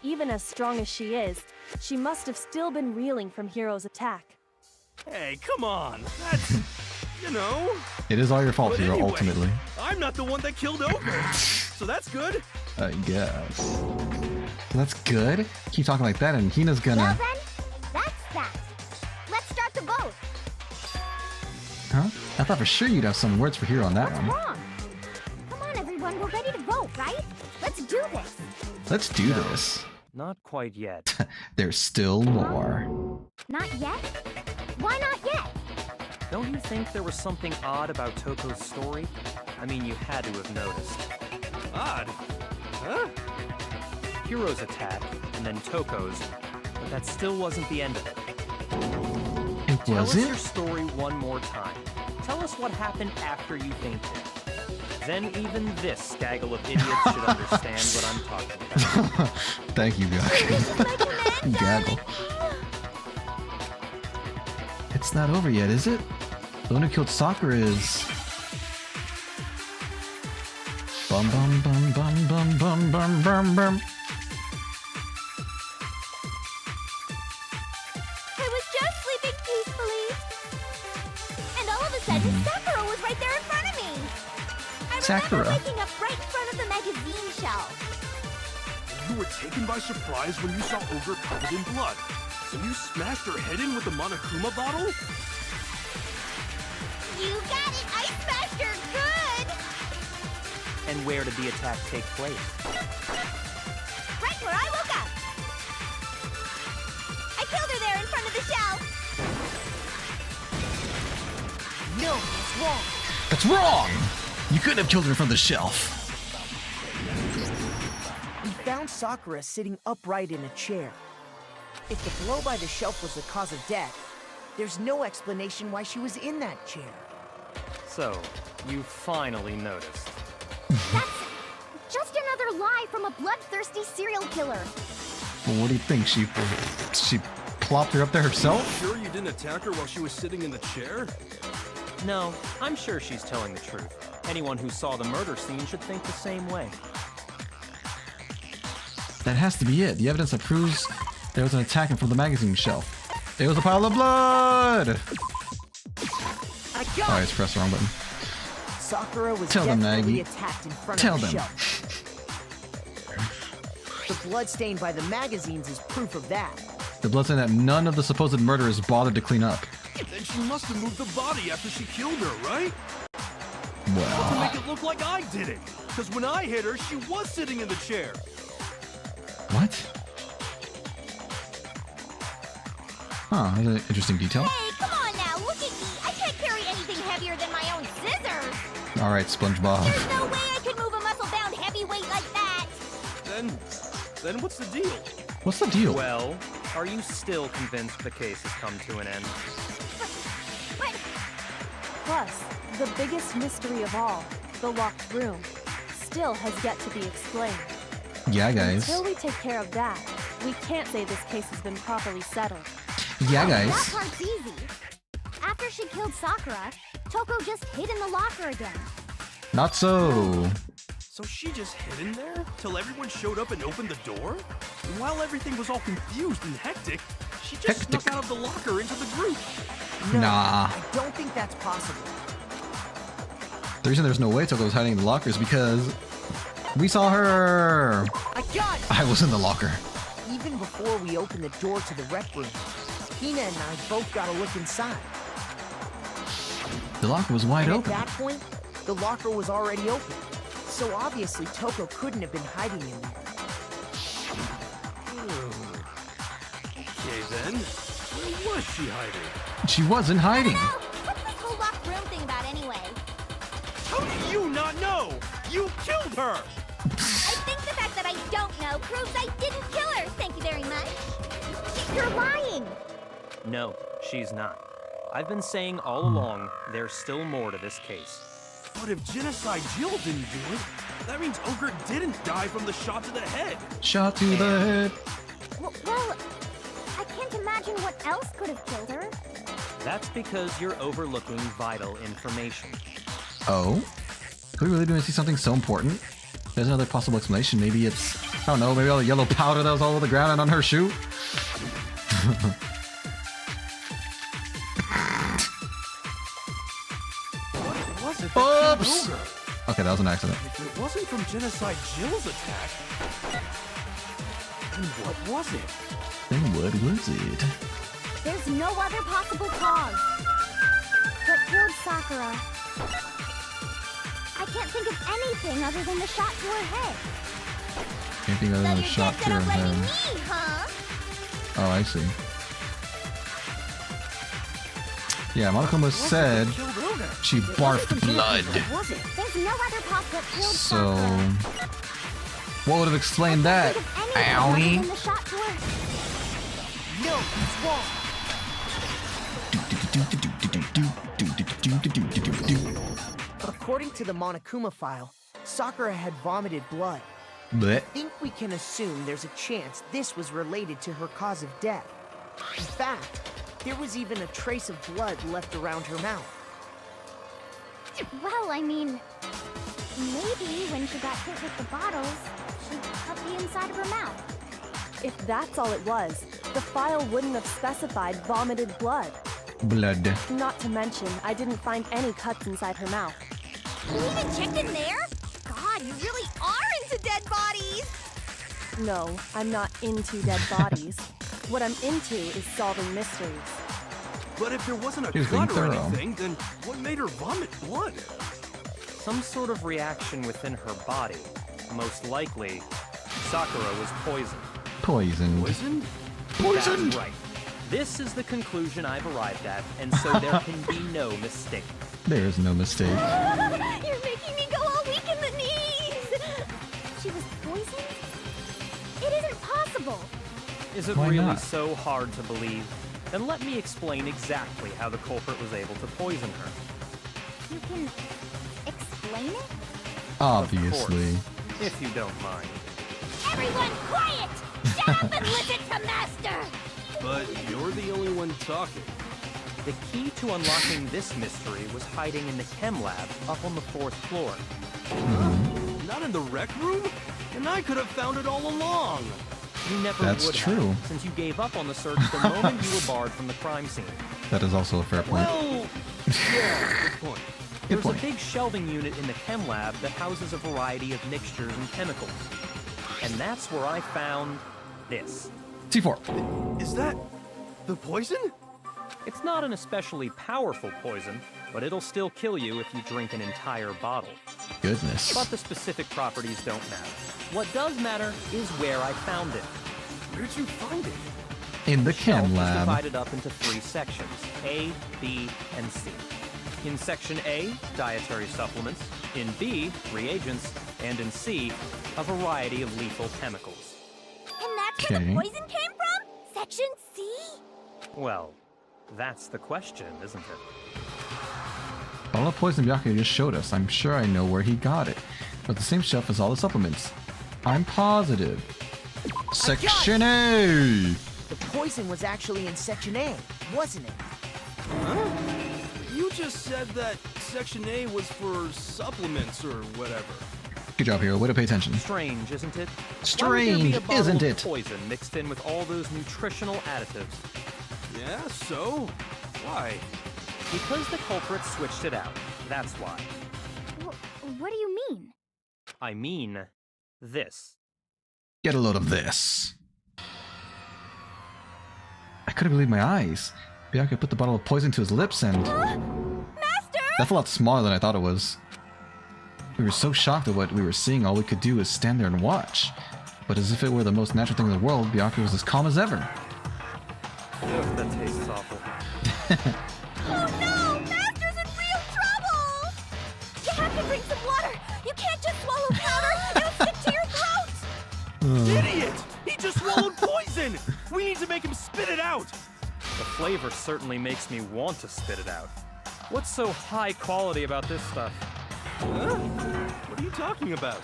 Even as strong as she is, she must have still been reeling from Hiro's attack. Hey, come on. That's, you know. It is all your fault, But Hiro, anyway, ultimately. I'm not the one that killed Ogre. So that's good. I guess. That's good. Keep talking like that, and Hina's Well gonna. then, that's that. Let's start the vote. Huh? I thought for sure you'd have some words for Hiro on that What's one. wrong? Come on, everyone, we're ready to vote, right? Let's do this. Let's do this. Not quite yet. There's still more. Not yet? Why not yet? Don't you think there was something odd about Toko's story? I mean, you had to have noticed. Odd. Huh? Hiro's attack, and then Toko's, but that still wasn't the end of it. It Tell us wasn't? your story one more time. Tell us what happened after you fainted. Then even this gaggle of idiots should understand what I'm talking about. Thank you, This Gak. is my command, Gaggle. It's not over yet, is it? The one who killed Sakura is. Bum bum bum bum bum bum bum bum bum. I was just sleeping peacefully. And all of a sudden, Sakura was right there in front of me. I Sakura. remember waking up right in front of the magazine shelf. You were taken by surprise when you saw Ogre covered in blood. So you smashed her head in with the Monokuma bottle? You got it! I smashed her good! And where did the attack take place? Right where I woke up! I killed her there in front of the shelf! No, it's wrong. That's wrong! You couldn't have killed her from the shelf. We found Sakura sitting upright in a chair. If the blow by the shelf was the cause of death, there's no explanation why she was in that chair. So, you finally noticed. That's just another lie from a bloodthirsty serial killer. Well, what do you think? She plopped her up there herself? Sure you didn't attack her while she was sitting in the chair? No, I'm sure she's telling the truth. Anyone who saw the murder scene should think the same way. That has to be it. The evidence that proves there was an attack from the magazine shelf. It was a pile of blood! I got Oh, I it! just pressed the wrong button. Sakura was Tell them, definitely Maggie. attacked in front Tell of the them. shelf. The blood stain by the magazines is proof of that. The blood sign that none of the supposed murderers bothered to clean up. Then she must have moved the body after she killed her, right? To Well, make it look like I did it. Because when I hit her, she was sitting in the chair. what? Huh, that's an interesting detail. Hey, come on now, look at me. I can't carry anything heavier than my own scissors. Alright, SpongeBob. There's no way I could move a muscle-bound heavyweight like that. Then what's the deal? What's the deal? Well, are you still convinced the case has come to an end? But Plus, the biggest mystery of all, the locked room, still has yet to be explained. Yeah, guys. Until we take care of that, we can't say this case has been properly settled. Yeah, that guys. part's easy. After she killed Sakura, Toko just hid in the locker again. Not so. So she just hid in there till everyone showed up and opened the door? And while everything was all confused and hectic, she just snuck out of the locker into the group. No, Nah. I don't think that's possible. The reason there's no way Toko was hiding in the locker is because we saw her. I got it! I was in the locker. Even before we opened the door to the rec room, Hina and I both got a look inside. The locker was wide And open. at that point, the locker was already open. So obviously Toko couldn't have been hiding in there. Okay then, where was she hiding? She wasn't hiding. No, what's this whole locked room thing about anyway? How do you not know? You killed her! I think the fact that I don't know proves I didn't kill her. Thank you very much. You're lying. No, she's not. I've been saying all along, there's still more to this case. But if Genocide Jill didn't do it, that means Ogre didn't die from the shot to the head. Shot to the head. Well, I can't imagine what else could have killed her. That's because you're overlooking vital information. Oh? Are we really going to see something so important? There's another possible explanation. Maybe it's, I don't know, maybe all the yellow powder that was all over the ground and on her shoe? What was it that killed Oops! Ogre? Okay, that was an accident. If it wasn't from Genocide Jill's attack, then what was it? Then what was it? There's no other possible cause. What killed Sakura? I can't think of anything other than the shot to her head. Anything other So than a you're shot just to her gonna blame head. me, huh? Oh, I see. Yeah, Monokuma said What killed Ogre? she barfed blood. What was it? There's no other what killed So, Sakura. what would have explained that? Think of anything other Owie. than the shot to her head. No, it's wrong. According to the Monokuma file, Sakura had vomited blood. Blech. I think we can assume there's a chance this was related to her cause of death. In fact, there was even a trace of blood left around her mouth. Well, I mean, maybe when she got hit with the bottles, she cut the inside of her mouth. If that's all it was, the file wouldn't have specified vomited blood. Blood. Not to mention, I didn't find any cuts inside her mouth. You even checked in there? God, you really are into dead bodies! No, I'm not into dead bodies. What I'm into is solving mysteries. But if there wasn't a She was being cut or thorough. anything, then what made her vomit blood? Some sort of reaction within her body. Most likely, Sakura was poisoned. Poisoned. Poison? Poisoned! That's right. This is the conclusion I've arrived at, and so there can be no mistake. There is no mistake. You're making me go all weak in the knees! She was poisoned? It isn't possible! Is it Why really not? so hard to believe? Then let me explain exactly how the culprit was able to poison her. You can explain it? Obviously. If you don't mind. Everyone quiet! Shut up and listen to Master! But you're the only one talking. The key to unlocking this mystery was hiding in the chem lab up on the 4th floor. Not in the rec room? And I could have found it all along. You never That's would true. have, since you gave up on the search the moment you were barred from the crime scene. That is also a fair point. Well, yeah, good point. There's point. a big shelving unit in the chem lab that houses a variety of mixtures and chemicals. And that's where I found this. C4. Is that the poison? It's not an especially powerful poison, but it'll still kill you if you drink an entire bottle. Goodness. But the specific properties don't matter. What does matter is where I found it. Where'd you find it? In the shelf chem is lab. divided up into 3 sections, A, B, and C. In section A, dietary supplements. In B, reagents. And in C, a variety of lethal chemicals. And that's where the Okay. poison came from? Section C? Well, that's the question, isn't it? All the poison Byakuya just showed us. I'm sure I know where he got it. But the same shelf as all the supplements. I'm positive. Section A! The poison was actually in Section A, wasn't it? Huh? You just said that Section A was for supplements or whatever. Good job, Hero. Way to pay attention. Strange, isn't it? Strange, Why would there be a bottle isn't of it? poison mixed in with all those nutritional additives? Yeah, so? Why? Because the culprit switched it out. That's why. What do you mean? I mean, this. Get a load of this. I couldn't believe my eyes. Byakuya put the bottle of poison to his lips and... Master! That's a lot smaller than I thought it was. We were so shocked at what we were seeing, all we could do was stand there and watch. But as if it were the most natural thing in the world, Byakuya was as calm as ever. Ugh, that tastes awful. Oh no! Master's in real trouble! You have to drink some water! You can't just swallow powder! It'll stick to your throat! Idiot! He just swallowed poison! We need to make him spit it out! The flavor certainly makes me want to spit it out. What's so high quality about this stuff? Huh? What are you talking about?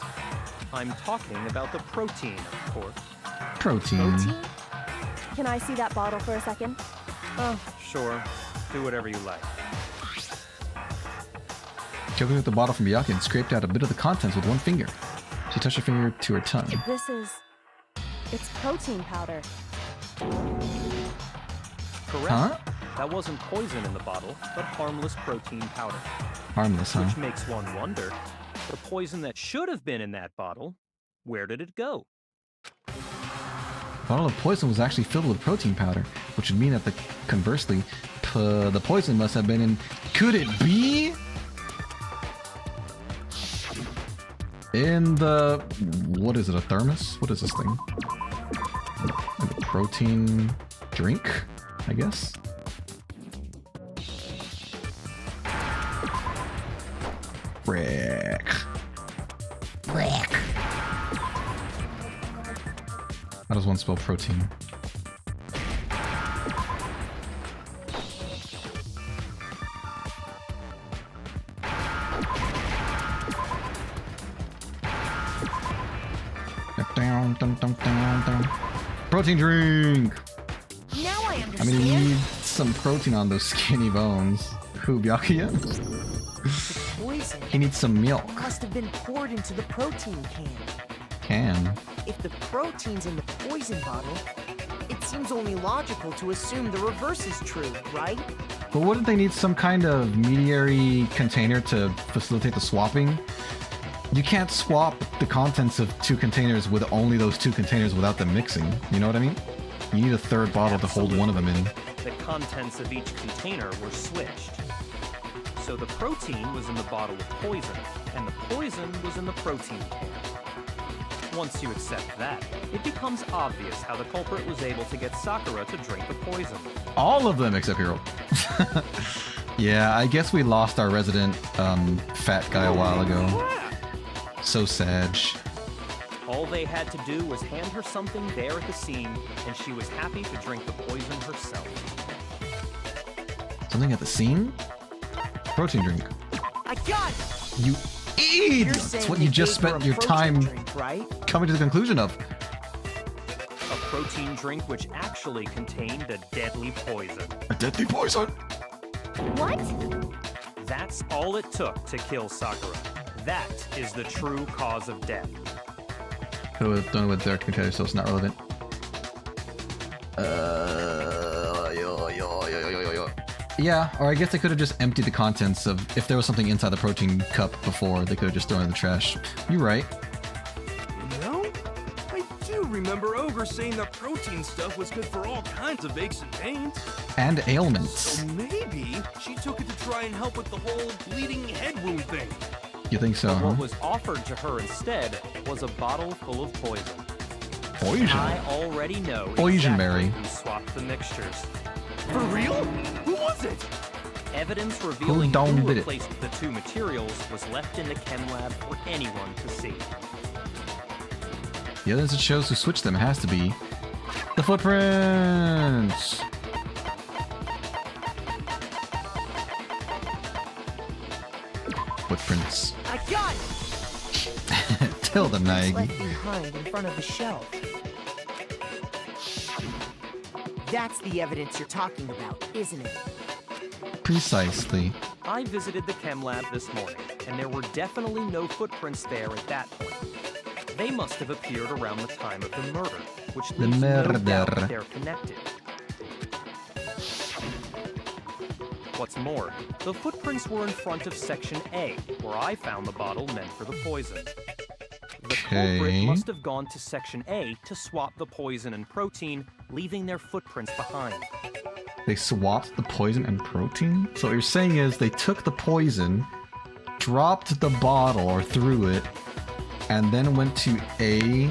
I'm talking about the protein, of course. Protein. Protein? Can I see that bottle for a second? Oh, sure. Do whatever you like. Kyoko took the bottle from Byakuya and scraped out a bit of the contents with one finger. She touched her finger to her tongue. This is... It's protein powder. Correct. Huh? That wasn't poison in the bottle, but harmless protein powder. Harmless, huh? Which makes one wonder, the poison that should have been in that bottle, where did it go? The bottle of poison was actually filled with protein powder, which would mean that conversely, the poison must have been in... Could it be? In the... What is it, a thermos? What is this thing? A protein drink, I guess? Frick. How does one spell protein? Protein drink! Now I I understand. mean, you need some protein on those skinny bones. Who, Byakuya? The poison He needs some milk. must have been poured into the protein can. Can. If the protein's in the poison bottle, it seems only logical to assume the reverse is true, right? But wouldn't they need some kind of mediary container to facilitate the swapping? You can't swap the contents of 2 containers with only those 2 containers without them mixing. You know what I mean? You need a third bottle to hold one of them in. The contents of each container were switched. So the protein was in the bottle with poison, and the poison was in the protein can. Once you accept that, it becomes obvious how the culprit was able to get Sakura to drink the poison. All of them except Hiro. Yeah, I guess we lost our resident fat guy a while ago. So sad. All they had to do was hand her something there at the scene, and she was happy to drink the poison herself. Something at the scene? Protein drink. I got it! You idiot! You're That's saying what they you just gave her spent a your protein time drink, right? coming to the conclusion of. A protein drink which actually contained a deadly poison. A deadly poison! What? That's all it took to kill Sakura. That is the true cause of death. Could have done it with their container, so it's not relevant. Yeah, or I guess they could have just emptied the contents of, if there was something inside the protein cup before, they could have just thrown it in the trash. You're right. You know, I do remember Ogre saying that protein stuff was good for all kinds of aches and pains. And ailments. So maybe she took it to try and help with the whole bleeding head wound thing. You think so, huh? What was offered to her instead was a bottle full of poison. Poison. I already know Poison exactly berry. who swapped the mixtures. For real? Who was it? Evidence revealing down who did it? replaced the two materials was left in the chem lab for anyone to see. The evidence that shows who switched them has to be the footprints. Footprints. I got it! Tilda It's Nike. left behind in front of the shelf. That's the evidence you're talking about, isn't it? Precisely. I visited the chem lab this morning, and there were definitely no footprints there at that point. They must have appeared around the time of the murder, which The leaves no doubt murder. that they're connected. What's more, the footprints were in front of Section A, where I found the bottle meant for the poison. The culprit Okay. must have gone to Section A to swap the poison and protein, leaving their footprints behind. They swapped the poison and protein? So what you're saying is they took the poison, dropped the bottle or threw it, and then went to A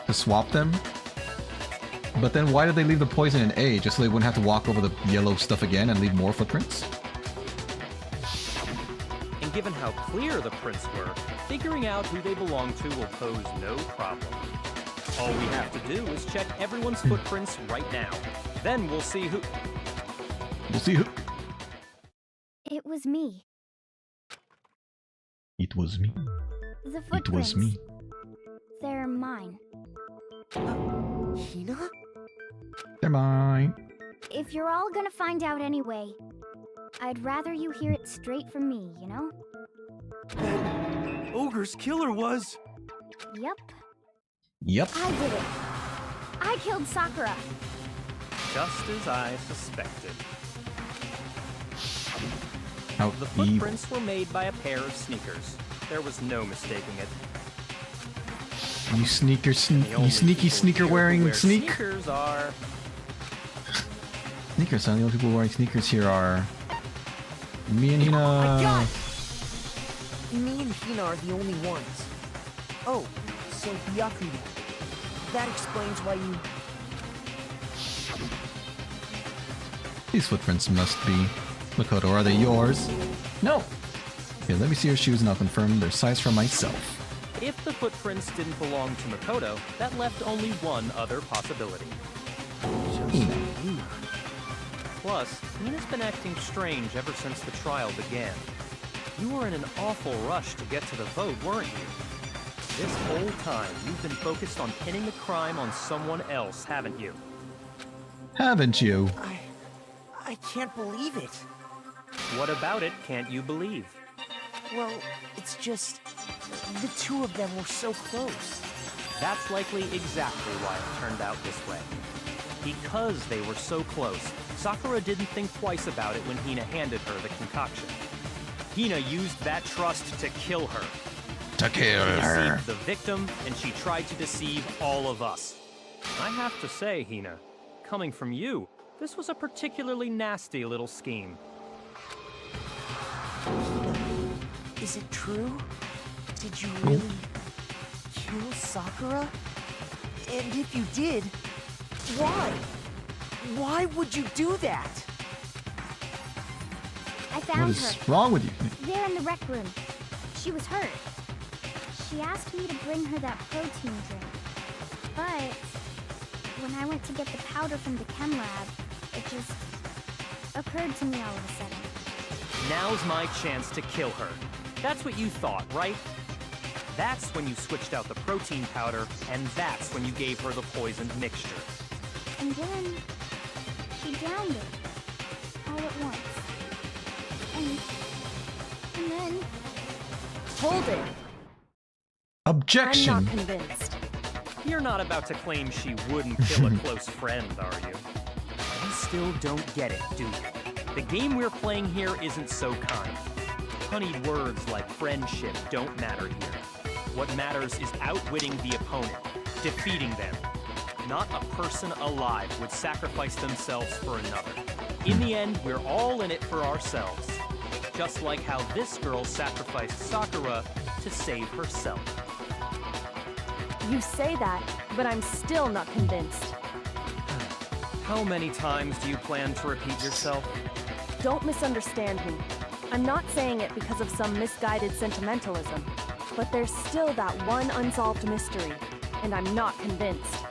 to swap them? But then why did they leave the poison in A? Just so they wouldn't have to walk over the yellow stuff again and leave more footprints? And given how clear the prints were, figuring out who they belong to will pose no problem. All we have to do is check everyone's footprints right now. Then we'll see who... We'll see who... It was me. It was me. The It footprints. was me. They're mine. Hina? They're mine. If you're all gonna find out anyway, I'd rather you hear it straight from me, you know? Ogre's killer was... Yep, Yep. I did it. I killed Sakura. Just as I suspected. How The evil. footprints were made by a pair of sneakers. There was no mistaking it. You sneaker, The only you sneaky people sneaker here who wearing wear sneak. Sneakers are... Sneakers, son. The only people wearing sneakers here are me and I Hina. got it! Me and Hina are the only ones. Oh, so Byakuya. That explains why you... These footprints must be. Makoto, are they yours? No. Here, let me see your shoes and I'll confirm their size for myself. If the footprints didn't belong to Makoto, that left only one other possibility. Hina. Plus, Hina's been acting strange ever since the trial began. You were in an awful rush to get to the vote, weren't you? This whole time, you've been focused on pinning the crime on someone else, haven't you? Haven't you? I can't believe it. What about it can't you believe? Well, it's just... the two of them were so close. That's likely exactly why it turned out this way. Because they were so close, Sakura didn't think twice about it when Hina handed her the concoction. Hina used that trust to kill her. To kill She her. deceived the victim, and she tried to deceive all of us. I have to say, Hina, coming from you, this was a particularly nasty little scheme. Is it true? Did you really kill Sakura? And if you did, why? Why would you do that? I What found is her. wrong with you? There in the rec room. She was hurt. She asked me to bring her that protein drink. But when I went to get the powder from the chem lab, it just occurred to me all of a sudden. Now's my chance to kill her. That's what you thought, right? That's when you switched out the protein powder, and that's when you gave her the poisoned mixture. And then she drowned it all at once. And then Hold it. Objection. I'm not convinced. You're not about to claim she wouldn't kill a close friend, are you? You still don't get it, do you? The game we're playing here isn't so kind. Honeyed words like friendship don't matter here. What matters is outwitting the opponent, defeating them. Not a person alive would sacrifice themselves for another. In the end, we're all in it for ourselves. Just like how this girl sacrificed Sakura to save herself. You say that, but I'm still not convinced. How many times do you plan to repeat yourself? Don't misunderstand me. I'm not saying it because of some misguided sentimentalism, but there's still that one unsolved mystery, and I'm not convinced.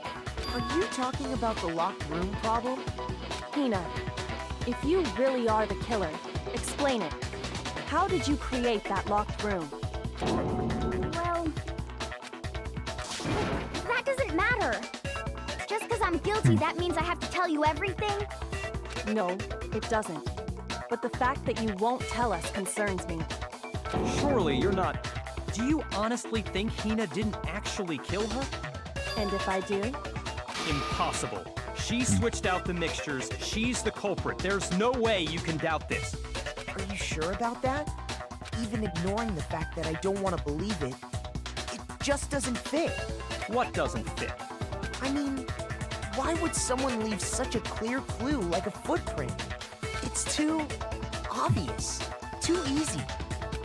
Are you talking about the locked room problem? Hina, if you really are the killer, explain it. How did you create that locked room? Well, that doesn't matter. Just because I'm guilty, that means I have to tell you everything? No, it doesn't. But the fact that you won't tell us concerns me. Surely you're not... Do you honestly think Hina didn't actually kill her? And if I do? Impossible. She switched out the mixtures. She's the culprit. There's no way you can doubt this. Are you sure about that? Even ignoring the fact that I don't want to believe it, it just doesn't fit. What doesn't fit? I mean, why would someone leave such a clear clue like a footprint? It's too obvious, too easy.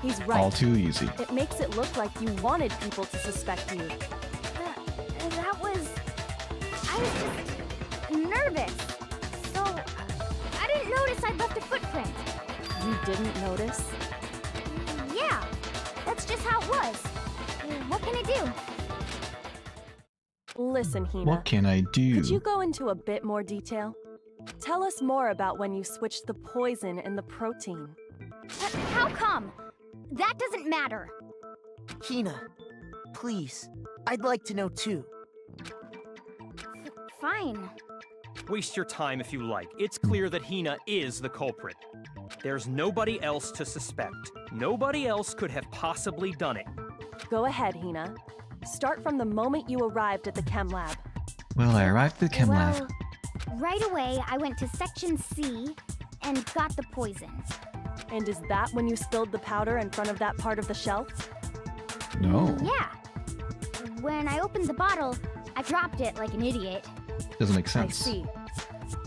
He's right. All too easy. It makes it look like you wanted people to suspect you. That was... I was just nervous. So, I didn't notice I'd left a footprint. You didn't notice? Yeah, that's just how it was. What can I do? Listen, Hina. What can I do? Could you go into a bit more detail? Tell us more about when you switched the poison and the protein. How come? That doesn't matter. Hina, please, I'd like to know too. Fine. Waste your time if you like. It's clear that Hina is the culprit. There's nobody else to suspect. Nobody else could have possibly done it. Go ahead, Hina. Start from the moment you arrived at the chem lab. Well, I arrived at the chem Well, lab. right away, I went to Section C and got the poison. And is that when you spilled the powder in front of that part of the shelf? No. Yeah. When I opened the bottle, I dropped it like an idiot. Doesn't make I sense. see.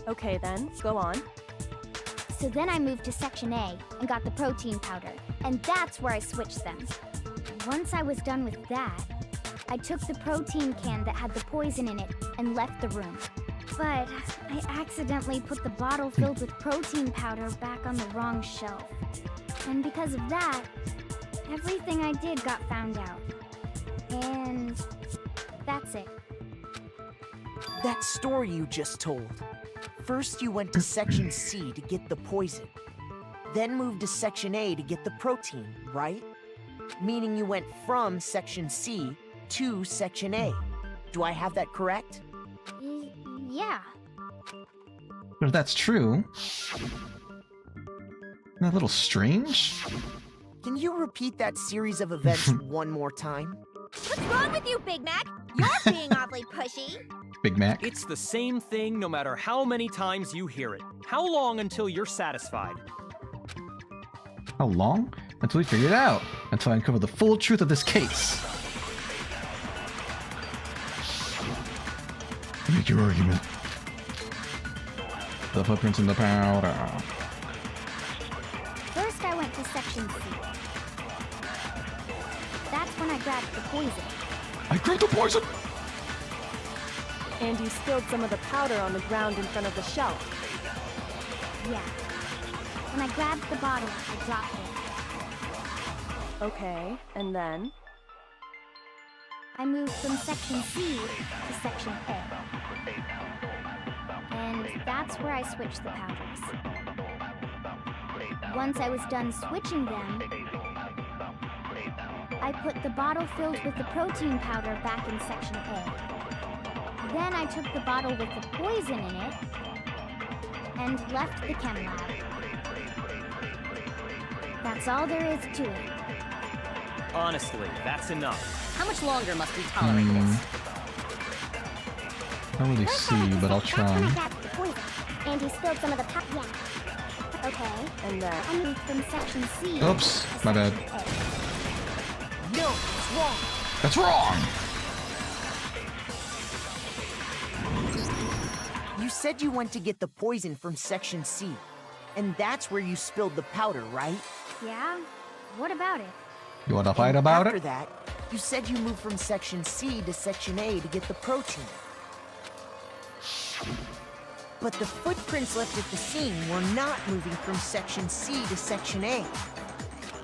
Okay then, go on. So then I moved to Section A and got the protein powder, and that's where I switched them. Once I was done with that, I took the protein can that had the poison in it and left the room. But I accidentally put the bottle filled with protein powder back on the wrong shelf. And because of that, everything I did got found out. And that's it. That story you just told. First you went to Section C to get the poison, then moved to Section A to get the protein, right? Meaning you went from Section C to Section A. Do I have that correct? Yeah. But if that's true, isn't that a little strange? Can you repeat that series of events one more time? What's wrong with you, Big Mac? You're being awfully pushy. Big Mac? It's the same thing no matter how many times you hear it. How long until you're satisfied? How long? Until we figure it out. Until I uncover the full truth of this case. Make your argument. The footprints in the powder. First, I went to Section C. That's when I grabbed the poison. I grabbed the poison! And you spilled some of the powder on the ground in front of the shelf. Yeah. When I grabbed the bottle, I dropped it. Okay, and then? I moved from Section C to Section A. And that's where I switched the powders. Once I was done switching them, I put the bottle filled with the protein powder back in Section A. Then I took the bottle with the poison in it and left the chem lab. That's all there is to it. Honestly, that's enough. How much longer must we tolerate this? I don't really see, but I'll That's when I try. grabbed the poison. And he spilled some of the yeah. Okay. And then? I moved from Section C. Oops, to my bad. Section A. No, it's wrong. That's wrong! You said you went to get the poison from Section C, and that's where you spilled the powder, right? Yeah? What about it? You wanna fight And about after it? that, You said you moved from Section C to Section A to get the protein. But the footprints left at the scene were not moving from Section C to Section A.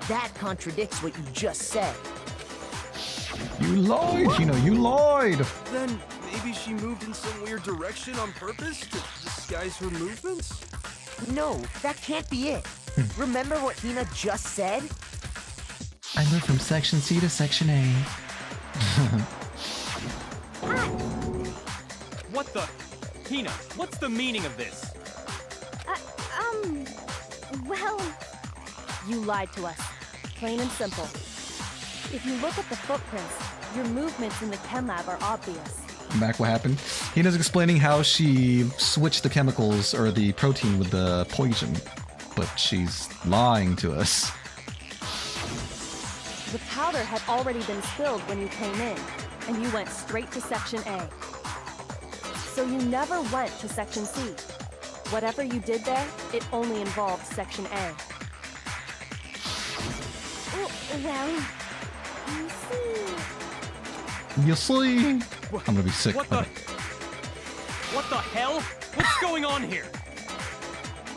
That contradicts what you just said. You lied, Hina, you lied! Then maybe she moved in some weird direction on purpose to disguise her movements? No, that can't be it. Remember what Hina just said? I moved from Section C to Section A. What the? Hina, what's the meaning of this? Well, You lied to us. Plain and simple. If you look at the footprints, your movements in the chem lab are obvious. Back what happened. Hina's explaining how she switched the chemicals or the protein with the poison, but she's lying to us. The powder had already been spilled when you came in, and you went straight to Section A. So you never went to Section C. Whatever you did there, it only involved Section A. well, You see? I'm gonna be sick. What the hell? What's going on here?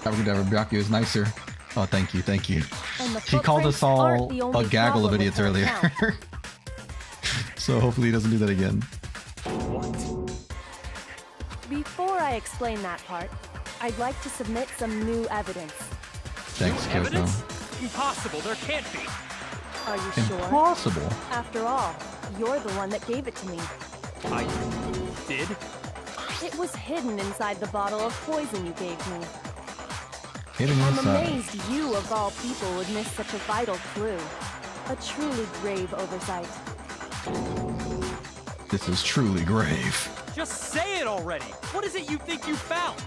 Abracadabra is nicer. Oh, thank you, thank you. And the He called us footprints aren't all the a only gaggle of problem with idiots her earlier. account. So hopefully he doesn't do that again. What? Before I explain that part, I'd like to submit some new evidence. Thanks, Kyoko. Evidence? Impossible, there can't be. Are you sure? Impossible. After all, you're the one that gave it to me. I did? It was hidden inside the bottle of poison you gave me. Hidden I'm inside. amazed you, of all people, would miss such a vital clue. A truly grave oversight. This is truly grave. Just say it already! What is it you think you found?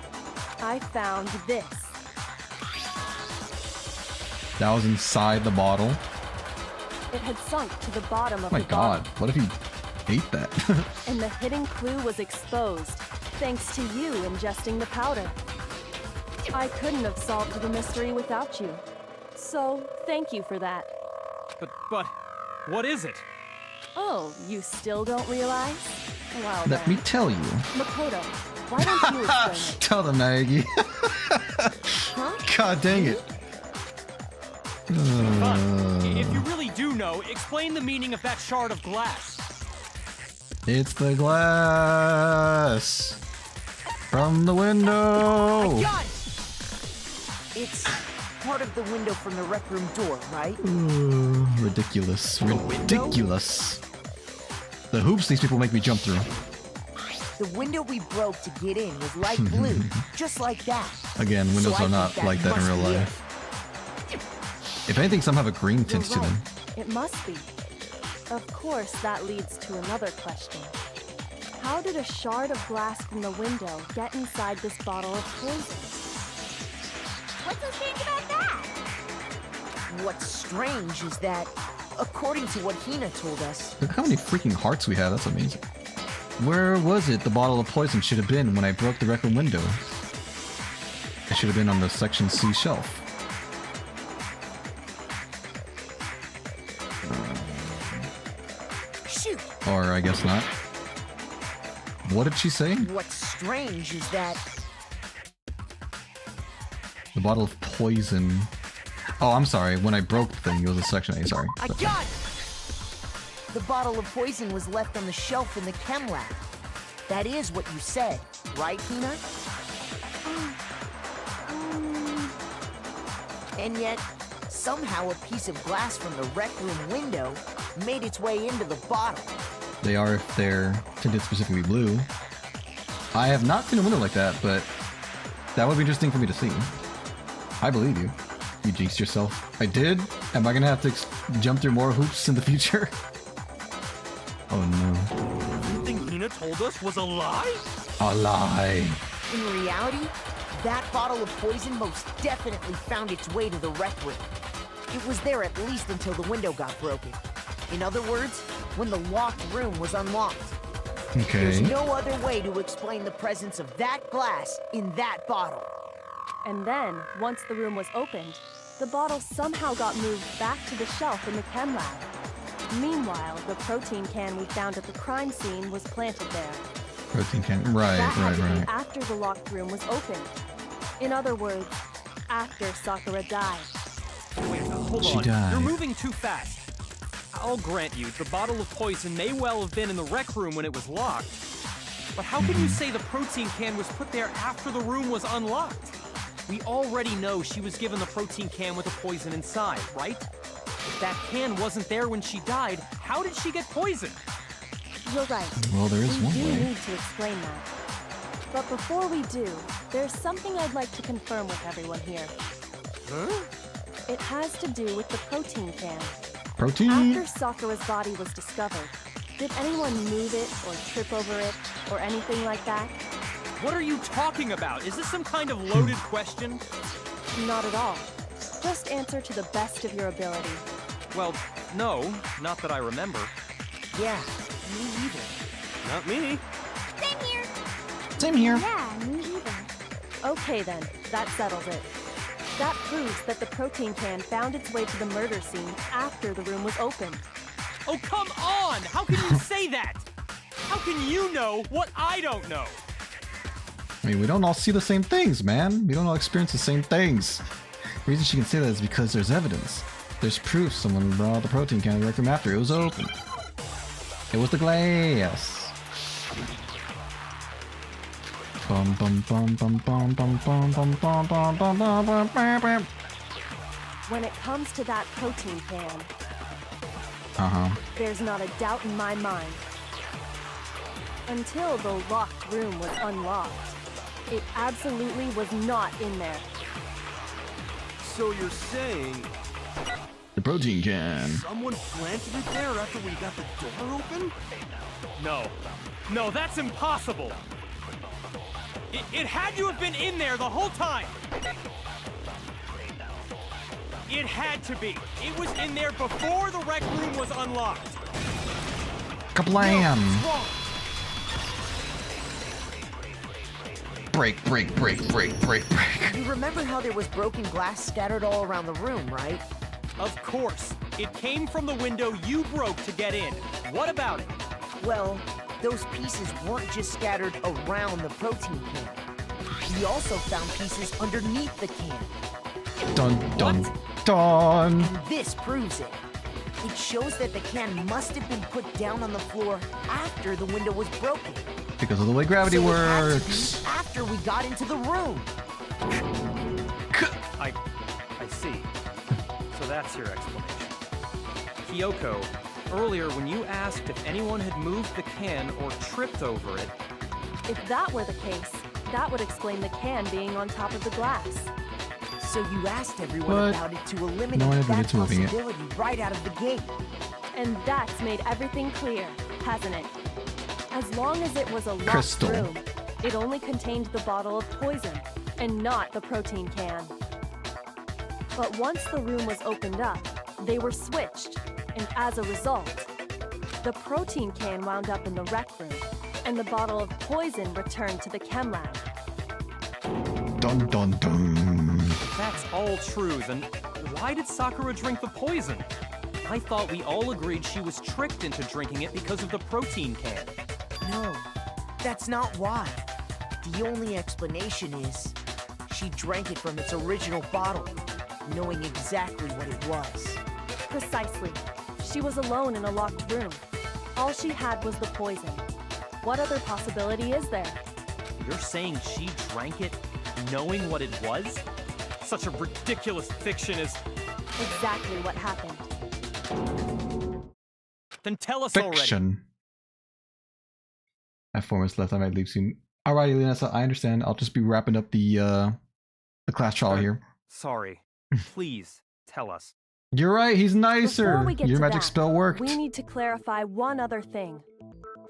I found this. That was inside the bottle. It had sunk to the bottom of Oh my the god, bottle. what if he ate that? And the hidden clue was exposed, thanks to you ingesting the powder. I couldn't have solved the mystery without you. So, thank you for that. But, what is it? Oh, you still don't realize? Well Let then. me tell you. Makoto, why don't you explain it? Tell them, Maggie. God dang it. Fine. If you really do know, explain the meaning of that shard of glass. It's the glass from the window. I got it! It's part of the window from the rec room door, right? Ooh, ridiculous. Ridiculous. The hoops these people make me jump through. The window we broke to get in was light blue, just like that. Again, windows So I are not think like that in must real be it. life. If anything, some have a green You're tint to them. right. It must be. Of course, that leads to another question. How did a shard of glass from the window get inside this bottle of poison? what's so strange about that? What's strange is that, according to what Hina told us, Look how many freaking hearts we have. That's amazing. Where was it the bottle of poison should have been when I broke the rec room window? It should have been on the Section C shelf. shoot, Or I guess not. What did she say? what's strange is that The bottle of poison. Oh, I'm sorry. When I broke the thing, it was a Section A. Sorry. I got it! The bottle of poison was left on the shelf in the chem lab. That is what you said, right, Hina? And yet, somehow a piece of glass from the rec room window made its way into the bottle. They are if they're tinted specifically blue. I have not seen a window like that, but that would be interesting for me to see. I believe you. You jinxed yourself. I did? Am I gonna have to jump through more hoops in the future? Oh no. Everything Hina told us was a lie? A lie. In reality, that bottle of poison most definitely found its way to the rec room. It was there at least until the window got broken. In other words, when the locked room was unlocked. There's Okay. no other way to explain the presence of that glass in that bottle. And then, once the room was opened, the bottle somehow got moved back to the shelf in the chem lab. Meanwhile, the protein can we found at the crime scene was planted there. Protein can. Right, That had to be right. after the locked room was opened. In other words, after Sakura died. Wait, hold She on. died. You're moving too fast. I'll grant you, the bottle of poison may well have been in the rec room when it was locked. But how can you say the protein can was put there after the room was unlocked? We already know she was given the protein can with the poison inside, right? If that can wasn't there when she died, how did she get poisoned? You're right. Well, there is We one do way. need to explain that. But before we do, there's something I'd like to confirm with everyone here. Huh? It has to do with the protein can. Protein? After Sakura's body was discovered, did anyone move it or trip over it or anything like that? What are you talking about? Is this some kind of loaded question? Not at all. Just answer to the best of your ability. Well, no, not that I remember. Yeah, me either. Not me. Same here. Same here. Yeah, me either. Okay then, that settles it. That proves that the protein can found its way to the murder scene after the room was opened. Oh, come on! How can you say that? How can you know what I don't know? I mean, we don't all see the same things, man. We don't all experience the same things. The reason she can say that is because there's evidence. There's proof someone brought the protein can to the rec room after it was open. It was the glass. Bum bum bum bum bum bum bum bum bum bum bum bum bum bum. When it comes to that protein can, there's not a doubt in my mind. Until the locked room was unlocked, it absolutely was not in there. So you're saying The protein can. someone planted it there after we got the door open? No, that's impossible. It had to have been in there the whole time. It had to be. It was in there before the rec room was unlocked. Kablam! It's wrong. Break, break, break, break, break, break. You remember how there was broken glass scattered all around the room, right? Of course. It came from the window you broke to get in. What about it? Well, those pieces weren't just scattered around the protein can. We also found pieces underneath the can. Dun, dun, dun. And this proves it. It shows that the can must have been put down on the floor after the window was broken. Because of the way gravity So it had to works. be after we got into the room. I see. So that's your explanation. Kyoko, earlier when you asked if anyone had moved the can or tripped over it, If that were the case, that would explain the can being on top of the glass. So you asked everyone What? about it to eliminate No one that admitted to moving it. possibility right out of the gate. And that's made everything clear, hasn't it? As long as it was a locked Crystal. room, it only contained the bottle of poison, and not the protein can. But once the room was opened up, they were switched, and as a result, the protein can wound up in the rec room, and the bottle of poison returned to the chem lab. Dun, dun, dun. if that's all true, then why did Sakura drink the poison? I thought we all agreed she was tricked into drinking it because of the protein can. No, that's not why. The only explanation is she drank it from its original bottle, knowing exactly what it was. Precisely. She was alone in a locked room. All she had was the poison. What other possibility is there? You're saying she drank it knowing what it was? Such a ridiculous fiction is... Exactly what happened. Then tell us already. Fiction. I have 4 minutes left. I might leave soon. Alrighty, Linessa, I understand. I'll just be wrapping up the class trial here. Sorry. Please, tell us. You're right. He's nicer. Before we get Your to magic that, spell worked. we need to clarify one other thing.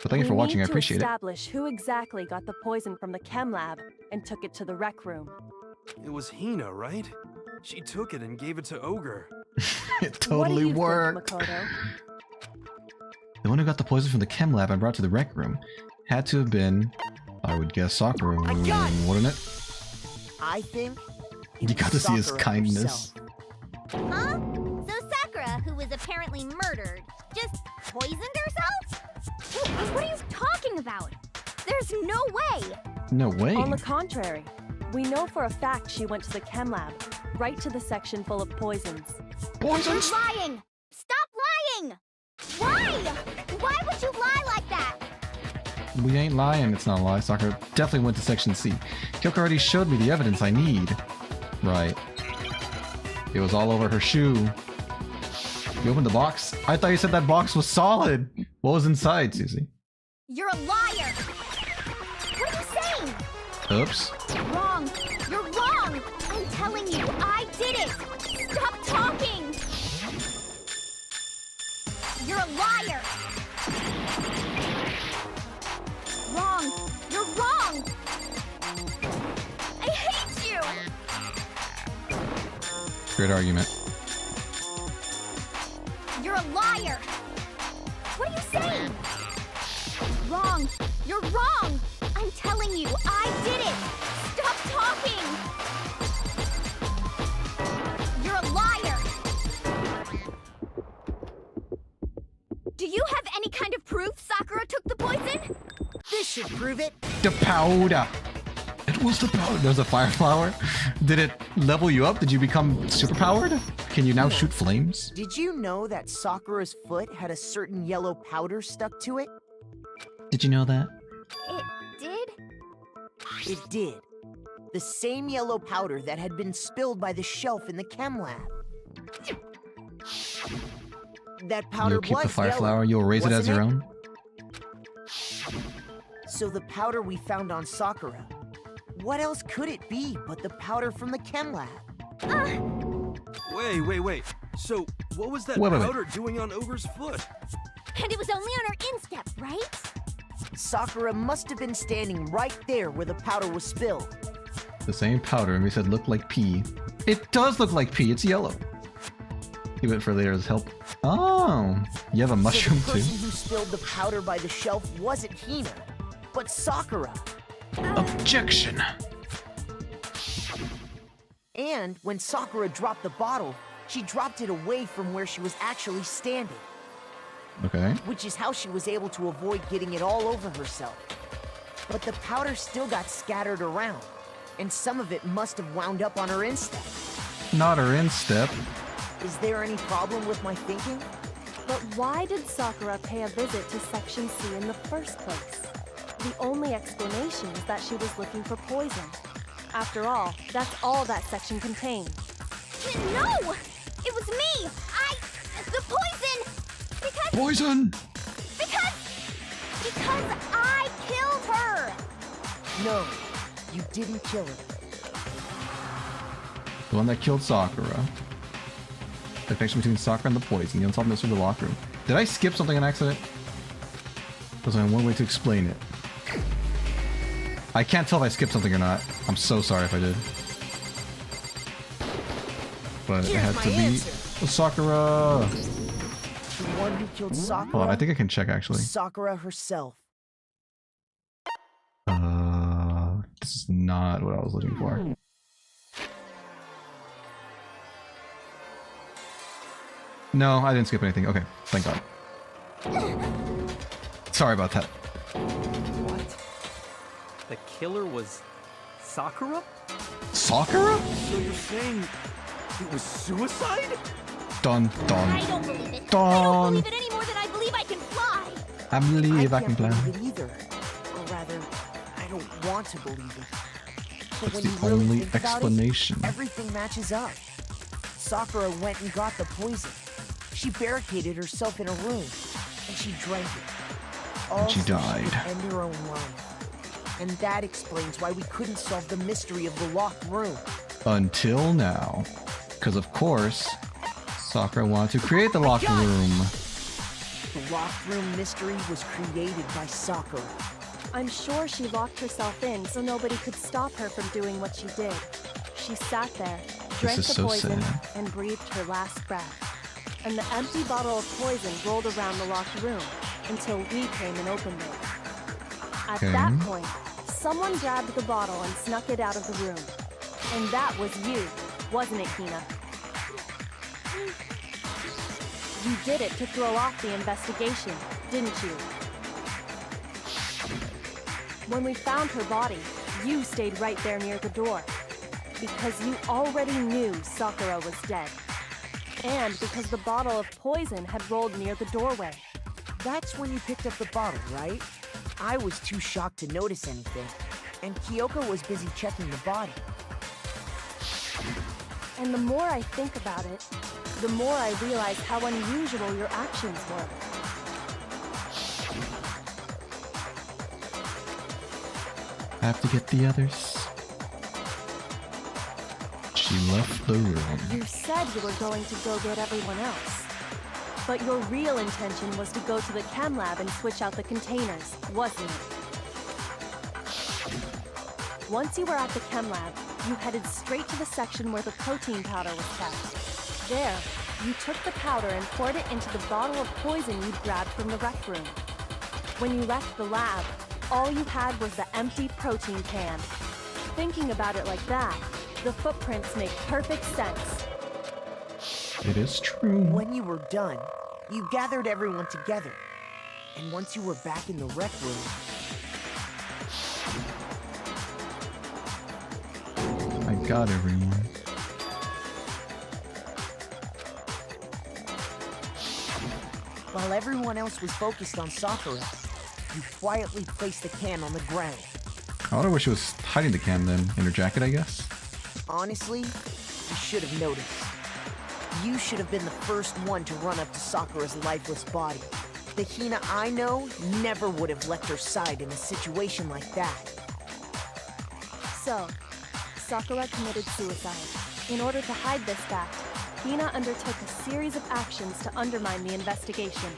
But thank you for watching. I appreciate We need it. to establish who exactly got the poison from the chem lab and took it to the rec room. It was Hina, right? She took it and gave it to Ogre. It What do totally you think, worked. Makoto? The one who got the poison from the chem lab and brought to the rec room had to have been, I would guess, Sakura, I got it! wouldn't it? I think it You got to was see his Sakura kindness. herself. Huh? So Sakura, who was apparently murdered, just poisoned herself? What are you talking about? There's no way! No way. On the contrary, we know for a fact she went to the chem lab, right to the section full of poisons. Poisons? You're lying! Stop lying! Why? Why would you lie like that? We ain't lying, it's not a lie. Sakura definitely went to section C. Kyoko already showed me the evidence I need. Right. It was all over her shoe. You opened the box? I thought you said that box was solid. What was inside, Susie? You're a liar! What are you saying? Oops. Wrong! You're wrong! I'm telling you, I did it! Stop talking! You're a liar! Wrong! You're wrong! I hate you! Great argument. You're a liar! What are you saying? Wrong! You're wrong! I'm telling you, I did it! Stop talking! You're a liar! Do you have any kind of proof Sakura took the poison? This should prove it. The powder. It was the powder. There's a fire flower. Did it level you up? Did you become superpowered? Can you now shoot flames? Did you know that Sakura's foot had a certain yellow powder stuck to it? Did you know that? It did? It did. The same yellow powder that had been spilled by the shelf in the chem lab. That powder You'll keep was the fire yellow, flower. You'll raise it as wasn't your own. So the powder we found on Sakura, what else could it be but the powder from the chem lab? Wait. So, what was that Wait. powder doing on Ogre's foot? And it was only on her instep, right? Sakura must have been standing right there where the powder was spilled. The same powder, and we said looked like pee. It does look like pee. It's yellow. Keep it for later as help. Oh, you have a mushroom so the too. person who spilled the powder by the shelf wasn't Hina, but Sakura. Objection. And when Sakura dropped the bottle, she dropped it away from where she was actually standing, Okay. which is how she was able to avoid getting it all over herself. But the powder still got scattered around, and some of it must have wound up on her instep. Not her instep. Is there any problem with my thinking? But why did Sakura pay a visit to Section C in the first place? The only explanation is that she was looking for poison. After all, that's all that section contained. No! It was me! The poison! Because Poison. I killed her! No, you didn't kill her. The one that killed Sakura. The connection between Sakura and the poison. The unsolved mystery of the locker room. Did I skip something on accident? There's only one way to explain it. I can't tell if I skipped something or not. I'm so sorry if I did. But it Here's had my to be answer. Sakura. The one who killed Sakura. Hold on, I think I can check actually. Sakura herself. This is not what I was looking for. No, I didn't skip anything. Okay, thank God. Sorry about that. What? The killer was Sakura? Sakura? So you're saying it was suicide? Dun I dun. don't believe it. I Dun. don't believe it any more than I believe I can fly. I believe I can can't plan. believe it either. Or rather, I don't want to believe it. But That's when the you really only think about explanation. it, everything matches up. Sakura went and got the poison. She barricaded herself in a room, and she drank it. All she so died. She could end her own life. And that explains why we couldn't solve the mystery of the locked room. Until now. Because of course, Sakura wanted to create the locked room. The locked room mystery was created by Sakura. I'm sure she locked herself in so nobody could stop her from doing what she did. She sat there, drank is the so poison, sad. and breathed her last breath. And the empty bottle of poison rolled around the locked room until we came and opened it. At Okay. that point, someone grabbed the bottle and snuck it out of the room. And that was you, wasn't it, Hina? You did it to throw off the investigation, didn't you? When we found her body, you stayed right there near the door. Because you already knew Sakura was dead. And because the bottle of poison had rolled near the doorway. That's when you picked up the bottle, right? I was too shocked to notice anything, and Kyoko was busy checking the body. And the more I think about it, the more I realize how unusual your actions were. I have to get the others. She left the room. You said you were going to go get everyone else. But your real intention was to go to the chem lab and switch out the containers, wasn't it? Once you were at the chem lab, you headed straight to the section where the protein powder was kept. There, you took the powder and poured it into the bottle of poison you'd grabbed from the rec room. When you left the lab, all you had was the empty protein can. Thinking about it like that, the footprints make perfect sense. It is true. When you were done, you gathered everyone together. And once you were back in the rec room, I got everyone. while everyone else was focused on Sakura, you quietly placed the can on the ground. I wonder where she was hiding the can then. In her jacket, I guess? Honestly, you should have noticed. You should have been the first one to run up to Sakura's lifeless body. The Hina I know never would have left her side in a situation like that. So, Sakura committed suicide. In order to hide this fact, Hina undertook a series of actions to undermine the investigation.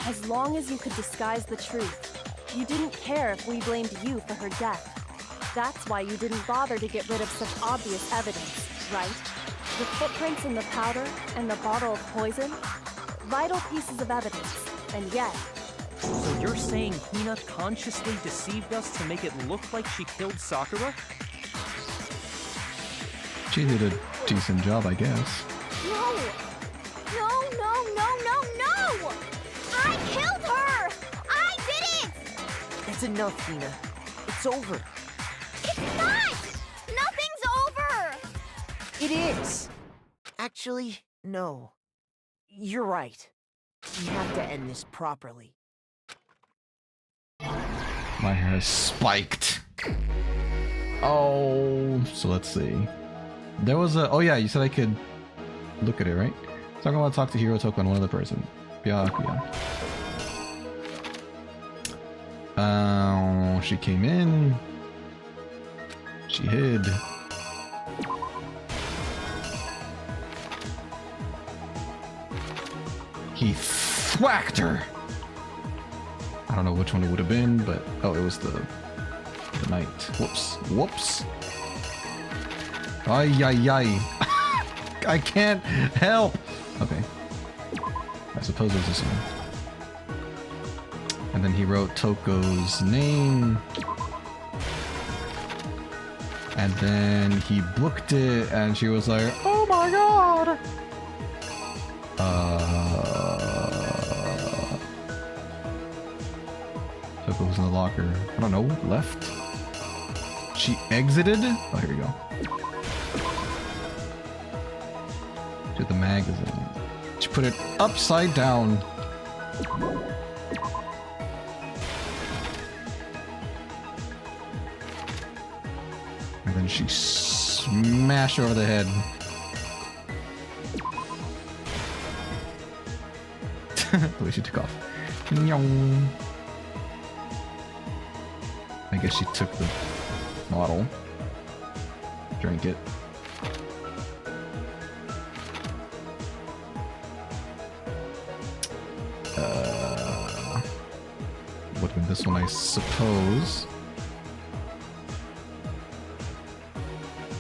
As long as you could disguise the truth, you didn't care if we blamed you for her death. That's why you didn't bother to get rid of such obvious evidence, right? The footprints in the powder and the bottle of poison? Vital pieces of evidence, and yet... So you're saying Hina consciously deceived us to make it look like she killed Sakura? She did a decent job, I guess. No! No, no, no, no, no! I killed her! I did it! That's enough, Hina. It's over. It's not! Nothing's over! It is! Actually, no. You're right. We have to end this properly. My hair is spiked. Oh, so let's see. There was a... Oh yeah, you said I could look at it, right? So I'm going to talk to Hirotoko and one other person. Byakuya. She came in. She hid. He thwacked her. I don't know which one it would have been, but oh, it was the knight. Whoops. Whoops. Ay, ay, ay. I can't help. Okay. I suppose it was this one. And then he wrote Toko's name. And then he booked it, and she was like, oh my god. Toko was in the locker. I don't know, left? She exited? Oh, here we go. To the magazine. She put it upside down. And then she smashed her over the head. The way she took off. Nyong. I guess she took the bottle, drank it. Would have been this one, I suppose.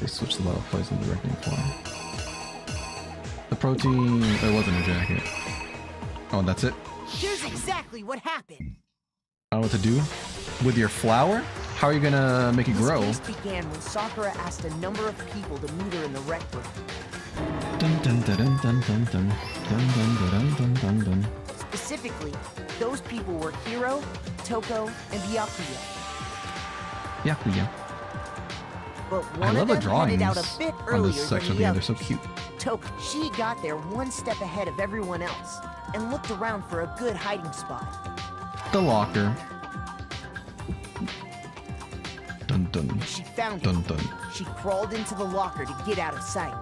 They switched the bottle of poison to directing form. The protein, it wasn't a jacket. Oh, that's it? Here's exactly what happened. I don't know what to do with your flower? How are you gonna make it grow? This case began when Sakura asked a number of people to meet her in the rec room. Dun, dun, Dun, dun, dun, dun, dun, dun, dun, dun, dun, dun, dun. Specifically, those people were Hiro, Toko, and Byakuya. Yakuya. But I one love of the them headed out drawings a bit on earlier this section than of the the game. They're so others. cute. Toko, she got there one step ahead of everyone else and looked around for a good hiding spot. The locker. Dun dun. She found Dun it. dun. She crawled into the locker to get out of sight.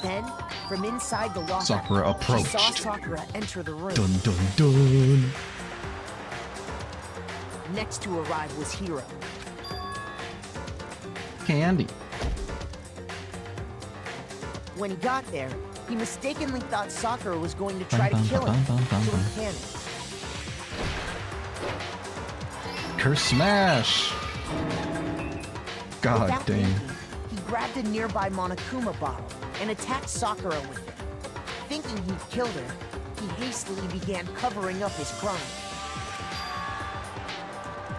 Then, from inside the locker, Sakura she saw approached. Sakura enter the room. Dun dun dun. Next to arrive was Hiro. Candy. When he got there, he mistakenly thought Sakura was going to try to Bum, kill bum, him, bum, bum, so bum. he panicked. Curse smash. God Without dang. thinking, he grabbed a nearby Monokuma bottle and attacked Sakura with it. Thinking he'd killed her, he hastily began covering up his crime.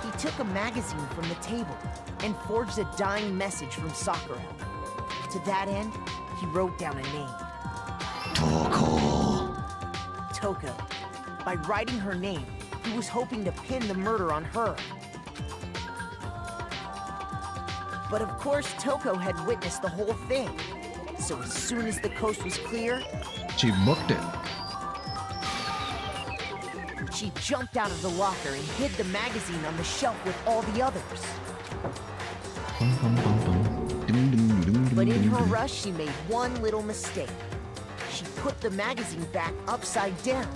He took a magazine from the table and forged a dying message from Sakura. To that end, he wrote down a name. Toko. Toko. By writing her name, he was hoping to pin the murder on her. But of course, Toko had witnessed the whole thing. So as soon as the coast was clear, She booked it. she jumped out of the locker and hid the magazine on the shelf with all the others. Bum, bum, bum, bum. Dum, dum, dum, dum, But in dum, her dum. rush, she made one little mistake. She put the magazine back upside down.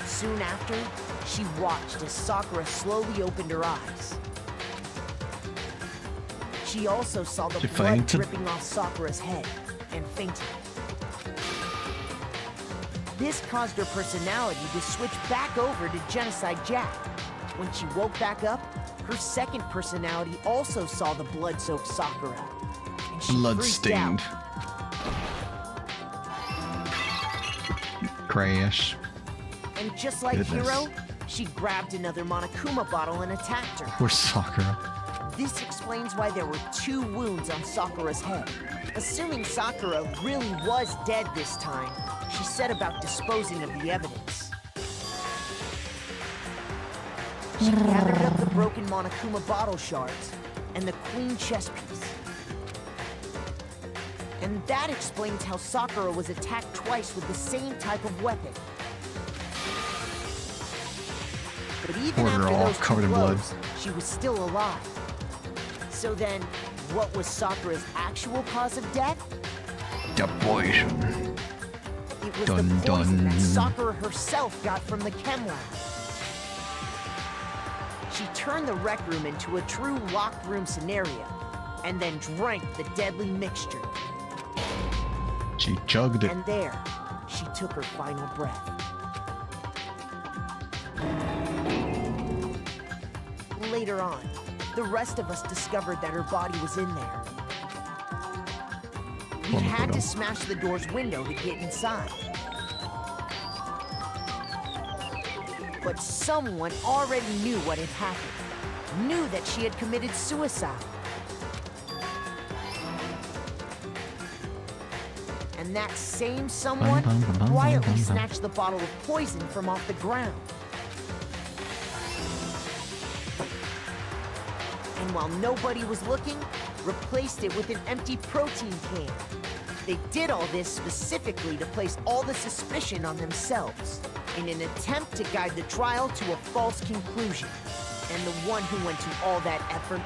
Soon after, she watched as Sakura slowly opened her eyes. She also saw the She blood fainted? dripping off Sakura's head and fainted. This caused her personality to switch back over to Genocide Jack. When she woke back up, her second personality also saw the blood-soaked Sakura. And she freaked out. Bloodstained. Crash. And just like Goodness. Hiro, she grabbed another Monokuma bottle and attacked her. Poor Sakura. This explains why there were 2 wounds on Sakura's head. Assuming Sakura really was dead this time, she set about disposing of the evidence. She gathered up the broken Monokuma bottle shards and the queen chess piece. And that explains how Sakura was attacked twice with the same type of weapon. But even Poor after girl, those 2 covered in blood. blows, she was still alive. So then, what was Sakura's actual cause of death? The poison. It was Dun, the poison dun. that Sakura herself got from the chem lab. She turned the rec room into a true locked room scenario, and then drank the deadly mixture. She chugged it. And there, she took her final breath. Later on, the rest of us discovered that her body was in there. We had to smash the door's window to get inside. But someone already knew what had happened, knew that she had committed suicide. And that same someone Bum, bum, bum, bum, quietly bum, bum. snatched the bottle of poison from off the ground. And while nobody was looking, replaced it with an empty protein can. They did all this specifically to place all the suspicion on themselves, in an attempt to guide the trial to a false conclusion. And the one who went to all that effort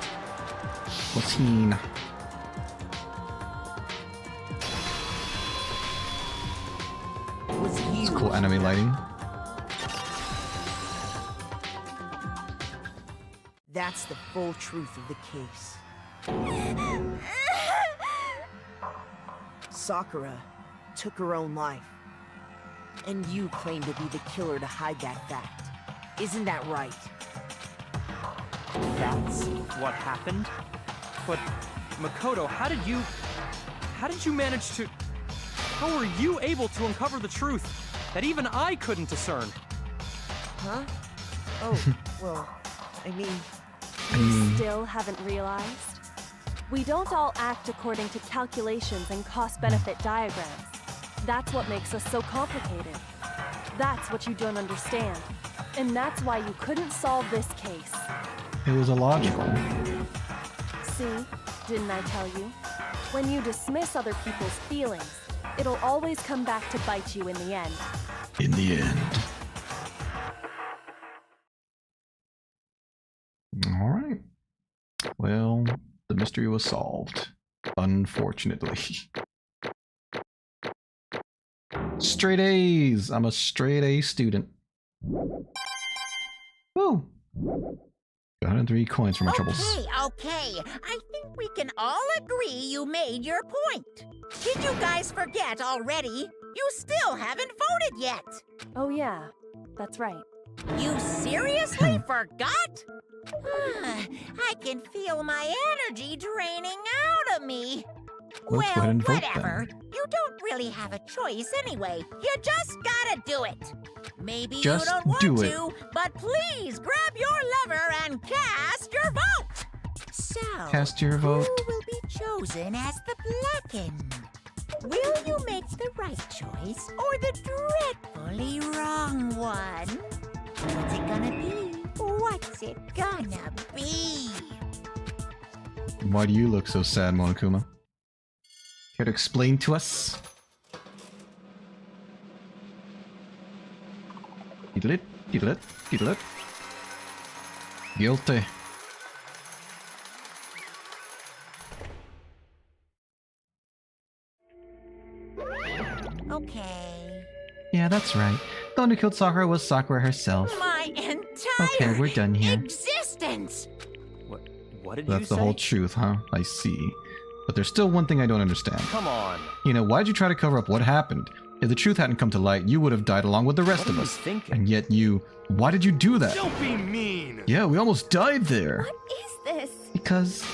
What's he? was you. It's cool anime lighting. That's the full truth of the case. Sakura took her own life. And you claim to be the killer to hide that fact. Isn't that right? That's what happened? But, Makoto, how did you manage to... How were you able to uncover the truth that even I couldn't discern? Huh? Oh, well, I mean, You still haven't realized? We don't all act according to calculations and cost-benefit diagrams. That's what makes us so complicated. That's what you don't understand. And that's why you couldn't solve this case. It was illogical. See? Didn't I tell you? When you dismiss other people's feelings, it'll always come back to bite you in the end. In the end. Alright. Well, the mystery was solved. Unfortunately. Straight A's! I'm a straight A student. Woo! 103 coins for my troubles. Okay. I think we can all agree you made your point. Did you guys forget already? You still haven't voted yet. Oh yeah, that's right. You seriously forgot? I can feel my energy draining out of me. Let's go ahead and vote whatever. then. You don't really have a choice anyway. You just gotta do it. Maybe Just you don't want do it. to, but please grab your lever and cast your vote. So, Cast your vote. who will be chosen as the blackened? Will you make the right choice or the dreadfully wrong one? What's it gonna be? What's it gonna be? Why do you look so sad, Monokuma? Care to explain to us? Diddle-it, diddle-it, diddle-it. Guilty. Okay. Yeah, that's right. The one who killed Sakura was Sakura herself. My entire Okay, we're done here. existence. What did you That's say? the whole truth, huh? I see. But there's still one thing I don't understand. Come on. You know, why'd you try to cover up what happened? If the truth hadn't come to light, you would have died along with the rest What of are you us. thinking? And yet why did you do that? Don't be mean! Yeah, we almost died there. What is this? Because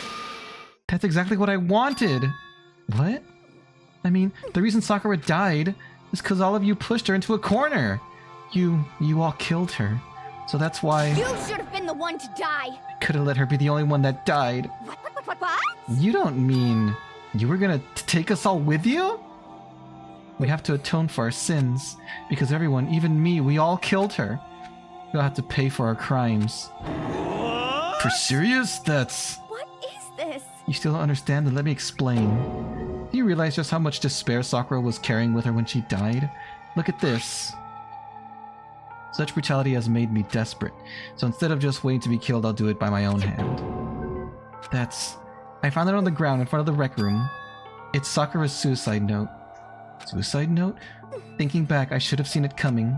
that's exactly what I wanted. What? I mean, the reason Sakura died is because all of you pushed her into a corner. You all killed her. So that's why You should have been the one to die. I could have let her be the only one that died. What? You don't mean you were gonna take us all with you? We have to atone for our sins, because everyone, even me, we all killed her. We'll have to pay for our crimes. For serious? That's... What is this? You still don't understand? Then let me explain. Do you realize just how much despair Sakura was carrying with her when she died? Look at this. Such brutality has made me desperate, so instead of just waiting to be killed, I'll do it by my own hand. I found it on the ground in front of the rec room. It's Sakura's suicide note. Suicide note? Thinking back, I should have seen it coming.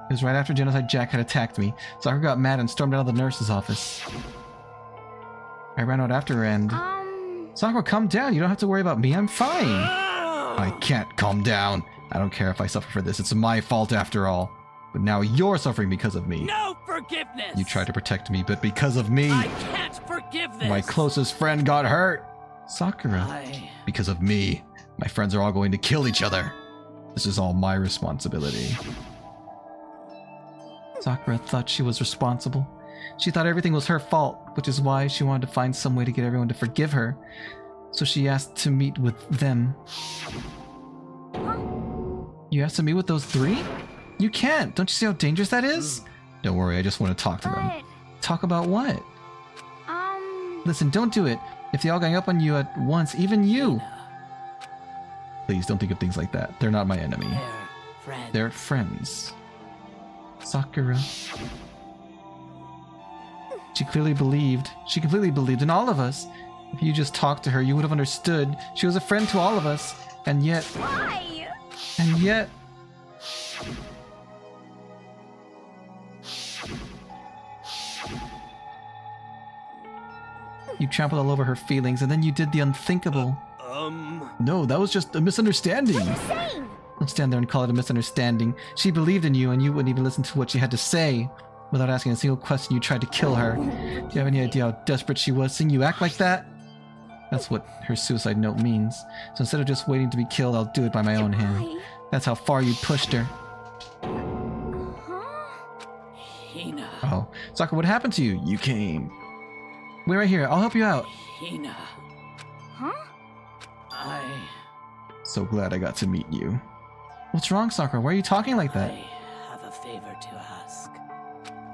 It was right after Genocide Jack had attacked me. Sakura got mad and stormed out of the nurse's office. I ran out after her and... Sakura, calm down. You don't have to worry about me. I'm fine. I can't calm down. I don't care if I suffer for this. It's my fault after all. But now you're suffering because of me. No forgiveness! You tried to protect me, but because of me, I can't forgive this! my closest friend got hurt. Sakura, because of me, my friends are all going to kill each other. This is all my responsibility. Sakura thought she was responsible. She thought everything was her fault, which is why she wanted to find some way to get everyone to forgive her. So she asked to meet with them. You asked to meet with those three? You can't! Don't you see how dangerous that is? Don't worry, I just want to talk to them. Talk about what? Listen, don't do it. If they all gang up on you at once, even you. Please, don't think of things like that. They're not my enemy. They're friends. Sakura. She completely believed in all of us. If you just talked to her, you would have understood. She was a friend to all of us. And yet... Why? And yet... You trampled all over her feelings, and then you did the unthinkable. No, that was just a misunderstanding. What are you saying? Don't stand there and call it a misunderstanding. She believed in you, and you wouldn't even listen to what she had to say. Without asking a single question, you tried to kill her. Do you have any idea how desperate she was, seeing you act like that? That's what her suicide note means. So instead of just waiting to be killed, I'll do it by my own hand. That's how far you pushed her. Hina. Oh, Sakura, what happened to you? You came. Wait right here. I'll help you out. Hina. Huh? I So glad I got to meet you. What's wrong, Sakura? Why are you talking like that? have a favor to ask.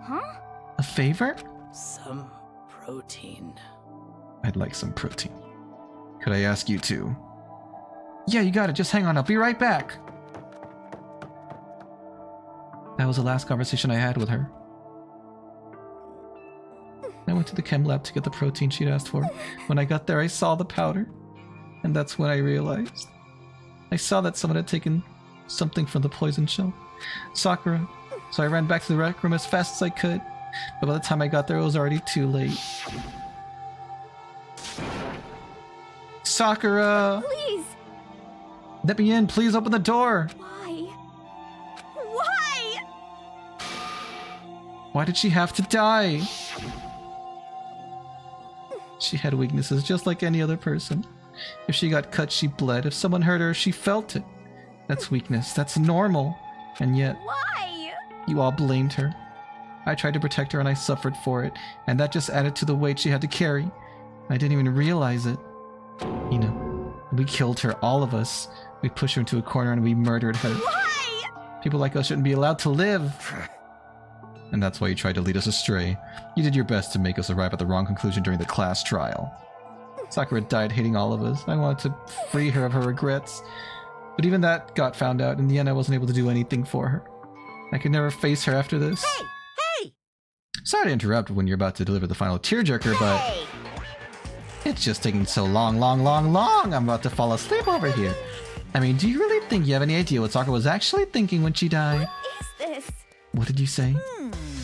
Huh? A favor? Some protein. I'd like some protein. Could I ask you to? Yeah, you got it. Just hang on. I'll be right back. That was the last conversation I had with her. I went to the chem lab to get the protein she'd asked for. When I got there, I saw the powder. And that's when I realized. I saw that someone had taken something from the poison shell. Sakura. So I ran back to the rec room as fast as I could. But by the time I got there, it was already too late. Sakura! Please! Let me in, please open the door! Why? Why? Why did she have to die? She had weaknesses just like any other person. If she got cut, she bled. If someone hurt her, she felt it. That's weakness. That's normal. And yet, Why? you all blamed her. I tried to protect her and I suffered for it. And that just added to the weight she had to carry. I didn't even realize it. You know, we killed her, all of us. We pushed her into a corner and we murdered her. Why? People like us shouldn't be allowed to live. And that's why you tried to lead us astray. You did your best to make us arrive at the wrong conclusion during the class trial. Sakura died hating all of us. I wanted to free her of her regrets. But even that got found out. In the end, I wasn't able to do anything for her. I could never face her after this. Hey! Hey! Sorry to interrupt when you're about to deliver the final tearjerker, but Hey! it's just taking so long. I'm about to fall asleep over here. I mean, do you really think you have any idea what Sakura was actually thinking when she died? What is this? What did you say?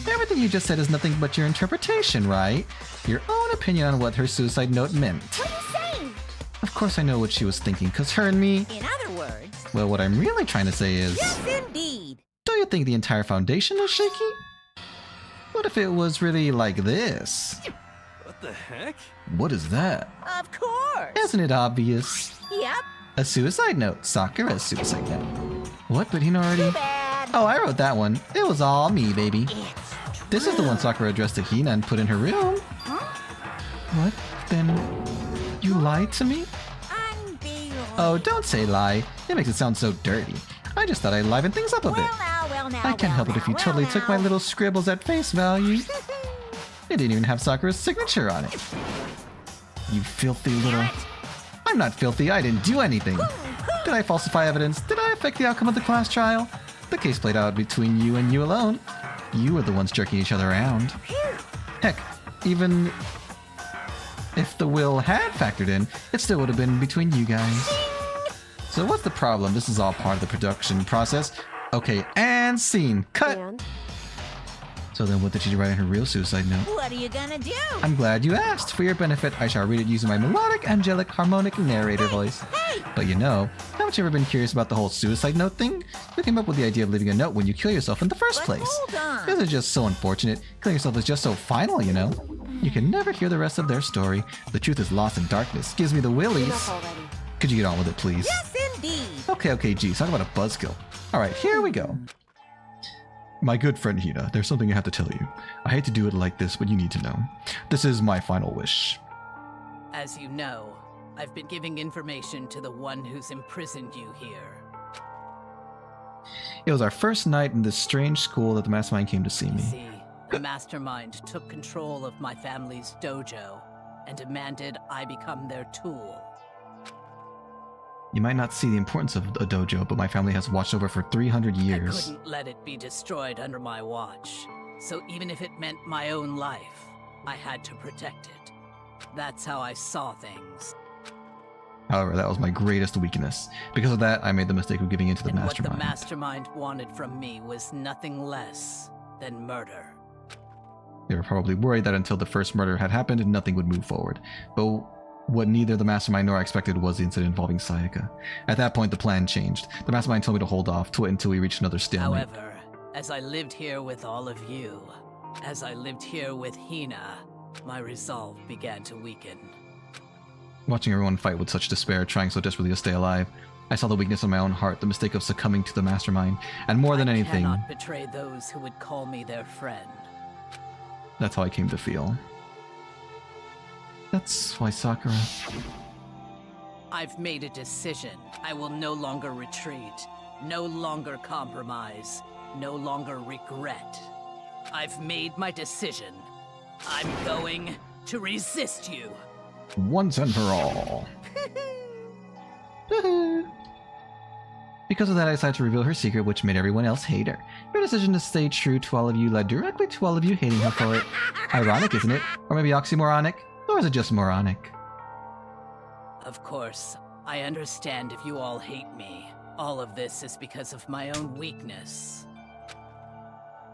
Everything you just said is nothing but your interpretation, right? Your own opinion on what her suicide note meant. What are you saying? Of course I know what she was thinking, because her and me... In other words, Well, what I'm really trying to say is... yes, indeed. Do you think the entire foundation is shaky? What if it was really like this? What the heck? What is that? Of course. Isn't it obvious? Yep. A suicide note. Sakura's suicide note. What? But he already... Bad. Oh, I wrote that one. It was all me, baby. It's This is the one Sakura addressed to Hina and put in her room. Huh? What? Then... you lied to me? unbelievable. Oh, don't say lie. It makes it sound so dirty. I just thought I'd liven things up a bit. Well now. I can't help it if you totally took my little scribbles at face value. It didn't even have Sakura's signature on it. You filthy little... I'm not filthy, I didn't do anything. Did I falsify evidence? Did I affect the outcome of the class trial? The case played out between you and you alone. You were the ones jerking each other around. Heck, even if the will had factored in, it still would have been between you guys. So what's the problem? This is all part of the production process. Okay, and scene. Cut! And So then what did she write in her real suicide note? What are you gonna do? I'm glad you asked. For your benefit, I shall read it using my melodic, angelic, harmonic narrator voice. But you know, haven't you ever been curious about the whole suicide note thing? Who came up with the idea of leaving a note when you kill yourself in the first But place? hold on. This is just so unfortunate. Killing yourself is just so final, you know? You can never hear the rest of their story. The truth is lost in darkness. Gives me the willies. enough already. Could you get on with it, please? Yes, indeed. Okay, geez, talk about a buzzkill. Alright, here we go. My good friend Hina, there's something I have to tell you. I hate to do it like this, but you need to know. This is my final wish. As you know, I've been giving information to the one who's imprisoned you here. It was our first night in this strange school that the mastermind came to see me. See, the mastermind took control of my family's dojo and demanded I become their tool. You might not see the importance of a dojo, but my family has watched over for 300 I years. couldn't let it be destroyed under my watch. So even if it meant my own life, I had to protect it. That's how I saw things. However, that was my greatest weakness. Because of that, I made the mistake of giving in to the And mastermind. what the mastermind wanted from me was nothing less than murder. They were probably worried that until the first murder had happened, nothing would move forward. But what neither the mastermind nor I expected was the incident involving Sayaka. At that point, the plan changed. The mastermind told me to hold off, to wait until we reached another stalemate. However, as I lived here with all of you, as I lived here with Hina, my resolve began to weaken. Watching everyone fight with such despair, trying so desperately to stay alive, I saw the weakness in my own heart, the mistake of succumbing to the mastermind, and more than anything, I cannot betray those who would call me their friend. That's how I came to feel. That's why Sakura... I've made a decision. I will no longer retreat, no longer compromise, no longer regret. I've made my decision. I'm going to resist you. Once and for all. Because of that, I decided to reveal her secret, which made everyone else hate her. Her decision to stay true to all of you led directly to all of you hating her for it. Ironic, isn't it? Or maybe oxymoronic? Or is it just moronic? Of course, I understand if you all hate me. All of this is because of my own weakness.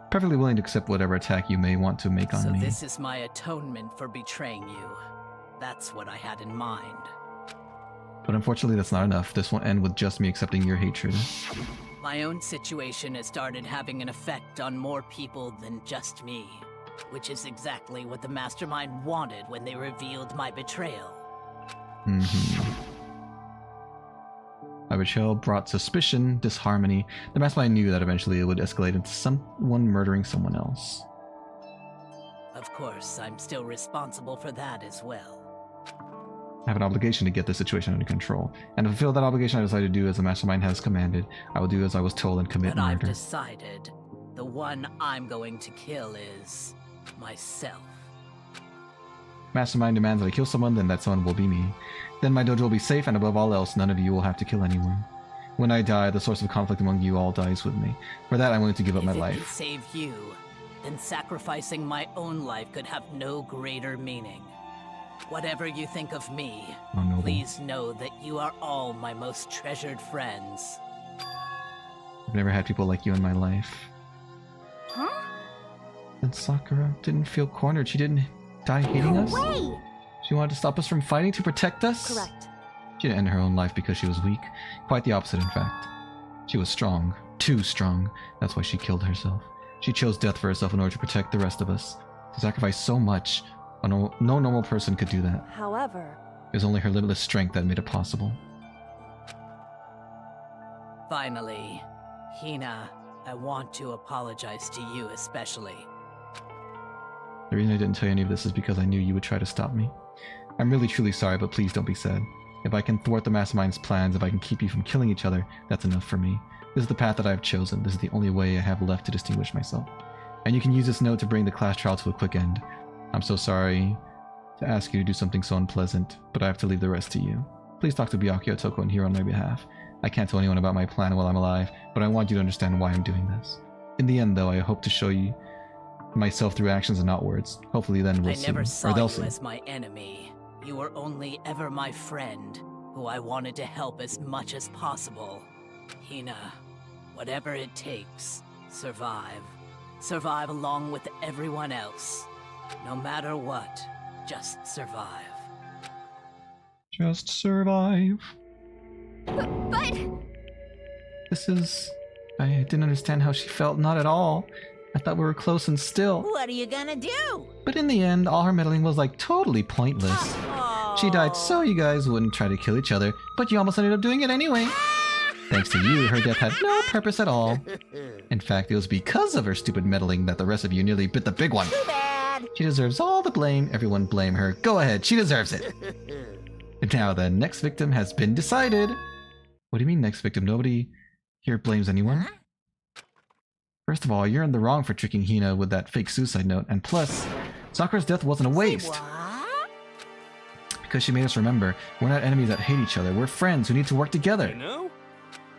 Perfectly willing to accept whatever attack you may want to make on me. So this is my atonement for betraying you. That's what I had in mind. But unfortunately, that's not enough. This won't end with just me accepting your hatred. My own situation has started having an effect on more people than just me, which is exactly what the Mastermind wanted when they revealed my betrayal. My betrayal brought suspicion, disharmony. The Mastermind knew that eventually it would escalate into someone murdering someone else. Of course, I'm still responsible for that as well. I have an obligation to get this situation under control, and to fulfill that obligation I decided to do as the Mastermind has commanded. I will do as I was told and commit But I've murder. decided the one I'm going to kill is myself. Mastermind demands that I kill someone, then that someone will be me. Then my dojo will be safe, and above all else, none of you will have to kill anyone. When I die, the source of conflict among you all dies with me. For that, I'm willing to give up my If it life. can save you, then sacrificing my own life could have no greater meaning. Whatever you think of me, please know that you are all my most treasured friends. I've never had people like you in my life. Huh? And Sakura didn't feel cornered. She didn't die hating us. Wait! She wanted to stop us from fighting to protect us? Correct. She didn't end her own life because she was weak. Quite the opposite, in fact. She was strong. Too strong. That's why she killed herself. She chose death for herself in order to protect the rest of us. To sacrifice so much, no normal person could do that. However, It was only her limitless strength that made it possible. Finally, Hina, I want to apologize to you especially. The reason I didn't tell you any of this is because I knew you would try to stop me. I'm really truly sorry, but please don't be sad. If I can thwart the Mastermind's plans, if I can keep you from killing each other, that's enough for me. This is the path that I have chosen. This is the only way I have left to distinguish myself. And you can use this note to bring the class trial to a quick end. I'm so sorry to ask you to do something so unpleasant, but I have to leave the rest to you. Please talk to Byakuya, Toko, and Hiro on my behalf. I can't tell anyone about my plan while I'm alive, but I want you to understand why I'm doing this. In the end, though, I hope to show you myself through actions and not words. Hopefully then we'll see. I never saw Or they'll you see. as my enemy. You were only ever my friend, who I wanted to help as much as possible. Hina, whatever it takes, survive. Survive along with everyone else. No matter what, just survive. Just survive. But... This is... I didn't understand how she felt, not at all. I thought we were close and still. What are you gonna do? But in the end, all her meddling was like totally pointless. Oh. She died so you guys wouldn't try to kill each other, but you almost ended up doing it anyway. Thanks to you, her death had no purpose at all. In fact, it was because of her stupid meddling that the rest of you nearly bit the big one. Too bad. She deserves all the blame. Everyone blame her. Go ahead, she deserves it. Now the next victim has been decided. What do you mean next victim? Nobody here blames anyone. Huh? First of all, you're in the wrong for tricking Hina with that fake suicide note, and plus, Sakura's death wasn't a waste. What? Because she made us remember, we're not enemies that hate each other, we're friends who need to work together. You know?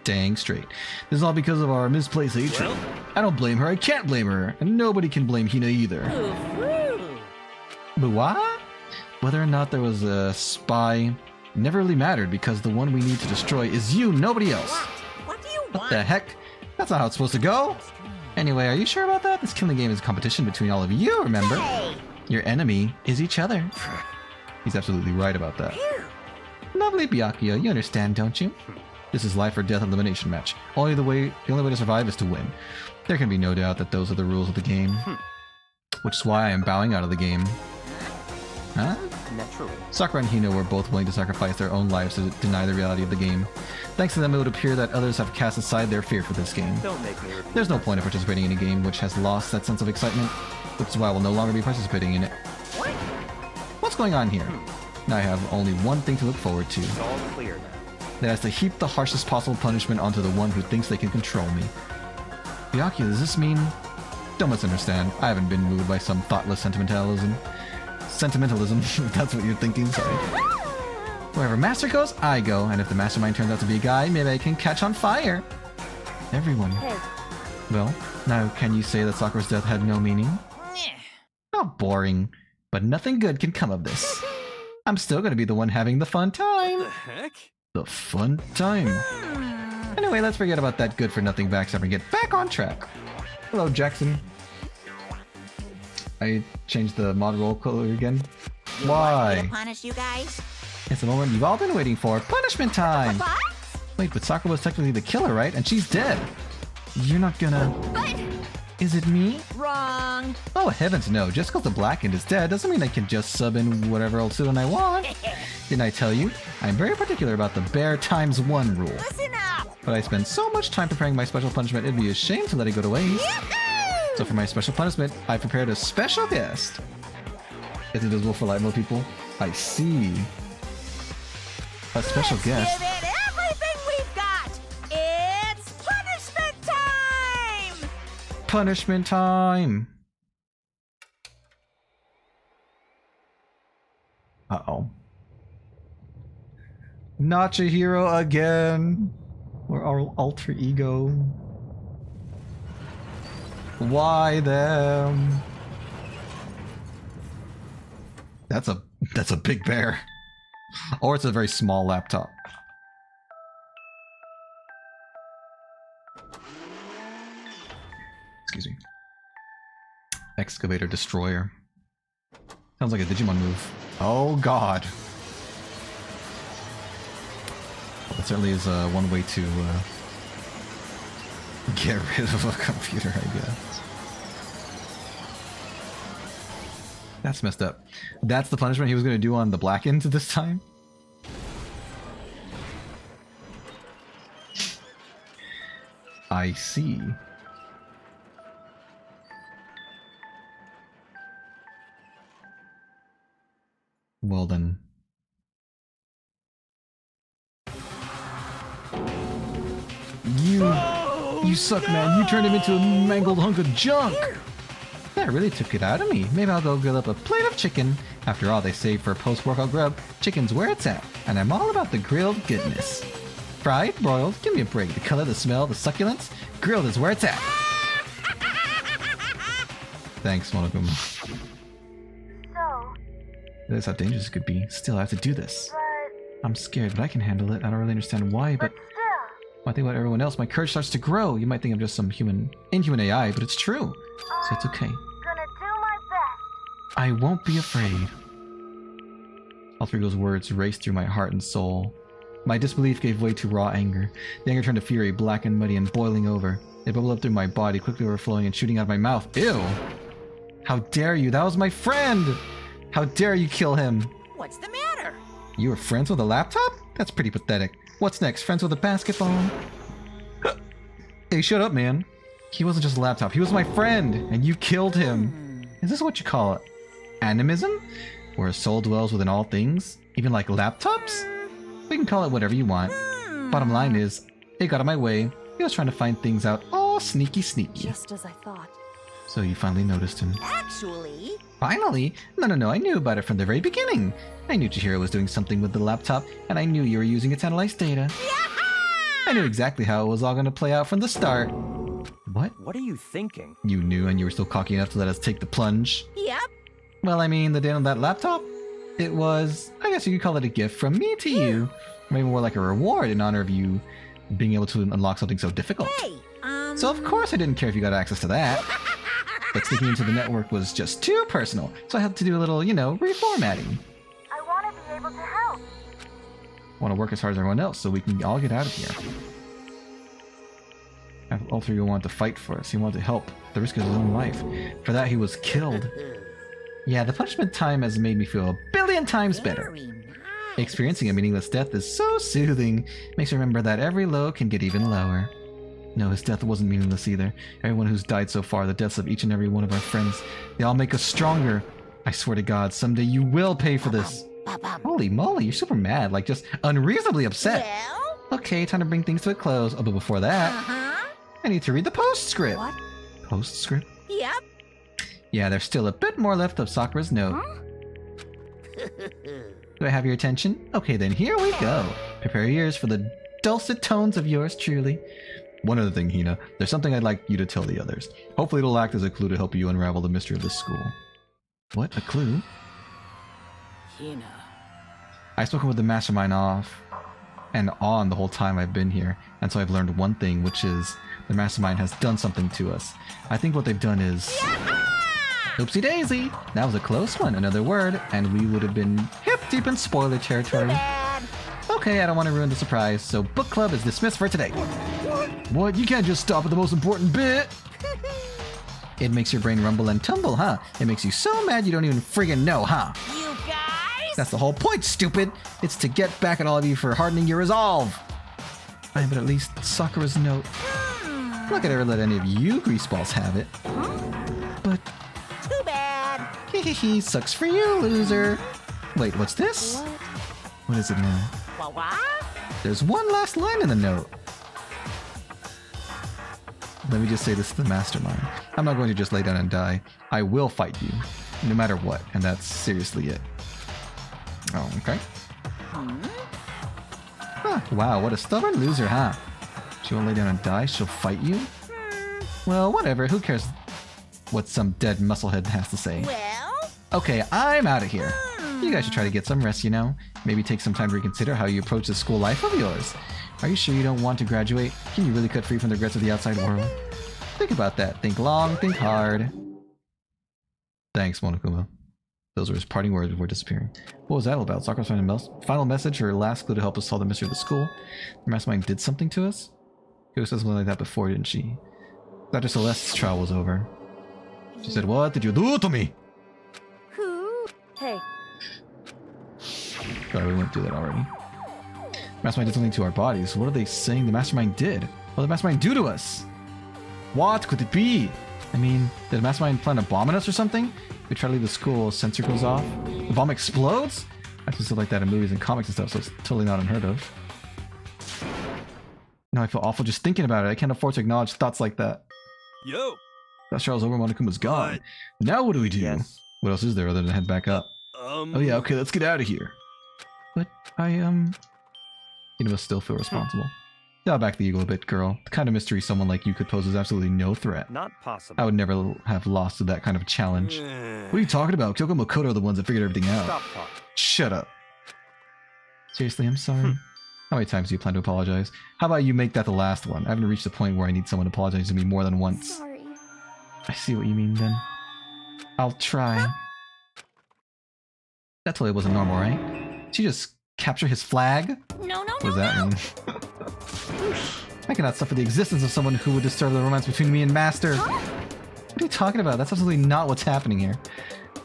Dang straight. This is all because of our misplaced hatred. Well? I don't blame her, I can't blame her, and nobody can blame Hina either. Ooh. But what? Whether or not there was a spy never really mattered because the one we need to destroy is you, nobody else. What do you want? What the heck? That's not how it's supposed to go. Anyway, are you sure about that? This killing game is a competition between all of you, remember? Hey. Your enemy is each other. He's absolutely right about that. Lovely Byakuya, you understand, don't you? This is life or death elimination match. The only way to survive is to win. There can be no doubt that those are the rules of the game. Which is why I am bowing out of the game. Huh? naturally. Sakura and Hina were both willing to sacrifice their own lives to deny the reality of the game. Thanks to them, it would appear that others have cast aside their fear for this game. Don't make me repeat. There's no point in participating in a game which has lost that sense of excitement, which is why I will no longer be participating in it. What's going on here? Now I have only one thing to look forward to. It's all clear now. That is to heap the harshest possible punishment onto the one who thinks they can control me. Byakuya, does this mean... Don't misunderstand. I haven't been moved by some thoughtless sentimentalism. Sentimentalism, if that's what you're thinking, sorry. Wherever Master goes, I go, and if the mastermind turns out to be a guy, maybe I can catch on fire. Everyone. Hey, Well, now can you say that Sakura's death had no meaning? How boring. But nothing good can come of this. I'm still gonna be the one having the fun time. The heck? The fun time. Anyway, let's forget about that good-for-nothing backstab and get back on track. Hello, Jackson. I changed the mod roll color again. You Why? want me to punish you guys? It's the moment you've all been waiting for. Punishment time! What? Wait, but Sakura was technically the killer, right? And she's dead. You're not gonna... But Is it me? Wrong. Oh, heavens no. Just because the Blackened is dead doesn't mean I can just sub in whatever old student I want. Didn't I tell you? I'm very particular about the bare times 1 rule. Listen up. But I spend so much time preparing my special punishment, it'd be a shame to let it go to waste. So for my special punishment, I prepared a special guest. It's invisible for light mode people. I see. A special guest. Give it everything we've got. It's punishment time. Punishment time. Uh-oh. Not your hero again. Or our alter ego. Why them? That's a big bear. Or it's a very small laptop. Excuse me. Excavator Destroyer. Sounds like a Digimon move. Oh god. Well, that certainly is one way to get rid of a computer, I guess. That's messed up. That's the punishment he was going to do on the Blackened this time? I see. Well then. You suck, man. You turned him into a mangled hunk of junk. That really took it out of me. Maybe I'll go grill up a plate of chicken. After all, they say for post-workout grub, chicken's where it's at. And I'm all about the grilled goodness. Fried, broiled, give me a break. The color, the smell, the succulence. Grilled is where it's at. Thanks, Monokuma. So, That's how dangerous it could be. Still, I have to do this. but I'm scared, but I can handle it. I don't really understand why, but still, when I think about everyone else, my courage starts to grow. You might think I'm just some inhuman AI, but it's true. So it's okay. gonna do my best. I won't be afraid. All three of those words raced through my heart and soul. My disbelief gave way to raw anger. The anger turned to fury, black and muddy and boiling over. It bubbled up through my body, quickly overflowing and shooting out of my mouth. Ew! How dare you? That was my friend! How dare you kill him? What's the matter? You were friends with a laptop? That's pretty pathetic. What's next? Friends with a basketball? Hey, shut up, man. He wasn't just a laptop. He was my friend, and you killed him. Is this what you call it? Animism? Where a soul dwells within all things? Even like laptops? We can call it whatever you want. Bottom line is, it got in my way. He was trying to find things out all sneaky. just as I thought. So you finally noticed him. Actually, Finally? No, I knew about it from the very beginning. I knew Chihiro was doing something with the laptop, and I knew you were using it to analyze data. I knew exactly how it was all going to play out from the start. What? What are you thinking? You knew, and you were still cocky enough to let us take the plunge? yep. Well, I mean, the data on that laptop? It was, I guess you could call it a gift from me to you. Or maybe more like a reward in honor of you being able to unlock something so difficult. Hey, So of course I didn't care if you got access to that. But sneaking into the network was just too personal, so I had to do a little, reformatting. I want to be able to help. I want to work as hard as everyone else so we can all get out of here. All three of you wanted to fight for us. He wanted to help, at the risk of his own life. For that, he was killed. Yeah, the punishment time has made me feel a billion times better. Very nice. Experiencing a meaningless death is so soothing. Makes me remember that every low can get even lower. No, his death wasn't meaningless either. Everyone who's died so far, the deaths of each and every one of our friends, they all make us stronger. I swear to God, someday you will pay for this. Holy moly, you're super mad, like just unreasonably upset. Well? Okay, time to bring things to a close. Oh, but before that, I need to read the postscript. What? Postscript? Yep. Yeah, there's still a bit more left of Sakura's note. Do I have your attention? Okay then, here we go. Prepare your ears for the dulcet tones of yours truly. One other thing, Hina. There's something I'd like you to tell the others. Hopefully it'll act as a clue to help you unravel the mystery of this school. What? A clue? Hina. I've spoken with the mastermind off and on the whole time I've been here, and so I've learned one thing, which is the mastermind has done something to us. I think what they've done is... Oopsie daisy! That was a close one, another word, and we would have been hip deep in spoiler territory. Okay, I don't want to ruin the surprise, so book club is dismissed for today. What? You can't just stop at the most important bit! It makes your brain rumble and tumble, huh? It makes you so mad you don't even friggin' know, huh? You guys? That's the whole point, stupid! It's to get back at all of you for hardening your resolve! Fine, but at least Sakura's note. I'm not gonna ever let any of you greaseballs have it. But... Too bad. Hehehe, sucks for you, loser! Wait, what's this? What is it now? What? There's one last line in the note. Let me just say this to the mastermind. I'm not going to just lay down and die. I will fight you, no matter what, and that's seriously it. Oh, okay. Huh, wow, what a stubborn loser, huh? She won't lay down and die, she'll fight you? Well, whatever, who cares what some dead musclehead has to say? Well? Okay, I'm out of here. You guys should try to get some rest, you know? Maybe take some time to reconsider how you approach this school life of yours. Are you sure you don't want to graduate? Can you really cut free from the regrets of the outside world? Think about that. Think long, think hard. Thanks, Monokuma. Those were his parting words before disappearing. What was that all about? Sakura's final message, her last clue to help us solve the mystery of the school? The mastermind did something to us? She said something like that before, didn't she? Dr. Celeste's trial was over. She said, "What did you do to me?" Who? Hey. God, we went through that already. Mastermind did something to our bodies. What are they saying the mastermind did? What did the mastermind do to us? What could it be? I mean, did the mastermind plan a bomb on us or something? We try to leave the school, sensor goes off, the bomb explodes? I've seen stuff like that in movies and comics and stuff, so it's totally not unheard of. Now I feel awful just thinking about it. I can't afford to acknowledge thoughts like that. Yo! That trial's over, Monokuma's gone. Now what do we do? Yes. What else is there other than head back up? Oh yeah, okay, let's get out of here. But you must still feel responsible. Dial back the ego a bit, girl. The kind of mystery someone like you could pose is absolutely no threat. Not possible. I would never have lost to that kind of challenge. What are you talking about? Kyoko and Makoto are the ones that figured everything out. Stop talking. Shut up. Seriously, I'm sorry. How many times do you plan to apologize? How about you make that the last one? I haven't reached the point where I need someone to apologize to me more than once. Sorry. I see what you mean then. I'll try. That totally wasn't normal, right? Did you just capture his flag? No, What does that mean? I cannot suffer the existence of someone who would disturb the romance between me and Master. What are you talking about? That's absolutely not what's happening here.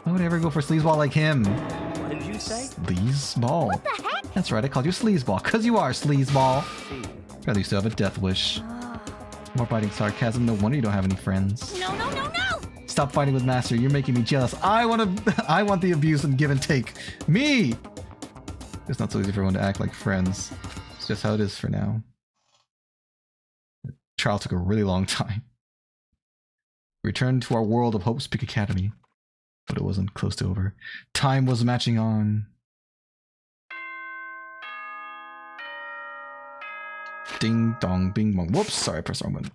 Why would I ever go for a sleazeball like him? What did you say? Sleazeball? What the heck? That's right, I called you sleazeball, cause you are sleazeball. Rather you still have a death wish. More biting sarcasm, no wonder you don't have any friends. No, no, no, no! Stop fighting with Master, you're making me jealous. I want the abuse and give and take. Me! It's not so easy for everyone to act like friends. It's just how it is for now. The trial took a really long time. We returned to our world of Hope's Peak Academy. But it wasn't close to over. Time was matching on. Ding dong bing bong. Whoops, sorry, I pressed the wrong button.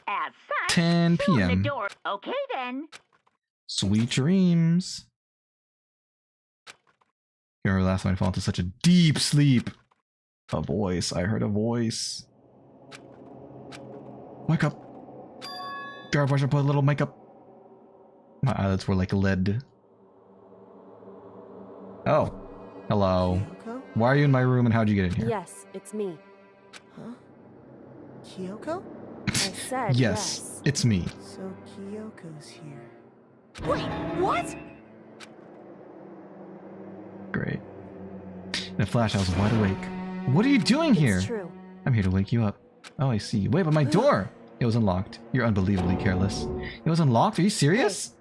As such, 10 show the p.m. door. Okay then. Sweet dreams. You remember last night I fell into such a deep sleep. A voice. I heard a voice. Wake up. Jared, why should I put a little makeup? My eyelids were like lead. Oh. Hello. Kyoko? Why are you in my room and how'd you get in here? Yes, it's me. Huh? Kyoko? I said Yes, it's me. So Kyoko's here. Wait, what? Great. In a flash, I was wide awake. What are you doing here? It's true. I'm here to wake you up. Oh, I see. Wait, but my door! It was unlocked. You're unbelievably careless. It was unlocked? Are you serious?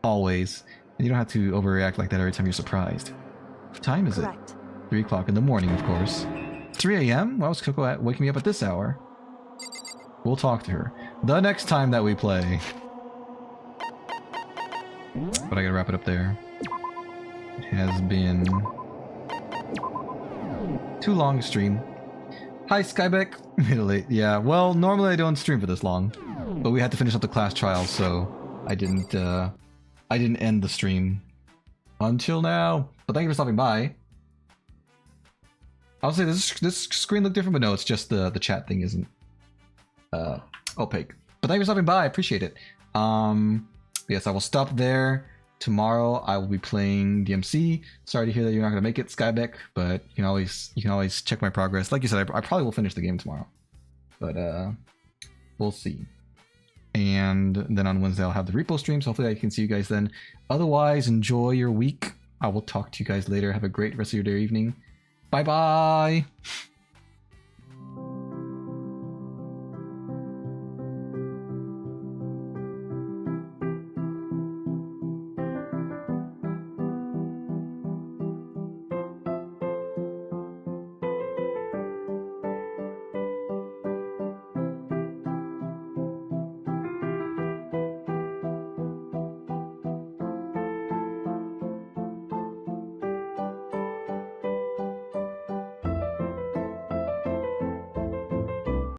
Always. And you don't have to overreact like that every time you're surprised. What time is Correct. it? 3 o'clock in the morning, of course. 3 a.m.? Why was Coco waking me up at this hour? We'll talk to her the next time that we play. But I gotta wrap it up there. It has been too long to stream. Hi, Skybeck. Late. Yeah, well, normally I don't stream for this long, but we had to finish up the class trials, so I didn't end the stream until now. But thank you for stopping by. I'll say this screen looked different, but no, it's just the chat thing isn't opaque. But thank you for stopping by. I appreciate it. Yes, I will stop there. Tomorrow I will be playing DMC. Sorry to hear that you're not gonna make it, Skybeck, but you can always check my progress. Like you said, I probably will finish the game tomorrow, but we'll see. And then on Wednesday I'll have the repo stream, so hopefully I can see you guys then. Otherwise, enjoy your week. I will talk to you guys later. Have a great rest of your day or evening. Bye bye.